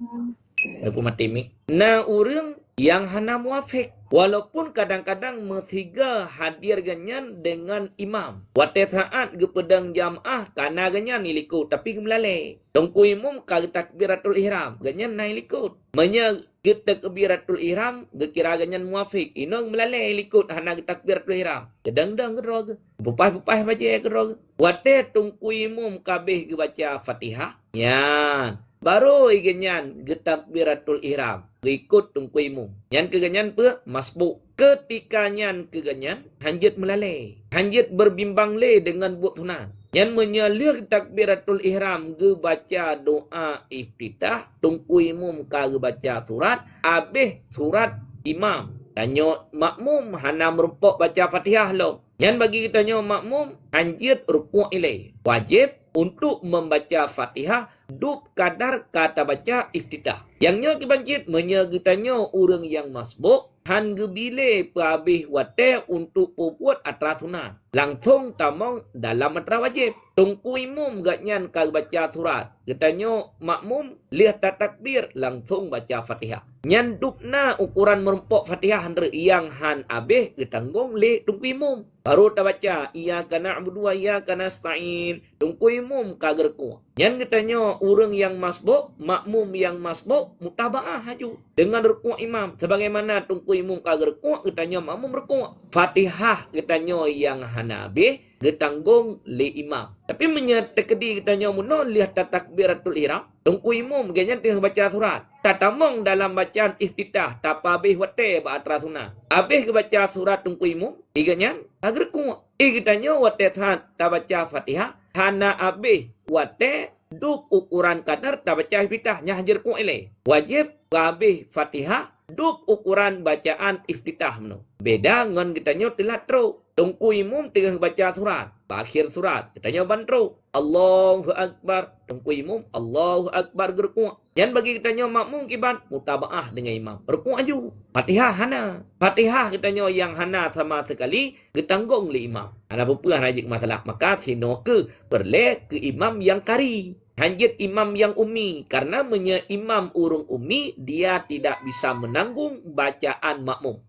Lepas mati mik. Nah urang yang hana muafik, walaupun kadang-kadang metiga hadir ganyan dengan imam. Wate saat gepedang jamaah kana ganyan ilikut tapi melalai. Tungku imam kag takbiratul ihram ganyan na ilikut. Menya takbiratul ihram gekira ganyan muafik. Inong melalai ilikut hana takbiratul ihram. Kedang-dang gerog. Pupah-pupah baca gerog. Wate tungku imam kabeh gebaca Fatihah. Yan. Baru iganyan getakbiratul ihram. Ikut tungku imam. Yang keganyan pe masbuk. Ketika nyan keganyan hanjit melalai. Hanjit berbimbang le dengan buat sunan. Yang menyalir takbiratul ihram ge baca doa iftitah. Tungku imam ka ge baca surat. Habis surat imam. Tanya makmum hana merumpok baca Fatihah lo. Yang bagi kita makmum hanjit rukuk ilai. Wajib untuk membaca Fatihah duk kadar kata baca iftitah. Yangnya kibancit menyegitanya orang yang masbuk han gebile pabih wate untuk pupuat atra sunan. Langsung tamang dalam atra wajib. Tungku imam gatnyan ka baca surat. Getanya makmum lihat takbir langsung baca Fatihah. Nyan dukna ukuran merempok Fatihah handre yang han abih getanggung le tungku imam. Baru ta baca iyyaka na'budu wa iyyaka nasta'in. Tungku imam kagerku. Nyan getanya orang yang masbuk, makmum yang masbuk mutabaah haju dengan rukuk imam. Sebagaimana tungku imam kagerku getanya makmum rukuk. Fatihah getanya yang hanabih getanggung le imam. Tapi menyetekedi getanya muno lihat takbiratul ihram. Tungku imam ganyan tengah baca surat. Tatamong dalam bacaan iftitah tapabih wate ba'atra sunnah. Habis baca surat tungku imam, iganyan agerku. Igitanya wate saat ta baca Fatihah, hana habis wate duk ukuran kadar ta baca iftitah nya hajar ku ile. Wajib habis Fatihah duk ukuran bacaan iftitah meno. Beda ngan kitanya telat tro. Tungku imam tengah baca surat. Akhir surat kitanya bantro. Allahu Akbar. Tungku imam Allahu Akbar gerku. Yang bagi kitanya makmum kiban mutabaah dengan imam. Berku aju. Fatihah hana. Fatihah kitanya yang hana sama sekali getanggung le imam. Ana pupuh rajik masalah maka sino ke perle ke imam yang kari. Hanjit imam yang ummi. Karena imam urung ummi, dia tidak bisa menanggung bacaan makmum.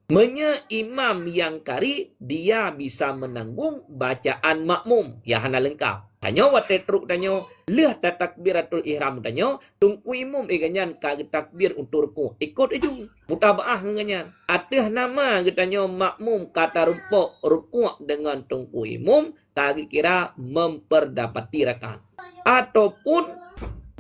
Imam yang kari, dia bisa menanggung bacaan makmum. Ya hana lengkap. Tanyo wate truk tanyo, leh takbiratul ihram tanyo, tungku imam iganyan kag takbir untuk ruku. Ikut itu. Mutabaah nganyan. Atih nama getanyo makmum kata ruku dengan tungku imam, kag kira memperdapati rakaat. Ataupun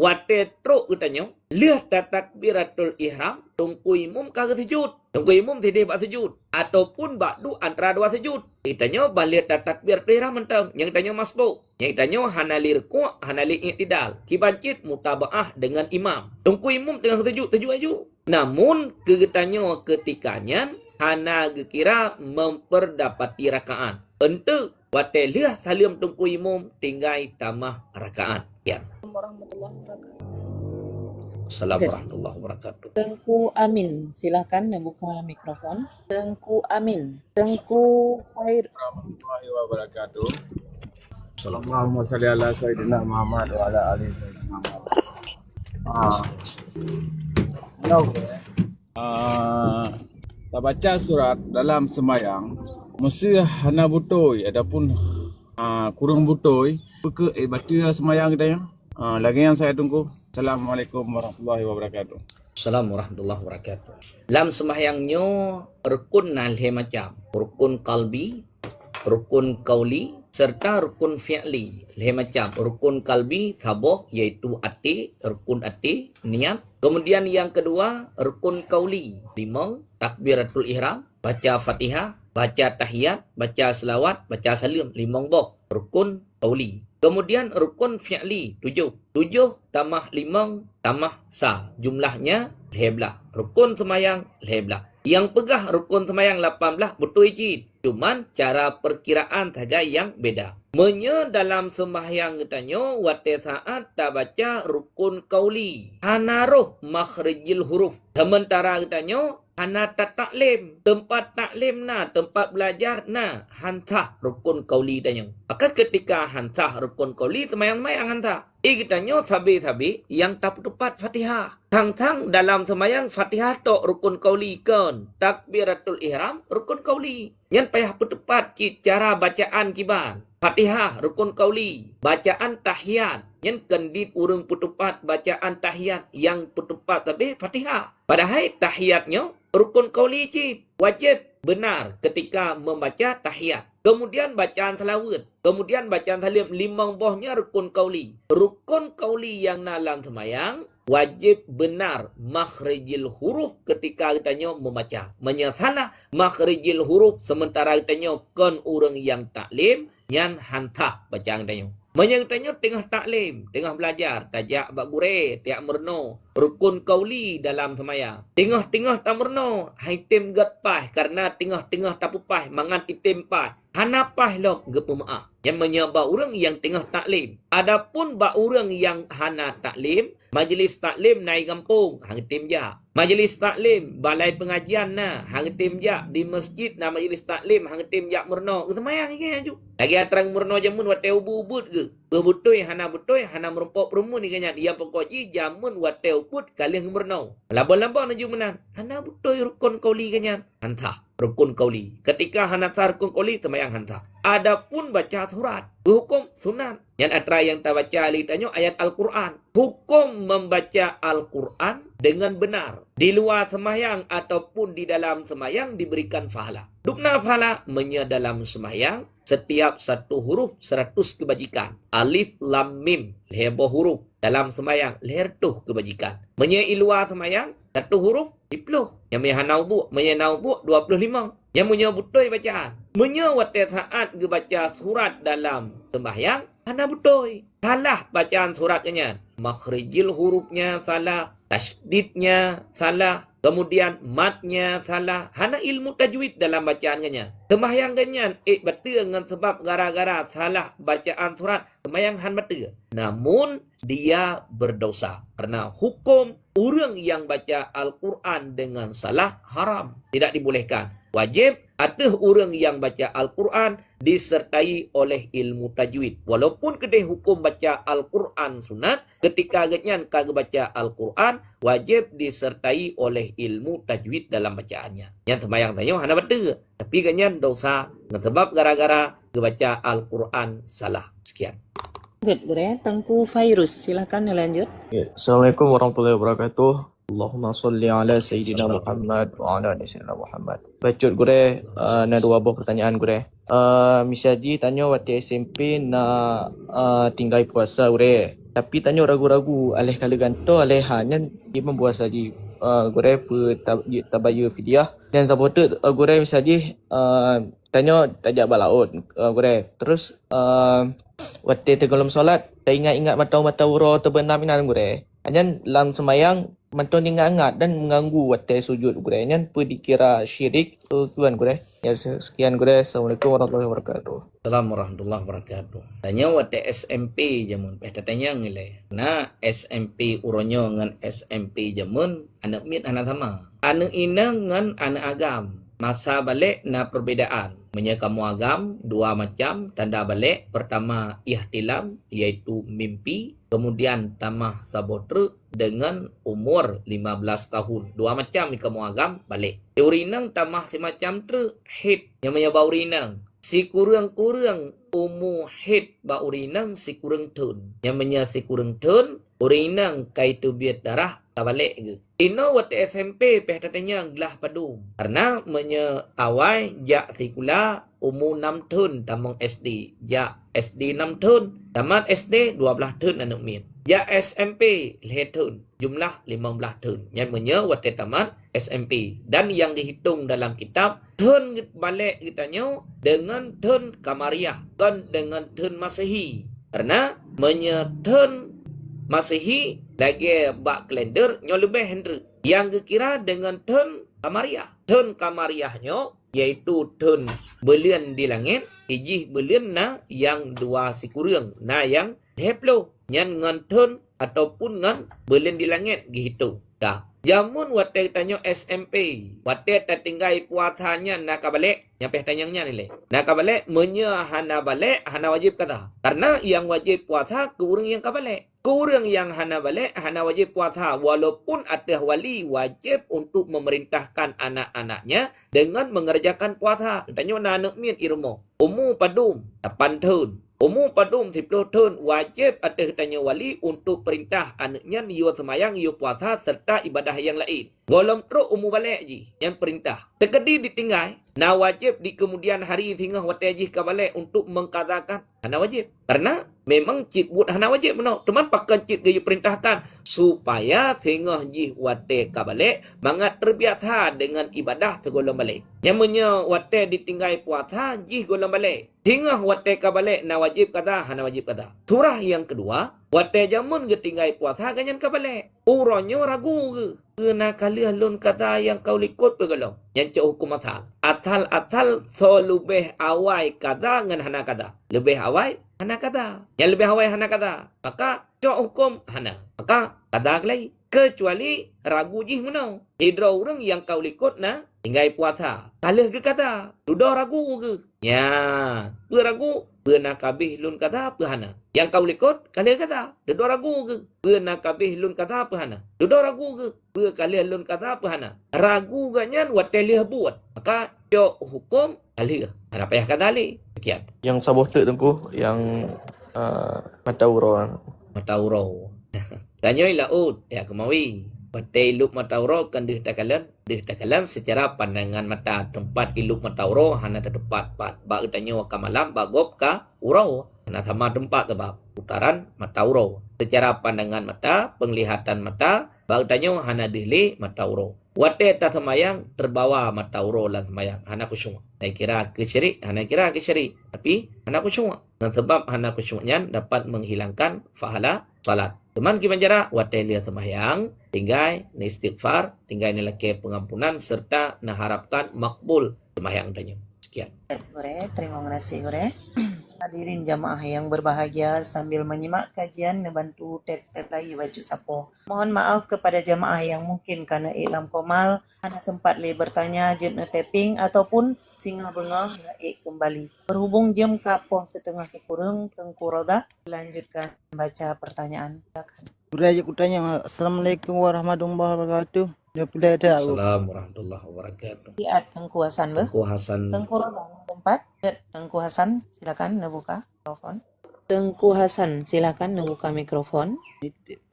wate truk getanyo, leh takbiratul ihram, tungku imam kag sujud. Tunggu imam tidak buat sujud. Ataupun bakdu antara dua sujud. Itanya balik takbir ihram mentang. Yang tanya masbuk. Yang tanya hanali ruku', hanali i'tidal. Kibancit mutabaah dengan imam. Tunggu imam tengah sujud aju. Namun kegetanya ketikanya hana kira memperdapati rakaat. Untuk watelih salim tunggu imam tinggal tamah rakaat. Ya. Warahmatullahi wabarakatuh. Assalamualaikum warahmatullahi wabarakatuh. Tengku Amin, silakan membuka mikrofon. Tengku Amin. Tengku Khair. Warahmatullahi wabarakatuh. Assalamualaikum. Allahumma salli ala Sayyidina Muhammad wa ala ali Sayyidina Muhammad. Tak baca surat dalam semayang mesti hana butoi adapun kurang butoi ke baca semayang kita ya. Lagi yang saya tunggu. Assalamualaikum warahmatullahi wabarakatuh. Assalamualaikum warahmatullahi wabarakatuh. Dalam sembahyangnya rukun nalhe macam rukun kalbi, rukun kauli, serta rukun fi'li. Lhe macam rukun kalbi saboh iaitu ati, rukun ati, niat. Kemudian yang kedua rukun kauli, 5 takbiratul ihram, baca Fatihah, baca tahiyat, baca selawat, baca salim, 5 boh rukun kauli. Kemudian rukun fi'li 7 tambah 5 tambah sa. Jumlahnya leblah. Rukun semayang leblah. Yang pegah rukun semayang 18 betul ijid. Cuman cara perkiraan saja yang beda. Dalam sembahyang katanya wate saat tak baca rukun kauli. Hanaruh makhrijil huruf. Sementara katanya hana taklim, tempat taklim na, tempat belajar na, hantah rukun kauli tanya. Maka ketika hantah rukun kauli, semayang-semayang hantah. Kitanya sabi-sabi yang tak tepat Fatihah. Tang-tang dalam semayang Fatihah tok rukun kauli kan. Takbiratul ihram rukun kauli. Yang payah tepat cara bacaan kiban. Fatihah rukun kauli. Bacaan tahiyat. Yang kendit urung putupat bacaan tahiyat yang putupat tapi Fatihah. Padahal tahiyatnya rukun kauli cip. Wajib benar ketika membaca tahiyat. Kemudian bacaan salawat. Kemudian bacaan salim 5 bohnya rukun kauli. Rukun kauli yang dalam semayang wajib benar makhrijil huruf ketika kitanya membaca. Menyalah makhrijil huruf sementara kitanya kan orang yang taklim yang hantah bacaan kitanya. Menyangkanya tengah taklim, tengah belajar, tajak bak gure, tiak merno, rukun kauli dalam semayang. Tengah-tengah tak merno, haitim gatpah karena tengah-tengah tak pupah, mangan titim pah. Hanapah lom gepemaah. Yang menyebab orang yang tengah taklim. Adapun bak orang yang hana taklim, majlis taklim naik kampung, hang tim ja. Majlis taklim, balai pengajian na, hang tim ja. Di masjid na majlis taklim, hang tim ja merno. Semayang ini aja. Lagi atrang merno jamun wate ubud ke. Bebutoi, hana merumpok perumun ni kanya. Dia pokoknya jamun wate ubud kalian merno. Laba-laba na jumanan. Hana butoi rukun kauli kanya. Hantah rukun kauli. Ketika hana rukun kauli, semayang hantah. Adapun baca surat, hukum sunat. Yang atra yang tak baca litanya ayat Al-Quran. Hukum membaca Al-Quran dengan benar. Di luar semayang ataupun di dalam semayang diberikan pahala. Dukna pahala dalam semayang setiap satu huruf 100 kebajikan. Alif, lam, mim, lebo huruf. Dalam semayang, leher tuh kebajikan. Di luar semayang, satu huruf, 10. Yang menyenau 25. Yang menyebutoi bacaan. Menyewate saat baca surat dalam sembahyang, hana butoi. Salah bacaan suratnya. Makhrijil hurufnya salah. Tasdidnya salah. Kemudian matnya salah. Hana ilmu tajwid dalam bacaannya. Sembahyang ganyan, betul dengan sebab gara-gara salah bacaan surat. Sembahyang han betul. Namun, dia berdosa. Karena hukum orang yang baca Al-Quran dengan salah haram. Tidak dibolehkan. Wajib ada orang yang baca Al-Quran disertai oleh ilmu tajwid. Walaupun kedai hukum baca Al-Quran sunat, ketika agaknya kagak baca Al-Quran, wajib disertai oleh ilmu tajwid dalam bacaannya. Yang sembahyang tanya, hana baca. Tapi agaknya dosa, sebab gara-gara baca Al-Quran salah. Sekian. Good, Gure. Tengku Fairuz, silakan lanjut. Assalamualaikum warahmatullahi wabarakatuh. Allahumma salli ala Sayyidina Muhammad wa ala ali Sayyidina Muhammad. Bacut gure, na dua buah pertanyaan gure. Misalnya tanya waktu SMP na tinggal puasa gure. Tapi tanya ragu-ragu alih kala ganto alih hanya dia mempuasa di gure tabayu fidyah dan tabotu gure misalnya tanya tajak balaut gure. Terus waktu tegolom solat tak ingat-ingat matau-matau ro terbenam inan gure. Hanya dalam semayang mantau ingat-ingat dan mengganggu waktu sujud gure. Hanya pun dikira syirik tuan gure. Ya sekian gure. Assalamualaikum warahmatullahi wabarakatuh. Assalamualaikum warahmatullahi wabarakatuh. Tanya waktu SMP jamun tanya nilai. Nah SMP uronyo dengan SMP jamun anak mit anak sama. Anak ina dengan anak agam. Masa balik na perbedaan. Kamu agam dua macam. Tanda balik pertama ihtilam iaitu mimpi. Kemudian tamah sabotre dengan umur 15 tahun. Dua macam kamu agam balik. Urinang tamah si macam ter hit yang menyebab urinang. Si kurang-kurang umur hit ba urinang si kurang tun. Yang menyebab si kurang tun urinang kaitu biat darah tak balik ke. Ino waktu SMP pehtatanya gelah padum. Karena awai jak sikula umur 6 tahun tamang SD. Jak SD 6 tahun. Tamat SD 12 tahun anak mit. Jak SMP 5 tahun. Jumlah 15 tahun. Yang waktu tamat SMP. Dan yang dihitung dalam kitab. Tahun balik kitanya dengan tahun Kamariah. Kan dengan tahun Masehi. Karena tahun Masehi lagi bak kalender nyo lebih hendra. Yang kira dengan tahun Kamariah. Tahun Kamariahnya iaitu tahun bulan di langit. Ijih bulan na yang dua sikurang. Na yang heplo. Yang ngan tahun ataupun ngan bulan di langit gitu. Dah. Jamun waktu tanya SMP. Waktu tertinggal puasanya nak balik. Yang tanyanya nilai. Nak balik hana balik hana wajib kata. Karena yang wajib puasa kurang yang kabalik. Kurang yang hana balik hana wajib puasa. Walaupun ada wali wajib untuk memerintahkan anak-anaknya dengan mengerjakan puasa. Tanya anak min irmo. Umur padum 8 tahun. Umur padum 10 tahun wajib ada tanya wali untuk perintah anaknya yo semayang, yo puasa serta ibadah yang lain. Golom teruk umur balik je yang perintah. Terkedi ditinggal, na wajib di kemudian hari hingga waktu je ke balik untuk mengkatakan hana wajib. Karena memang cip buat hana wajib benar. Teman pakai cip dia perintahkan supaya hingga je waktu ke balik mangat terbiasa dengan ibadah segolong balik. Yang waktu ditinggal puasa je golong balik. Hingga waktu ke balik na wajib kata hana wajib kata. Surah yang kedua, waktu jamun ketinggal puasa ganyan ke balik. Uronyo ragu ke. Kena kali halun kata yang kau likut pegelong. Yang cak hukum atal. Atal so lebih awai kata dengan hana kata. Lebih awai hana kata. Yang lebih awai hana kata. Maka cak hukum hana. Maka kata lagi. Kecuali ragu jih mana. Hidra orang yang kau likut na tinggal puasa. Kalah ke kata. Duda ragu ke. Ya. Ragu. Pernah kabih lun kata apa hana. Yang kau likut kalah kata. Duda ragu ke. Pernah kabih lun kata apa hana. Duda ragu ke. Pernah kalah lun kata apa hana. Ragu ganyan watelih buat. Maka cok hukum kalah. Hana payah kata alih. Sekian. Yang sabuh tu tengku yang mata urang. Mata urau. Tanya laut ya kemawi. Patai iluk mata urau kan ditakalan secara pandangan mata. Tempat iluk mata urau hana terdepat. Bak tanya waka malam bagop ka urau. Hana sama tempat sebab putaran mata urau. Secara pandangan mata, penglihatan mata, bak tanya hana dili mata urau. Wate tak semayang terbawa mata urau lan semayang. Hana kusyuk. Saya kira kesyirik, hana kira kesyirik. Tapi hana kusyuk. Dan sebab hana kusyuknya dapat menghilangkan fahala salat. Teman kita bicara wate lihat semayang, tinggal ni istighfar, tinggal ni laki pengampunan serta nak harapkan makbul semayang tanya. Sekian. Gure, terima kasih Gure. Hadirin jamaah yang berbahagia, sambil menyimak kajian bantu tet-tet lagi baju sapo. Mohon maaf kepada jamaah yang mungkin karena iklam komal hanya sempat le bertanya jen tapping ataupun singa bengah naik kembali. Berhubung jam kapon setengah sekurang Tengku Rodah, lanjutkan baca pertanyaan. Silakan. Sudah aku tanya, Assalamualaikum warahmatullahi wabarakatuh. Dia boleh ada aku. Assalamualaikum warahmatullahi wabarakatuh. Lihat Tengku Hasan be. Tengku Hasan. Tengku Rodah tempat. Tengku Hasan, silakan buka mikrofon. Tengku Hasan, silakan buka mikrofon.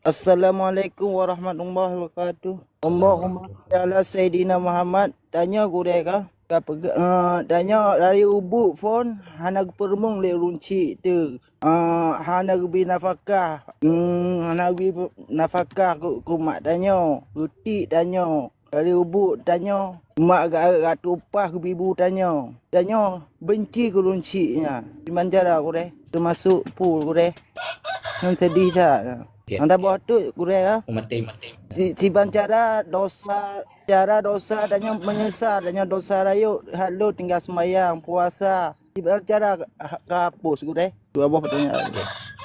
Assalamualaikum warahmatullahi wabarakatuh. Allahumma salli ala Sayyidina Muhammad. Tanya aku dia tanya dari ubuk pun hana permung le runci tu. Hana bi nafkah. Hana bi nafkah ku mak tanya. Ruti tanya. Dari ubuk tanya. Mak agak tupah ke ibu tanya. Tanya benci ke runcinya. Di manjara aku deh. Termasuk pul aku deh. Yang sedih tak. Anda bawa tu kurang ya? Mati. Tiban cara dosa dan menyesal dan dosa rayu halu tinggal sembahyang puasa. Tiban cara hapus kurang. Dua buah pertanyaan.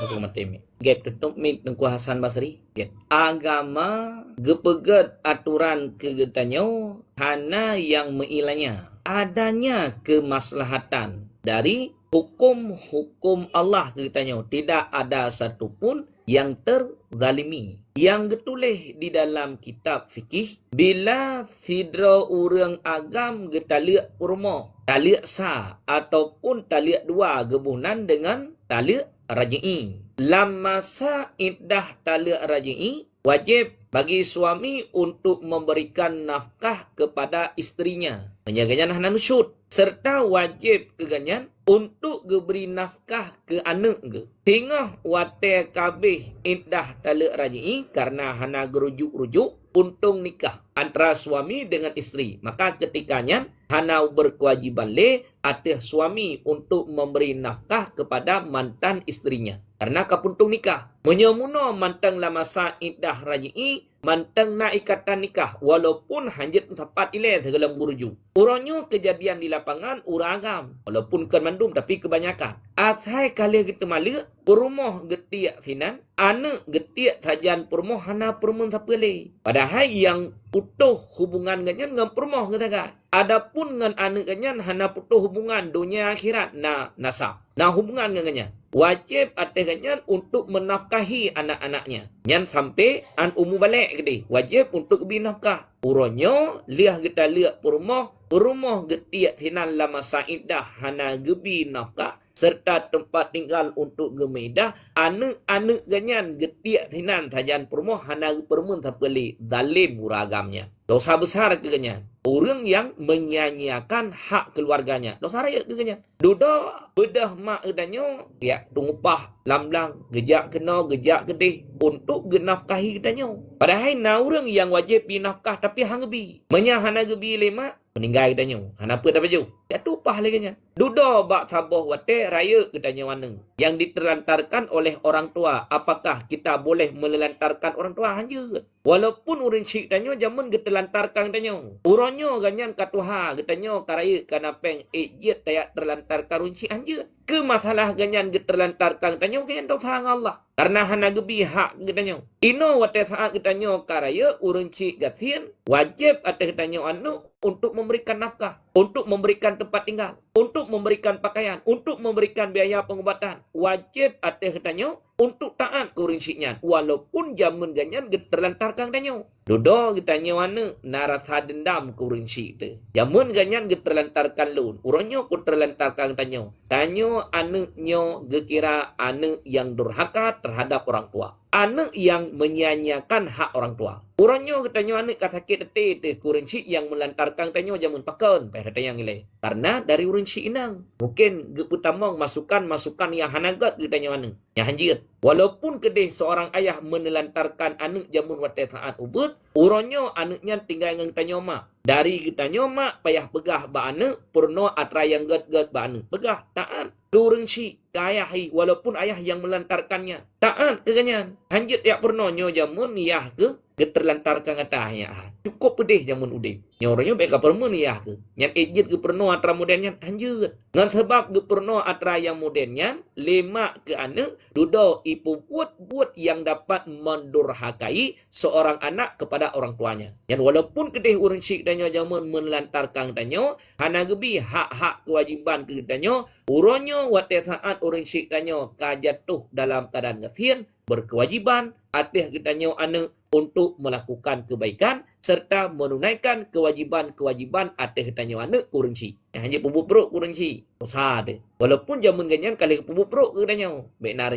Aku mati. Gap tutup mit Tengku Hasan Basri. Agama gepeget aturan kegetanyo hana yang meilanya. Adanya kemaslahatan dari hukum-hukum Allah kegetanyo. Tidak ada satupun yang terzalimi. Yang getuleh di dalam kitab fikih, bila sidra urang agam getaliak purmo, taliak sah ataupun taliak dua gebunan dengan taliak raji'i. Lam masa iddah taliak raji'i, wajib bagi suami untuk memberikan nafkah kepada istrinya. Menyaganya hana nusyud. Serta wajib keganyan untuk geberi nafkah ke anak ke. Tengah wate kabeh iddah taliak raji'i karena hana gerujuk-rujuk untung nikah antara suami dengan isteri. Maka ketikanya hana berkewajiban le atas suami untuk memberi nafkah kepada mantan istrinya. Karena kapuntung nikah. Menyemuno mantan la masa iddah raji'i, mantan na ikatan nikah walaupun hanjit tepat ile dalam buruju. Uronyo kejadian di lapangan uragam walaupun kan mandum tapi kebanyakan. Athai kali kita malik perumah getiak sinan, anak getiak sajan perumah hana perumah tapele. Padahal yang putuh hubungan ganyan dengan perumah katakan. Adapun dengan anak ganyan hana putuh hubungan dunia akhirat na nasab. Nah hubungan ganyan wajib atas ganyan untuk menafkahi anak-anaknya. Yang sampai an umur balik gede wajib untuk beri nafkah. Uronyo liah kita lihat perumah getiak sinan lama saidah hana gebi nafkah serta tempat tinggal untuk gemaidah anak-anak ganyan getiak sinan sajan perumah hana permun tapeli dalim uragamnya. Dosa besar ke ganyan. Orang yang menyanyiakan hak keluarganya. Dosa raya ke ganyan. Duda bedah mak edanyo ya tungupah lamblang gejak kena gejak gede untuk genafkahi edanyo. Padahal na orang yang wajib binafkah tapi hang gebi. Menya hana gebi lemak meninggal edanyo. Hana apa dah baju. Ya tupah lagi ganyan. Duda bak sabah wate raya edanyo mana yang diterlantarkan oleh orang tua. Apakah kita boleh melantarkan orang tua hanya? Walaupun orang syik danyo jamun getelantarkan danyo. Uronyo ganyan katuha getanyo karaya kanapeng ejit tayak terlantarkan orang syik hanya. Ke masalah ganyan getelantarkan danyo ganyan dosa Allah. Karena hana gebi hak getanyo. Ino wate saat getanyo karaya orang syik gatien wajib atas getanyo anu untuk memberikan nafkah, untuk memberikan tempat tinggal, untuk memberikan pakaian, untuk memberikan biaya pengobatan. Wajib atas getanyo untuk taat ke rincinya walaupun jamun ganyan terlantarkan danyo. Dodo getanyo anu narasa dendam ke rinci tu. Jamun ganyan terlantarkan lun. Uronyo ku terlantarkan tanyo. Tanyo anu nyo gekira anu yang durhaka terhadap orang tua. Anak yang menyanyiakan hak orang tua. Uronyo getanyo anak kasakit tete kurinci yang melantarkan tanyo jamun pakon pada yang nilai. Karena dari urinci inang mungkin geputamong masukan yang hanagat getanyo anak. Yang hanjir. Walaupun kedih seorang ayah menelantarkan anak jamun wate saat ubud, uronyo anaknya tinggal dengan tanyo mak. Dari getanyo mak payah pegah ba anak purno atra yang get ba anak. Pegah taat kurinci ayahi walaupun ayah yang melantarkannya. Taat keganyan. Hanjit ya purnonyo jamun yah ke terlantarkan atahnya. Cukup pedih jamun udip. Nyornya baik apa ni ya ke. Nyan ejit ke perno atra modennya anjut. Ngan sebab ke perno atra yang modennya lima ke ane dudo ipu buat yang dapat mendurhakai seorang anak kepada orang tuanya. Yang walaupun kedih urang syik danyo jamun melantarkan danyo hana gebi hak-hak kewajiban ke danyo uronyo wate saat urang syik danyo kajatuh dalam keadaan ngetien berkewajiban atih kitanya ane untuk melakukan kebaikan serta menunaikan kewajiban-kewajiban atih kitanya ane kurunci. Hanya pubuk perut kurunci. Usaha deh. Walaupun jamun ganyan kali pubuk perut kitanya. Bekna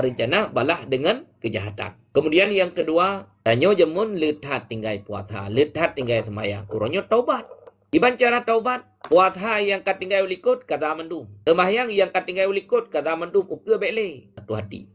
rencana balah dengan kejahatan. Kemudian yang kedua, tanya jamun lethat tinggai puasa, lethat tinggai semayang. Urangnya taubat. Iban cara taubat, puasa yang katinggai ulikut kata mendum. Semayang yang katinggai ulikut kata mendum uke bekle. Satu hati.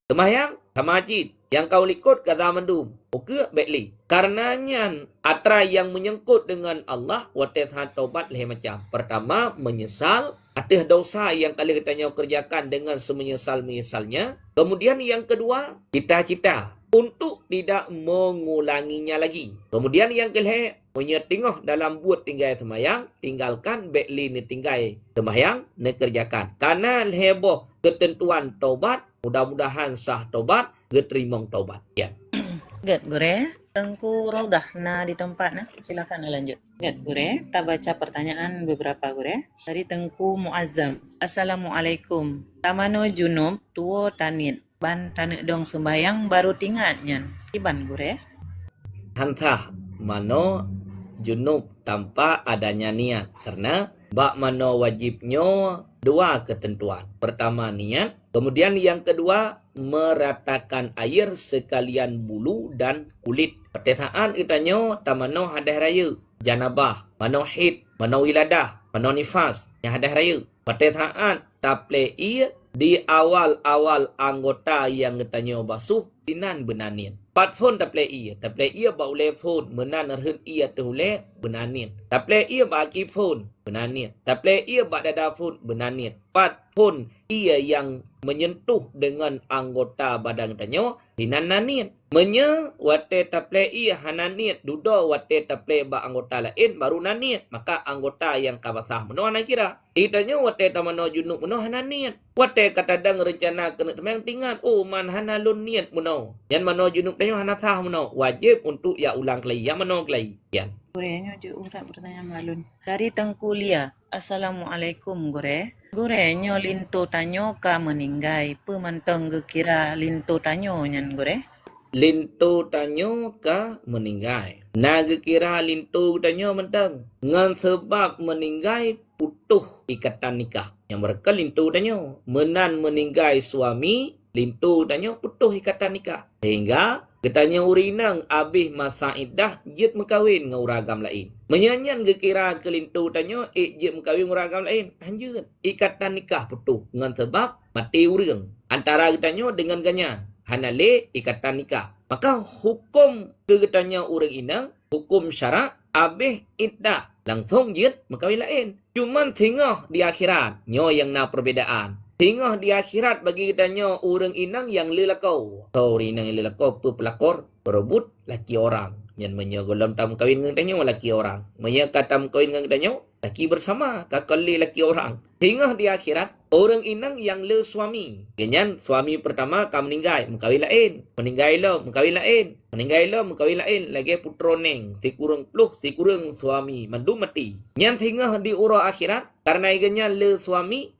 Semayang sama majid yang kau likut kata mendum. Uke bekle. Karenanya atra yang menyangkut dengan Allah watet taubat leh macam. Pertama menyesal atas dosa yang kali kitanya kerjakan dengan semenyesal-menyesalnya. Kemudian yang kedua, cita-cita untuk tidak mengulanginya lagi. Kemudian yang kelih, menyetingah dalam buat tinggal semayang, tinggalkan bekli ni tinggal semayang, ni kerjakan. Karena heboh ketentuan taubat, mudah-mudahan sah taubat, geterimong taubat. Ya. Gad Gure, Tengku Raudah na di tempat nah. Silakan lanjut. Gad Gure, kita baca pertanyaan beberapa Gure. Dari Tengku Muazzam. Assalamualaikum. Tamano junub tuo tanit. Ban tanek dong sembayang baru tinggatnya. Iban Gure. Hantah mano junub tanpa adanya niat. Karena bak mano wajibnya dua ketentuan. Pertama niat. Kemudian yang kedua meratakan air sekalian bulu dan kulit. Pertanyaan itanya tamano hadah raya. Janabah, mano hid, mano wiladah, mano nifas. Yang hadah raya. Pertanyaan taple ia di awal-awal anggota yang katanya basuh sinan benanin. Pat phone taple ia baule phone menan erhen ia tehule benanin. Taple ia baki phone benanin. Taple ia bak dada phone benanin. Pat phone ia yang menyentuh dengan anggota badan katanya sinan nanin. Menya wate taple ia hananit dudo wate taple ba anggota lain baru nanit. Maka anggota yang kabasah meno anak kira. Itanya wate tamano junub meno hananit. Wate katadang rencana kena temayang tinggal. Oh man hanalun niat meno. Yan mano junub danyo hanasah meno. Wajib untuk ya ulang kelai. Ya meno kelai. Yan. Gorenya je urat pertanyaan malun. Dari Tengku Lia. Assalamualaikum Gore. Gorenyo linto tanyo ka meninggai. Pemantang kira linto tanyo nyan Gore. Linto tanyo ka meninggai. Naga kira linto tanyo mentang. Ngan sebab meninggai putuh ikatan nikah. Yang mereka linto tanyo. Menan meninggai suami, linto tanyo putuh ikatan nikah. Sehingga katanya urinang abih masa iddah jit mekawin dengan uragam lain. Menyanyian kira ke linto tanyo jit mekawin uragam lain. Anjur ikatan nikah putuh. Ngan sebab mati urang. Antara katanya dengan ganyan. Hanale ikatan nikah. Maka hukum kegetanya orang inang, hukum syarak, abih iddah. Langsung jid mekawin lain. Cuman tengah di akhirat, nyo yang na perbedaan. Tengah di akhirat bagi katanya orang inang yang lelakau. Orang inang yang lelakau pelakor, berebut laki orang. Yang menyegolam tam kawin dengan katanya laki orang. Menyekatam kawin dengan katanya laki bersama, kakali laki orang. Tengah di akhirat, orang inang yang le suami. Ganyan, suami pertama ka meninggal, mengkawin lain. Meninggal lo, mengkawin lain. Meninggal lo, mengkawin lain. Lagi putroneng, si kurang pluh, si kurang suami. Mandu mati. Yang tengah di ura akhirat, karena ganyan le suami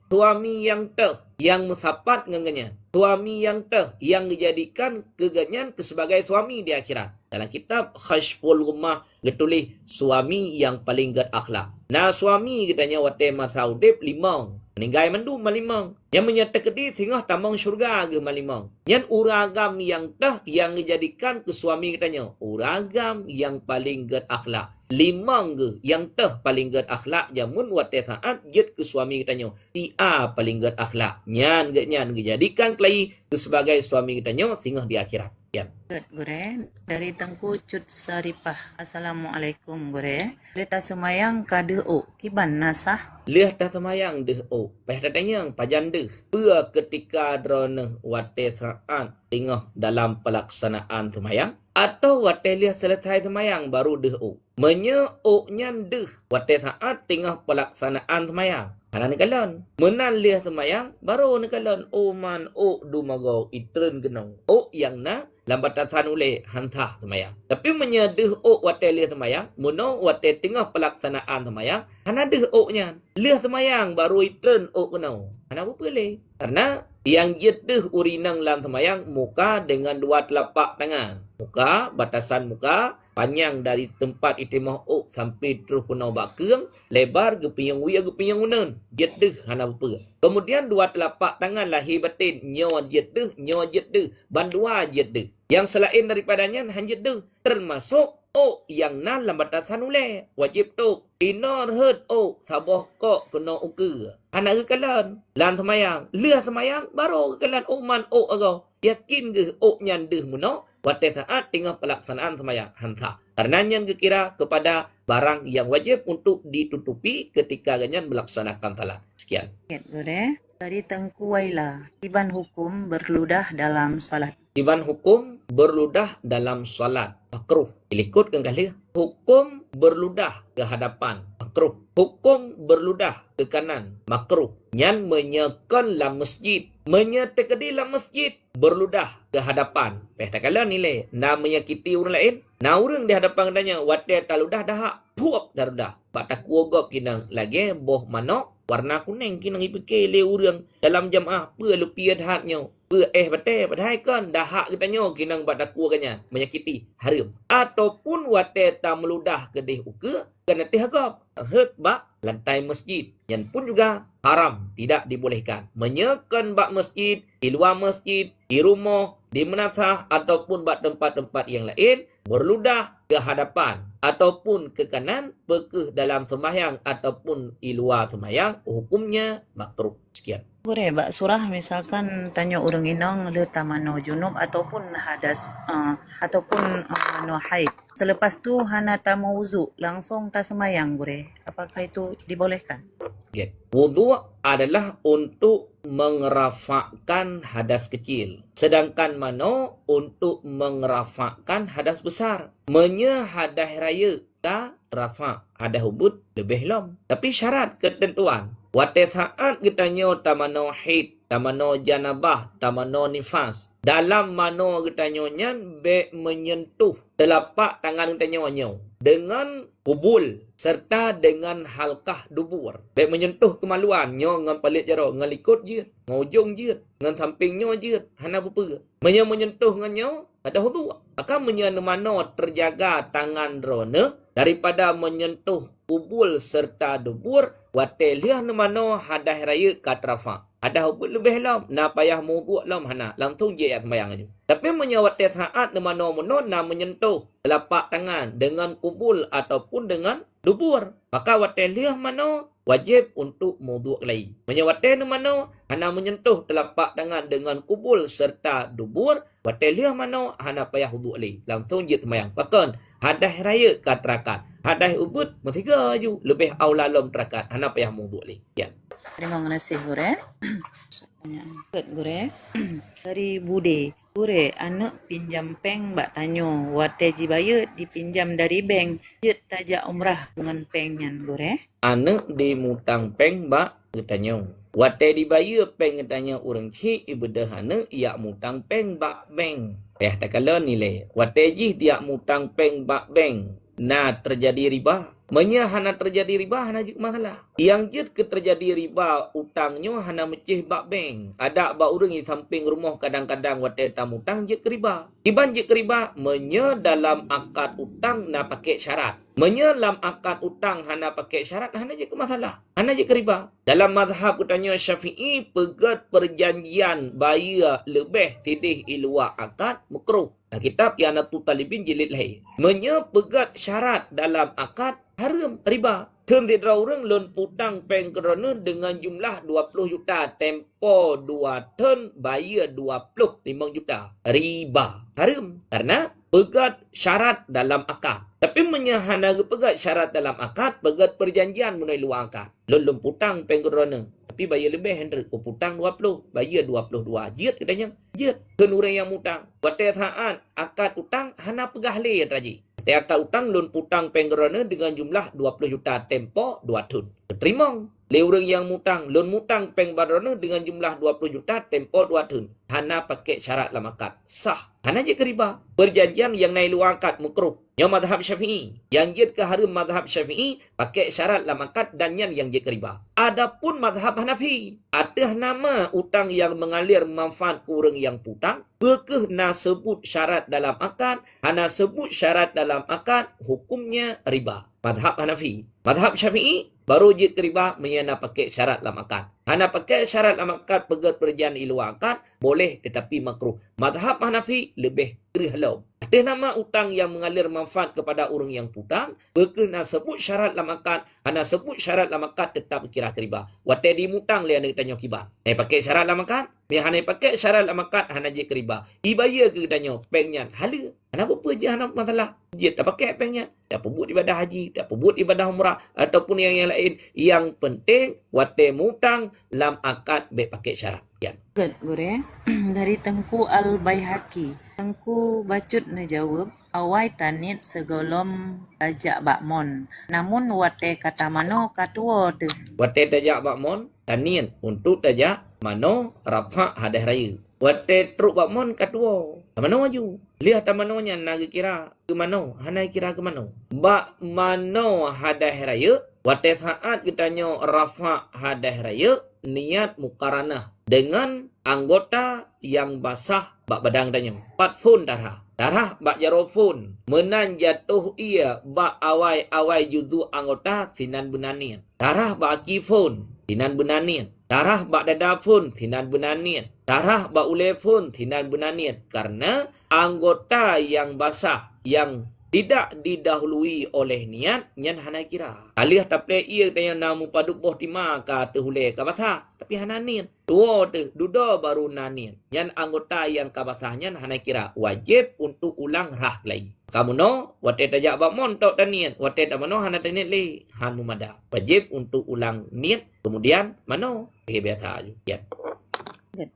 yang teh, yang musapat dengan ganyan. Suami yang teh, yang dijadikan keganyan sebagai suami di akhirat. Dalam kitab Khashful Rumah, getulih suami yang paling gad akhlak. Nah suami katanya wate masa udip limang. Meninggal mandu malimang. Yang menyatakan sehingga tambang syurga ke malimang. Yang uragam yang tah yang dijadikan ke suami katanya. Uragam yang paling gad akhlak. Limang ke yang tah paling gad akhlak. Jamun wate saat jid ke suami katanya. Tia paling gad akhlak. Nyan dijadikan kelai ke sebagai suami katanya sehingga di akhirat. Ya. Gore, dari Tengku Cut Saripah. Assalamualaikum Gore. Leta semayang ka deo, kiban nasah. Leh tak semayang deh Peh datanya pajanda. Pua ketika drone wate saat tengah dalam pelaksanaan semayang. Atau wate lihat selesai semayang baru deh o. Menyeoknya deh wate saat tengah pelaksanaan semayang. Karena ni kalon. Menan lihat semayang baru ni kalon. O man o dumagau itren genong. O yang na lambatasan oleh hantah semayang. Tapi menyedeh o wate lihat semayang. Muno wate tengah pelaksanaan semayang. Karena deh o-nya. Lihat semayang baru itren o genong. Kenapa boleh? Karena yang jedeh urinang dalam semayang muka dengan dua telapak tangan. Muka, batasan muka, panjang dari tempat itimah ok sampai terus punau bakeng, lebar ke pinyang uya ke pinyang unan. Jedeh hana apa. Kemudian dua telapak tangan lahir batin, nyawa jedeh, bandua jedeh. Yang selain daripadanya hanya jedeh, termasuk o yang nan lam batasan ule. Wajib tu inor herd o sabah kok kena uke. Hana kekalan lan semayang, lihat semayang baru kekalan o man o agau. Yakin ke o nyan deh muno wate saat tengah pelaksanaan semayang hanta. Karena yang kira kepada barang yang wajib untuk ditutupi ketika ganyan melaksanakan salat. Sekian. Gore, dari Tengku Waila, Iban hukum berludah dalam salat. Iban hukum berludah dalam salat. Makruh. Ilikut kan kali. Hukum berludah ke hadapan. Makruh. Hukum berludah ke kanan. Makruh. Nyan menyekan dalam masjid. Menyetekedi dalam masjid. Berludah ke hadapan. Tak kala nilai. Na menyakiti orang lain. Na orang di hadapan katanya. Wate taludah dah. Puap darudah. Batak wogop kinang. Lagi boh manok. Warna kuning kinang ipike le orang. Dalam jamaah. Perlu piat hatnya. Batai kan dahak katanya kinang badak kuaganya menyakiti haram ataupun wate ta meludah kedih uke kena tihagap herd bak lantai masjid yang pun juga haram tidak dibolehkan menyekan bak masjid di luar masjid di rumah di menasah ataupun bak tempat-tempat yang lain berludah ke hadapan ataupun ke kanan pekeh dalam sembahyang ataupun di luar sembahyang hukumnya makruh. Sekian. Gore, bak surah misalkan tanya orang inang le tamano junub ataupun hadas ataupun no haid. Selepas tu hana tama wuzu langsung tak semayang gore. Apakah itu dibolehkan? Okay. Wudu adalah untuk mengerafakkan hadas kecil. Sedangkan mano untuk mengerafakkan hadas besar. Hadas raya tak rafa. Hadas ubud lebih lom. Tapi syarat ketentuan. Wate saat kita nyo tamano haid, tamano janabah, tamano nifas. Dalam mano kita nyonya be menyentuh telapak tangan kita nyo dengan kubul serta dengan halkah dubur. Be menyentuh kemaluan nyo ngan palit jaro, ngan likut je, ngan ujung je, ngan samping nyo je, hana apa. Menyentuh ngan nyo ada hudu. Akan mano terjaga tangan drone daripada menyentuh kubul serta dubur wate liah nemano hadah raya katrafa. Ada hubut lebih lam, na payah muduk lam hana, langsung je yang sembayang aja. Tapi menyawate saat nemano na menyentuh telapak tangan dengan kubul ataupun dengan dubur. Maka wate liah mano wajib untuk muduk lagi. Menyawate nemano hana menyentuh telapak tangan dengan kubul serta dubur, wate liah mano hana payah huduk lagi, langsung je sembayang. Bahkan hadah raya katrakat. Hadah ubud mestiga ju lebih aula lom terakat hana payah muduk lagi. Ya. Terima kasih Gore. Gore dari Bude. Gore anak pinjam peng bak tanyo wate jibaya dipinjam dari bank. Jet tajak umrah dengan pengnya Gore. Anak dimutang peng bak tanyo. Wate dibayar peng tanya orang cik ibadah anak ia mutang peng bak bank. Tak kala nilai. Wate jih dia mutang peng bak bank. Nah terjadi riba. Hana terjadi riba hana juk masalah. Yang jet ke terjadi riba utangnya hana mecih bak bank. Ada bak urang di samping rumah kadang-kadang wate tamutang jet riba. Iban jet riba dalam akad utang na pakai syarat. Dalam akad utang hana pakai syarat hana jet masalah. Hana jet riba. Dalam mazhab katanya Syafi'i pegat perjanjian bayar lebih tidih iluar akad makruh. Kitab Yanatu Talibin jilid lahir. Pegat syarat dalam akad haram riba. Term tidak orang loan putang peng kerana dengan jumlah 20 juta. Tempo 2 tahun bayar 25 juta. Riba. Haram. Karena pegat syarat dalam akad. Tapi menyahana pegat syarat dalam akad, pegat perjanjian mengenai luar akad. Loan putang peng kerana. Tapi bayar lebih Hendrik. Putang 20. Bayar 22. Jid katanya. Jid. Kan orang yang mutang. Watai saat akad utang hana pegah le raji. Watai akad utang lun putang penggerana dengan jumlah 20 juta tempo 2 tahun. Terima. Le orang yang mutang lun mutang penggerana dengan jumlah 20 juta tempo 2 tahun. Hana pakai syarat dalam akad. Sah. Hana je ke riba. Perjanjian yang naik luar akad mukruh. Yang madhab syafi'i. Yang jid ke haram madhab syafi'i pakai syarat dalam akad dan yang jid ke riba. Adapun madhab Hanafi. Ada nama utang yang mengalir manfaat kurang yang putang. Bekeh na sebut syarat dalam akad. Hana sebut syarat dalam akad. Hukumnya riba. Madhab Hanafi. Madhab syafi'i. Baru jid ke riba menyana pakai syarat dalam akad. Hana pakai syarat dalam akad pegat perjanjian di luar akad. Boleh tetapi makruh. Madhab Hanafi lebih kerihlau. Ada nama utang yang mengalir manfaat kepada orang yang putang. Berkena sebut syarat dalam akad. Hana sebut syarat dalam akad tetap kira riba. Watai di mutang dia nak tanya kibar. Pakai syarat dalam akad. Hana pakai syarat dalam akad. Hana je riba. Ibaya ke tanya. Pengnya. Hala. Hana apa je hana masalah. Dia tak pakai pengnya. Tak buat ibadah haji. Tak buat ibadah umrah. Ataupun yang lain. Yang penting. Watai mutang. Dalam akad. Baik pakai syarat. Ya. Good, Gure. Dari Tengku Al-Baihaqi. Tengku Bacut jawab, awai tanit segolom tajak bakmon. Namun wate kata mano katuo de. Wate tajak bakmon, tanit untuk tajak mano rapak hadah raya. Wate truk bakmon katuo. Mano maju. Lihat tamanonya nak kira ke mano. Hana kira ke mano. Bak mano hadah raya. Wate saat kitanya rapak hadah raya. Niat mukaranah dengan anggota yang basah bak badang tanya. 4 fun darah. Darah bak jarofun. Menan jatuh ia bak awai juzu anggota sinan benanian. Darah bak kifun sinan benanian. Darah bak dadafun sinan benanian. Darah bak ulefun sinan benanian. Karena anggota yang basah yang tidak didahului oleh niat, nyan hana kira. Alih tapi ia tanya namu paduk boh tima ka tehule ka basah. Tapi hana niat. Dua tu, duda baru naniat. Nyan anggota yang ka basah nyan hana kira. Wajib untuk ulang rah lagi. Kamu no, wate tajak bakmon tok taniat. Wate tak mano hana taniat lagi. Han mumada. Wajib untuk ulang niat. Kemudian, mano? Biasa aja. Ya.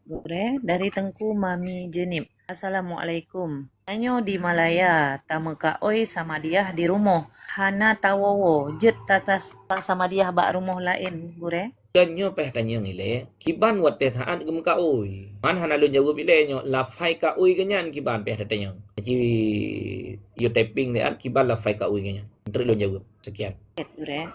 Gure. Dari Tengku Mami Jenib. Assalamualaikum. Tanyo di Malaya, tameka oi sama dia di rumah. Hana tawowo, jet tatas sama dia bak rumah lain, Gure. Tanyo peh tanya ngile, kiban wate saat ke muka oi. Man hana lu jawab ile nyo, lafai ka oi kenyan kiban peh tanya. Jadi you typing ni kiban lafai ka oi kenyan. Menteri lu jawab. Sekian. Gure.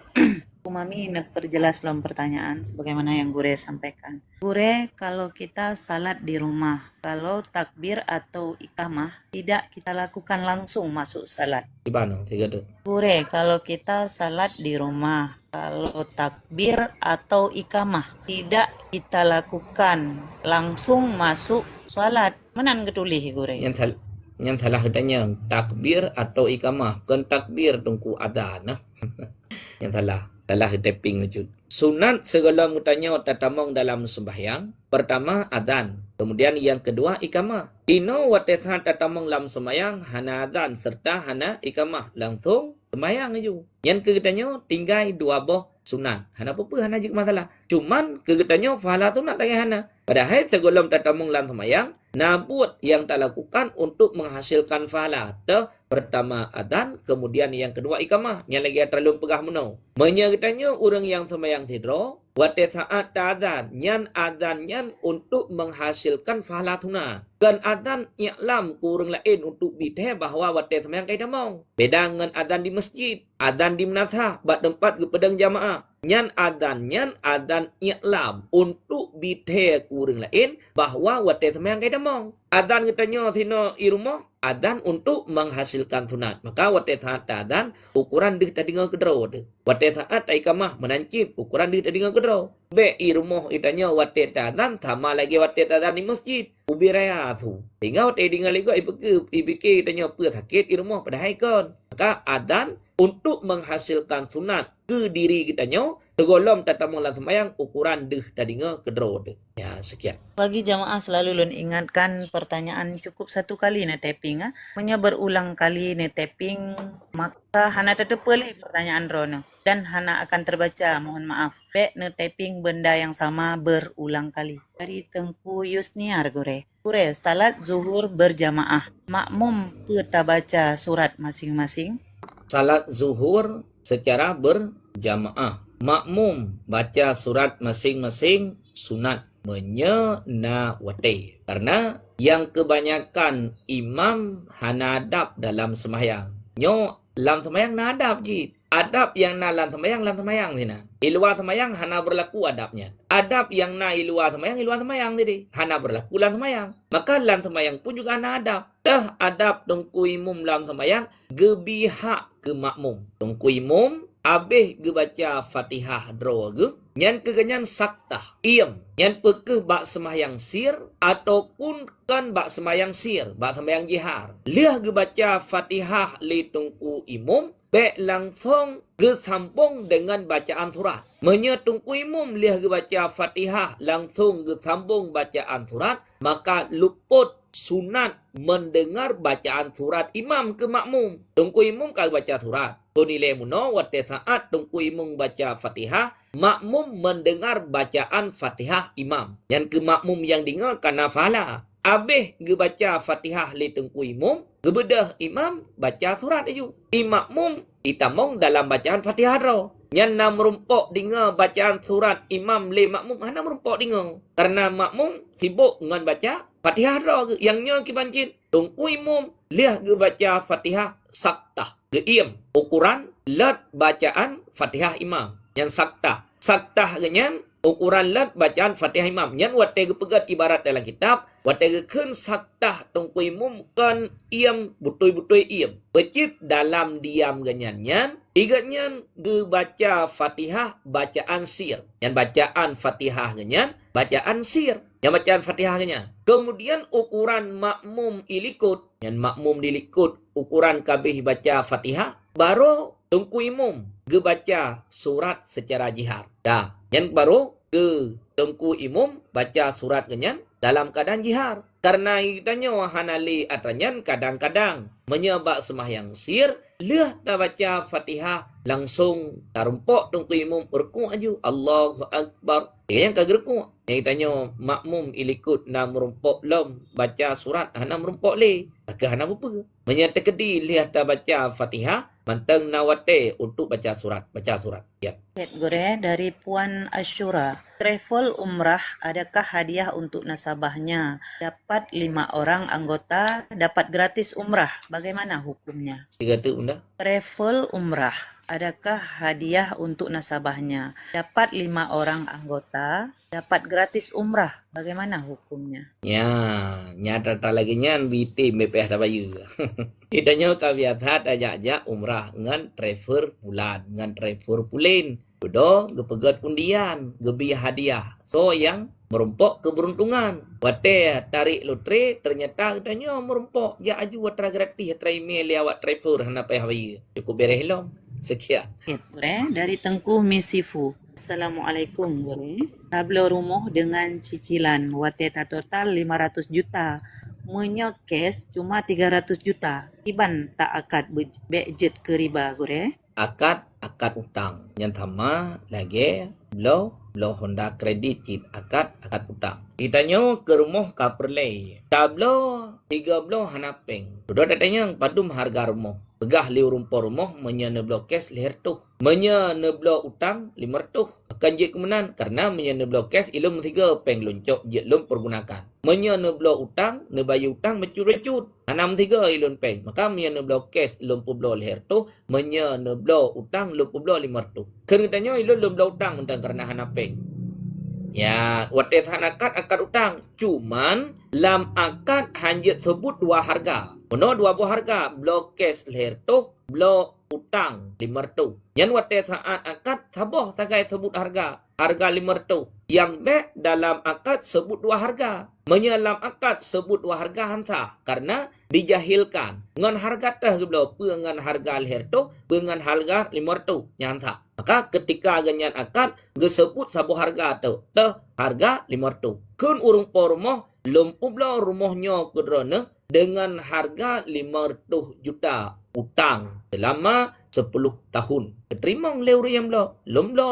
Mami nak perjelas dalam pertanyaan sebagaimana yang Gure sampaikan. Gure, kalau kita salat di rumah, kalau takbir atau iqamah tidak kita lakukan langsung masuk salat. Gimana? Tiga tu. Gure, kalau kita salat di rumah, kalau takbir atau iqamah tidak kita lakukan langsung masuk salat. Menan ketulih Gure? Yang salah tanya takbir atau iqamah. Kan takbir tungku adhan. Yang salah. Salah typing wujud. Sunat segala mutanya tatamong dalam sembahyang. Pertama adhan. Kemudian yang kedua iqamah. Ino watesan tatamong dalam sembahyang hana adhan serta hana iqamah. Langsung sembahyang aja. Yang kegetanya tinggal 2 boh sunat. Hana apa-apa hana je masalah. Cuman kegetanya fahala sunat lagi hana. Padahal segala tatamong dalam sembahyang nabut yang tak lakukan untuk menghasilkan fahala. Pertama adhan, kemudian yang kedua iqamah. Yang lagi terlalu pegah menau. Menyertanya orang yang sembahyang tidro, wate saat adhan, nyan adhan nyan untuk menghasilkan fahala sunat. Kan adhan i'lam kurang lain untuk bidhe bahawa wate sembahyang kaya damang. Beda dengan adhan di masjid, adhan di menasah, bak tempat ke pedang jamaah. Nyan adhan i'lam untuk bidhe kurang lain bahawa wate sembahyang kaya damang. Adhan katanya sino irumah, adhan untuk menghasilkan sunat. Maka wate saat adhan ukuran dia tak dengar kedero. Wate saat iqamah menancip ukuran dia tak dengar kedero. Be irumah itanya wate adhan sama lagi wate adhan di masjid. Ubi raya tu. Sehingga wate dengar lagi ibike itanya apa sakit irumah padahal kan. Maka adhan untuk menghasilkan sunat ke diri kita nyo tergolong tatamong dalam sembahyang ukuran deh tadinya kedro deh. Ya, sekian. Bagi jamaah selalu lun ingatkan pertanyaan cukup satu kali na tapping Punya berulang kali na tapping maka hana tetep boleh pertanyaan rono dan hana akan terbaca. Mohon maaf. Baik na tapping benda yang sama berulang kali. Dari Tengku Yusniar Gure. Salat zuhur berjamaah. Makmum kita baca surat masing-masing. Salat zuhur secara berjamaah. Makmum baca surat masing-masing sunat menyenawati. Karena yang kebanyakan imam hana adab dalam sembahyang. Nyo dalam sembahyang na adab je. Adab yang na dalam sembahyang sina. Iluar sembahyang hana berlaku adabnya. Adab yang na iluar sembahyang tadi. Hana berlaku dalam sembahyang. Maka dalam sembahyang pun juga hana adab. Dah adab tungku imum dalam sembahyang gebihak ke makmum. Tungku imum habis ge baca Fatihah draw ge nyan keganyan saktah iem nyan pekeh bak sembahyang sir ataupun kan bak sembahyang sir bak sembahyang jihar liah ge baca Fatihah li tungku imum be langsung ge sambung dengan bacaan surat menye tungku imum liah ge baca Fatihah langsung ge sambung bacaan surat maka luput sunat mendengar bacaan surat imam ke makmum. Tungku imum kalau baca surat. Kunile muno wate saat tungku imum baca Fatihah, makmum mendengar bacaan Fatihah imam. Yang ke makmum yang dengar kana fahala. Habis ge baca Fatihah li tungku imum, gebedah imam baca surat aja. Makmum ditamong dalam bacaan Fatihah ro. Yang nak merumpok dengar bacaan surat imam li makmum hana merumpok dengar. Karena makmum sibuk dengan baca Fatihah ro yang nya kibancin. Tungku imum liah ge baca Fatihah saktah. Ge iem ukuran lat bacaan Fatihah imam. Yang saktah. Saktah genyan ukuran lat bacaan Fatihah imam. Yang wate ge pegat ibarat dalam kitab. Wate ge keun saktah tungku imum kan iem butui-butui iem. Becit dalam diam genyan nyan. Igatnya ge baca Fatihah bacaan sir. Yang bacaan Fatihah genyan bacaan sir. Yang bacaan Fatihah genyan. Kemudian ukuran makmum ilikut. Yang makmum dilikut ukuran kabeh baca Fatihah. Baru tungku imum ge baca surat secara jihar. Dah. Yang baru ge tungku imum baca surat genyan dalam keadaan jihar. Karena itanya wahanali atanyan kadang-kadang menyebab sembahyang sir, liah tak baca Fatihah langsung tarumpok tungku imum berku aju Allahu Akbar. Yang kagerku. Yang itanya makmum ilikut na merumpok lom baca surat hana merumpok le. Ke hana apa? Menyatakan liah tak baca Fatihah manteng nawate untuk baca surat. Ya. Gore dari Puan Ashura. Travel umrah, adakah hadiah untuk nasabahnya? Dapat 5 orang anggota, dapat gratis umrah. Bagaimana hukumnya? Tiga tu unda. Travel umrah, adakah hadiah untuk nasabahnya? Dapat 5 orang anggota, dapat gratis umrah. Bagaimana hukumnya? Ya, nyata lagi nyan BT BPH Tabayu. Itanya kabiat ajak umrah ngan travel bulan, ngan travel pulen. Udah gepegat undian, gebi hadiah. So yang merumpok keberuntungan. Wate tarik lotre ternyata katanya merumpok. Ya aju watra gratis try email awak travel hana payah bayi. Cukup beres lom. Sekian. Dari Tengku Misifu. Assalamualaikum. Tablo rumah dengan cicilan. Wate total 500 juta. Menyokes cuma 300 juta. Iban tak akad budget ke riba gore. Akad utang. Yang sama lagi blow Honda kredit akad utang. Ditanya ke rumah kaperlay. Tablo 3 hanapeng. Sudah datanya padum harga rumah. Pegah liu rumpah rumah menyeneblo kes leher tuh. Menyeneblo utang 500. Akan je kemenan karena menyeneblo kes ilum 3 peng luncok je lum pergunakan. Menyeneblo utang nebayu utang mecut-recut. 6 3 ilun peng. Maka menyeneblo kes ilum publo leher tuh menyeneblo utang lum publo 500. Kerana ilun lum utang mentang karena hanapeng. Ya, watet akad utang. Cuman lam akad hanjit sebut 2 harga. Ono 2 buah harga. Blok cash leher tuh, blok utang 500. Yang wate saat akad saboh tagai sebut harga 500. Yang baik dalam akad sebut dua harga. Menyelam akad sebut dua harga hansa karena dijahilkan. Ngan harga teh geblo pengan harga lahir tu pengan harga 500 nyanta. Maka ketika ganyan akad gesebut saboh harga tu teh harga 500. Kun urung po rumah lumpublah rumahnya kedrona dengan harga 500 juta utang selama 10 tahun. Terima leu yang lo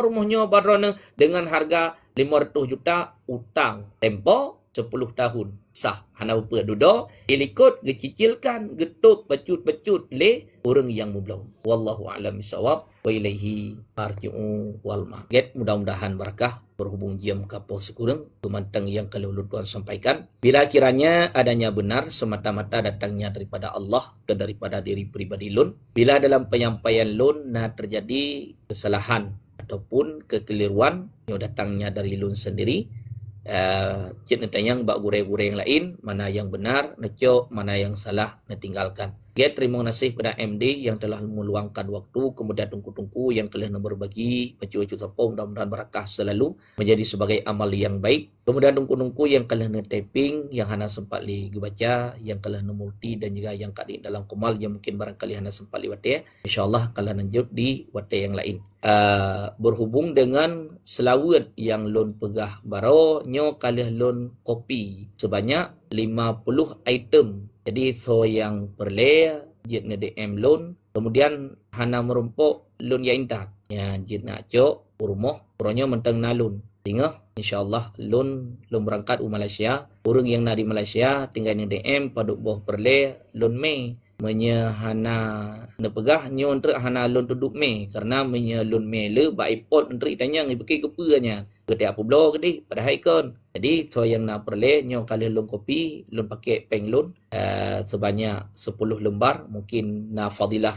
rumahnya badrona dengan harga 500 juta utang tempo 10 tahun. Sah hana apa dudo ilikut gecicilkan getuk becut-becut le orang yang mublau. Wallahu a'lam bissawab wa ilaihi marji'u wal ma'get. Mudah-mudahan barakah berhubung jam kapo sekurang kemantang yang kalau Tuan sampaikan. Bila kiranya adanya benar semata-mata datangnya daripada Allah dan daripada diri pribadi lun. Bila dalam penyampaian lun terjadi kesalahan ataupun kekeliruan yang datangnya dari lun sendiri, cik netanyang bak gure-gure yang lain, mana yang benar necok, mana yang salah netinggalkan. Terima kasih pada MD yang telah meluangkan waktu, kemudian tungku-tungku yang telah berbagi baju-baju sapo, mudah-mudahan barakah selalu menjadi sebagai amal yang baik. Kemudian tungku-tungku yang telah taping, yang hana sempat dibaca, yang telah multi dan juga yang kadi dalam komal yang mungkin barangkali hana sempat liwate. InsyaAllah kalian lanjut di wate yang lain. Berhubung dengan selawat yang lon pegah baro nyo kalih lon kopi sebanyak 50 item. Jadi so yang perle jit na DM loan, kemudian hana merumpok loan ya intak. Ya jit nak cok rumah puronyo menteng nalun. Tinggal insyaallah loan berangkat Malaysia. Orang yang nak di Malaysia tinggal ni DM paduk boh perle loan Mei. Menya hana nepegah nyo entre hana loan tuduk Mei karena menya loan Mei le ba ipot entre tanya ngi beki kepuanya. Kete apa blo kedi pada haikon. Jadi so yang nak perle nyo kali loan kopi, loan pakai peng loan sebanyak 10 lembar, mungkin na fadilah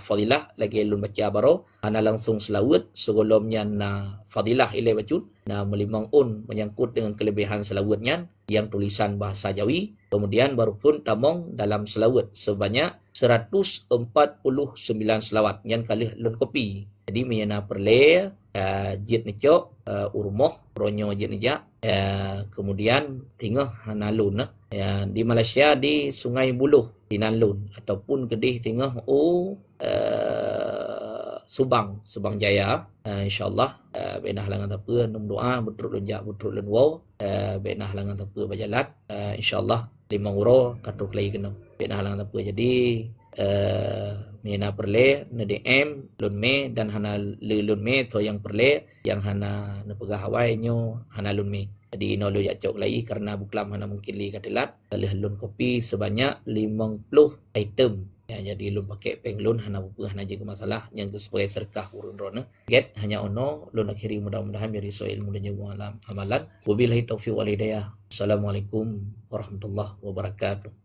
lagi loan baca baro, hana langsung selawat sebelumnya na fadilah ile bacun, na melimang menyangkut dengan kelebihan selawatnya yang tulisan bahasa Jawi, kemudian baru pun tamong dalam selawat sebanyak 149 selawat yang kali loan kopi. Jadi menyana perle jit necok urmoh ronyo jit nejak kemudian tinggal hanalun di Malaysia di Sungai Buloh di Nalun ataupun kedih tinggal Subang Jaya. InsyaAllah benah langan tapa num doa betul lunjak betul lun wow benah langan tapa berjalan InsyaAllah 5 euro katuk lagi kena benah langan tapa. Jadi mina perle na DM lun me dan hana lun me so yang perle yang hana nepegah Hawaii nyo hana lun me. Jadi ino lu cok lagi karena buklam hana mungkin li katelat kalih lun kopi sebanyak 50 item. Ya, jadi lun pakai peng lun hana bubuh hana jaga masalah yang tu sebagai serkah urun rona. Get hanya ono lun akhiri mudah-mudahan biar iso ilmu dan jaga alam amalan. Wabillahi taufiq wal hidayah. Assalamualaikum warahmatullahi wabarakatuh.